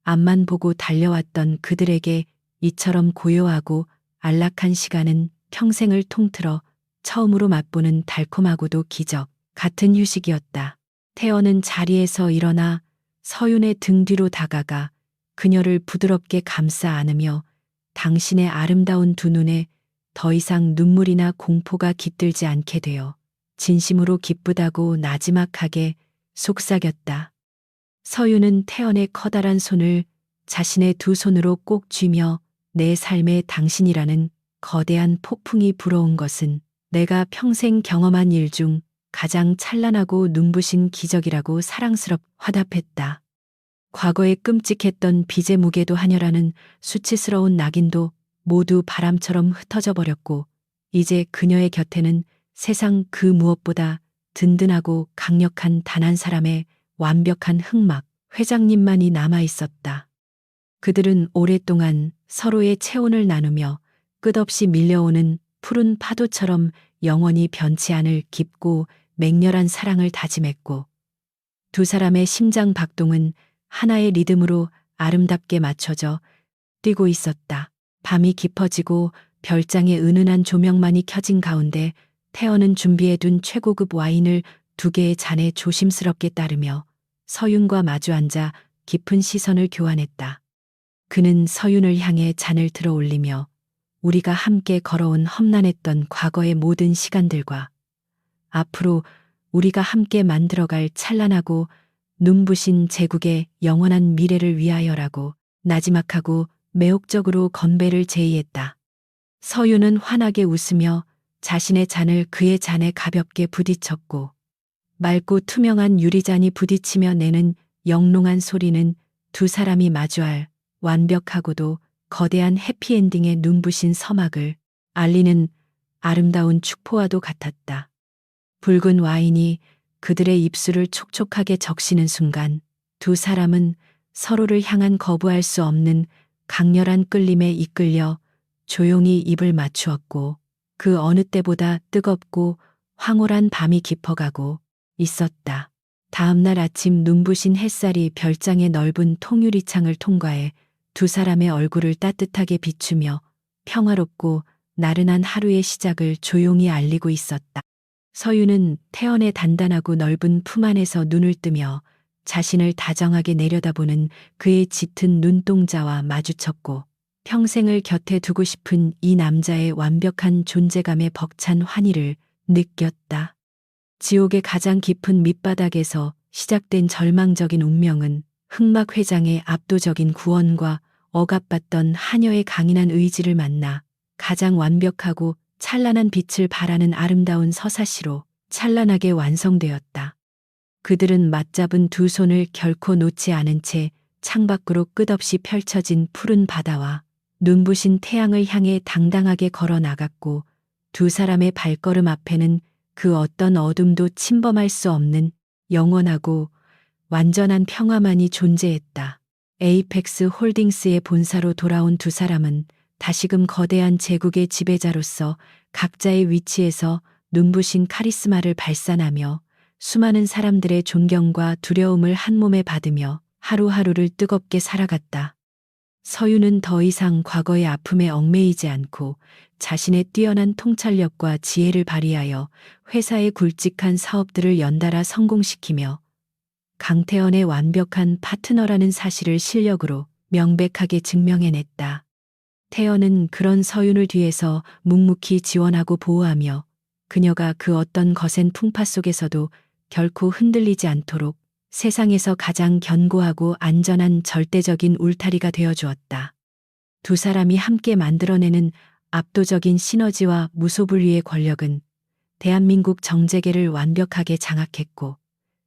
앞만 보고 달려왔던 그들에게 이처럼 고요하고 안락한 시간은 평생을 통틀어 처음으로 맛보는 달콤하고도 기적 같은 휴식이었다. 태연은 자리에서 일어나 서윤의 등 뒤로 다가가 그녀를 부드럽게 감싸 안으며 당신의 아름다운 두 눈에 더 이상 눈물이나 공포가 깃들지 않게 되어 진심으로 기쁘다고 나지막하게 속삭였다. 서윤은 태연의 커다란 손을 자신의 두 손으로 꼭 쥐며 내 삶에 당신이라는 거대한 폭풍이 불어온 것은 내가 평생 경험한 일 중 가장 찬란하고 눈부신 기적이라고 사랑스럽 화답했다. 과거에 끔찍했던 빚의 무게도 하녀라는 수치스러운 낙인도 모두 바람처럼 흩어져 버렸고 이제 그녀의 곁에는 세상 그 무엇보다 든든하고 강력한 단 한 사람의 완벽한 흑막 회장님만이 남아 있었다. 그들은 오랫동안 서로의 체온을 나누며 끝없이 밀려오는 푸른 파도처럼 영원히 변치 않을 깊고 맹렬한 사랑을 다짐했고 두 사람의 심장 박동은 하나의 리듬으로 아름답게 맞춰져 뛰고 있었다. 밤이 깊어지고 별장의 은은한 조명만이 켜진 가운데 태연은 준비해둔 최고급 와인을 2개의 잔에 조심스럽게 따르며 서윤과 마주 앉아 깊은 시선을 교환했다. 그는 서윤을 향해 잔을 들어 올리며 우리가 함께 걸어온 험난했던 과거의 모든 시간들과 앞으로 우리가 함께 만들어갈 찬란하고 눈부신 제국의 영원한 미래를 위하여라고 나지막하고 매혹적으로 건배를 제의했다. 서윤은 환하게 웃으며 자신의 잔을 그의 잔에 가볍게 부딪혔고 맑고 투명한 유리잔이 부딪히며 내는 영롱한 소리는 두 사람이 마주할 완벽하고도 거대한 해피엔딩의 눈부신 서막을 알리는 아름다운 축포와도 같았다. 붉은 와인이 그들의 입술을 촉촉하게 적시는 순간 두 사람은 서로를 향한 거부할 수 없는 강렬한 끌림에 이끌려 조용히 입을 맞추었고 그 어느 때보다 뜨겁고 황홀한 밤이 깊어가고 있었다. 다음 날 아침 눈부신 햇살이 별장의 넓은 통유리창을 통과해 두 사람의 얼굴을 따뜻하게 비추며 평화롭고 나른한 하루의 시작을 조용히 알리고 있었다. 서윤은 태연의 단단하고 넓은 품 안에서 눈을 뜨며 자신을 다정하게 내려다보는 그의 짙은 눈동자와 마주쳤고 평생을 곁에 두고 싶은 이 남자의 완벽한 존재감에 벅찬 환희를 느꼈다. 지옥의 가장 깊은 밑바닥에서 시작된 절망적인 운명은 흑막 회장의 압도적인 구원과 억압받던 하녀의 강인한 의지를 만나 가장 완벽하고 찬란한 빛을 발하는 아름다운 서사시로 찬란하게 완성되었다. 그들은 맞잡은 두 손을 결코 놓지 않은 채 창밖으로 끝없이 펼쳐진 푸른 바다와 눈부신 태양을 향해 당당하게 걸어 나갔고 두 사람의 발걸음 앞에는 그 어떤 어둠도 침범할 수 없는 영원하고 완전한 평화만이 존재했다. 에이펙스 홀딩스의 본사로 돌아온 두 사람은 다시금 거대한 제국의 지배자로서 각자의 위치에서 눈부신 카리스마를 발산하며 수많은 사람들의 존경과 두려움을 한 몸에 받으며 하루하루를 뜨겁게 살아갔다. 서윤은 더 이상 과거의 아픔에 얽매이지 않고 자신의 뛰어난 통찰력과 지혜를 발휘하여 회사의 굵직한 사업들을 연달아 성공시키며 강태현의 완벽한 파트너라는 사실을 실력으로 명백하게 증명해냈다. 태연은 그런 서윤을 뒤에서 묵묵히 지원하고 보호하며 그녀가 그 어떤 거센 풍파 속에서도 결코 흔들리지 않도록 세상에서 가장 견고하고 안전한 절대적인 울타리가 되어주었다. 두 사람이 함께 만들어내는 압도적인 시너지와 무소불위의 권력은 대한민국 정재계를 완벽하게 장악했고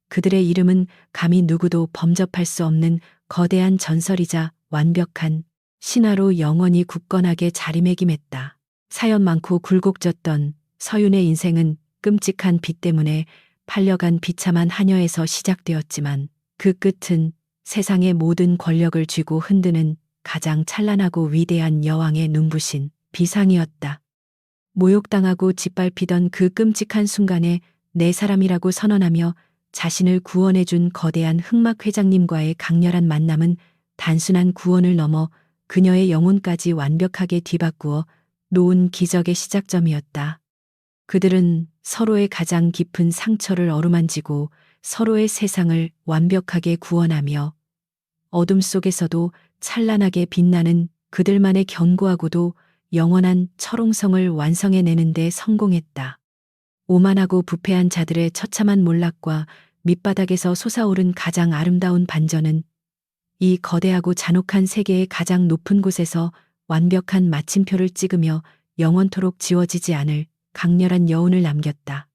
그들의 이름은 감히 누구도 범접할 수 없는 거대한 전설이자 완벽한 신화로 영원히 굳건하게 자리매김했다. 사연 많고 굴곡졌던 서윤의 인생은 끔찍한 빚 때문에 팔려간 비참한 하녀에서 시작되었지만 그 끝은 세상의 모든 권력을 쥐고 흔드는 가장 찬란하고 위대한 여왕의 눈부신 비상이었다. 모욕당하고 짓밟히던 그 끔찍한 순간에 내 사람이라고 선언하며 자신을 구원해준 거대한 흑막 회장님과의 강렬한 만남은 단순한 구원을 넘어 그녀의 영혼까지 완벽하게 뒤바꾸어 놓은 기적의 시작점이었다. 그들은 서로의 가장 깊은 상처를 어루만지고 서로의 세상을 완벽하게 구원하며 어둠 속에서도 찬란하게 빛나는 그들만의 견고하고도 영원한 철옹성을 완성해내는 데 성공했다. 오만하고 부패한 자들의 처참한 몰락과 밑바닥에서 솟아오른 가장 아름다운 반전은 이 거대하고 잔혹한 세계의 가장 높은 곳에서 완벽한 마침표를 찍으며 영원토록 지워지지 않을 강렬한 여운을 남겼다.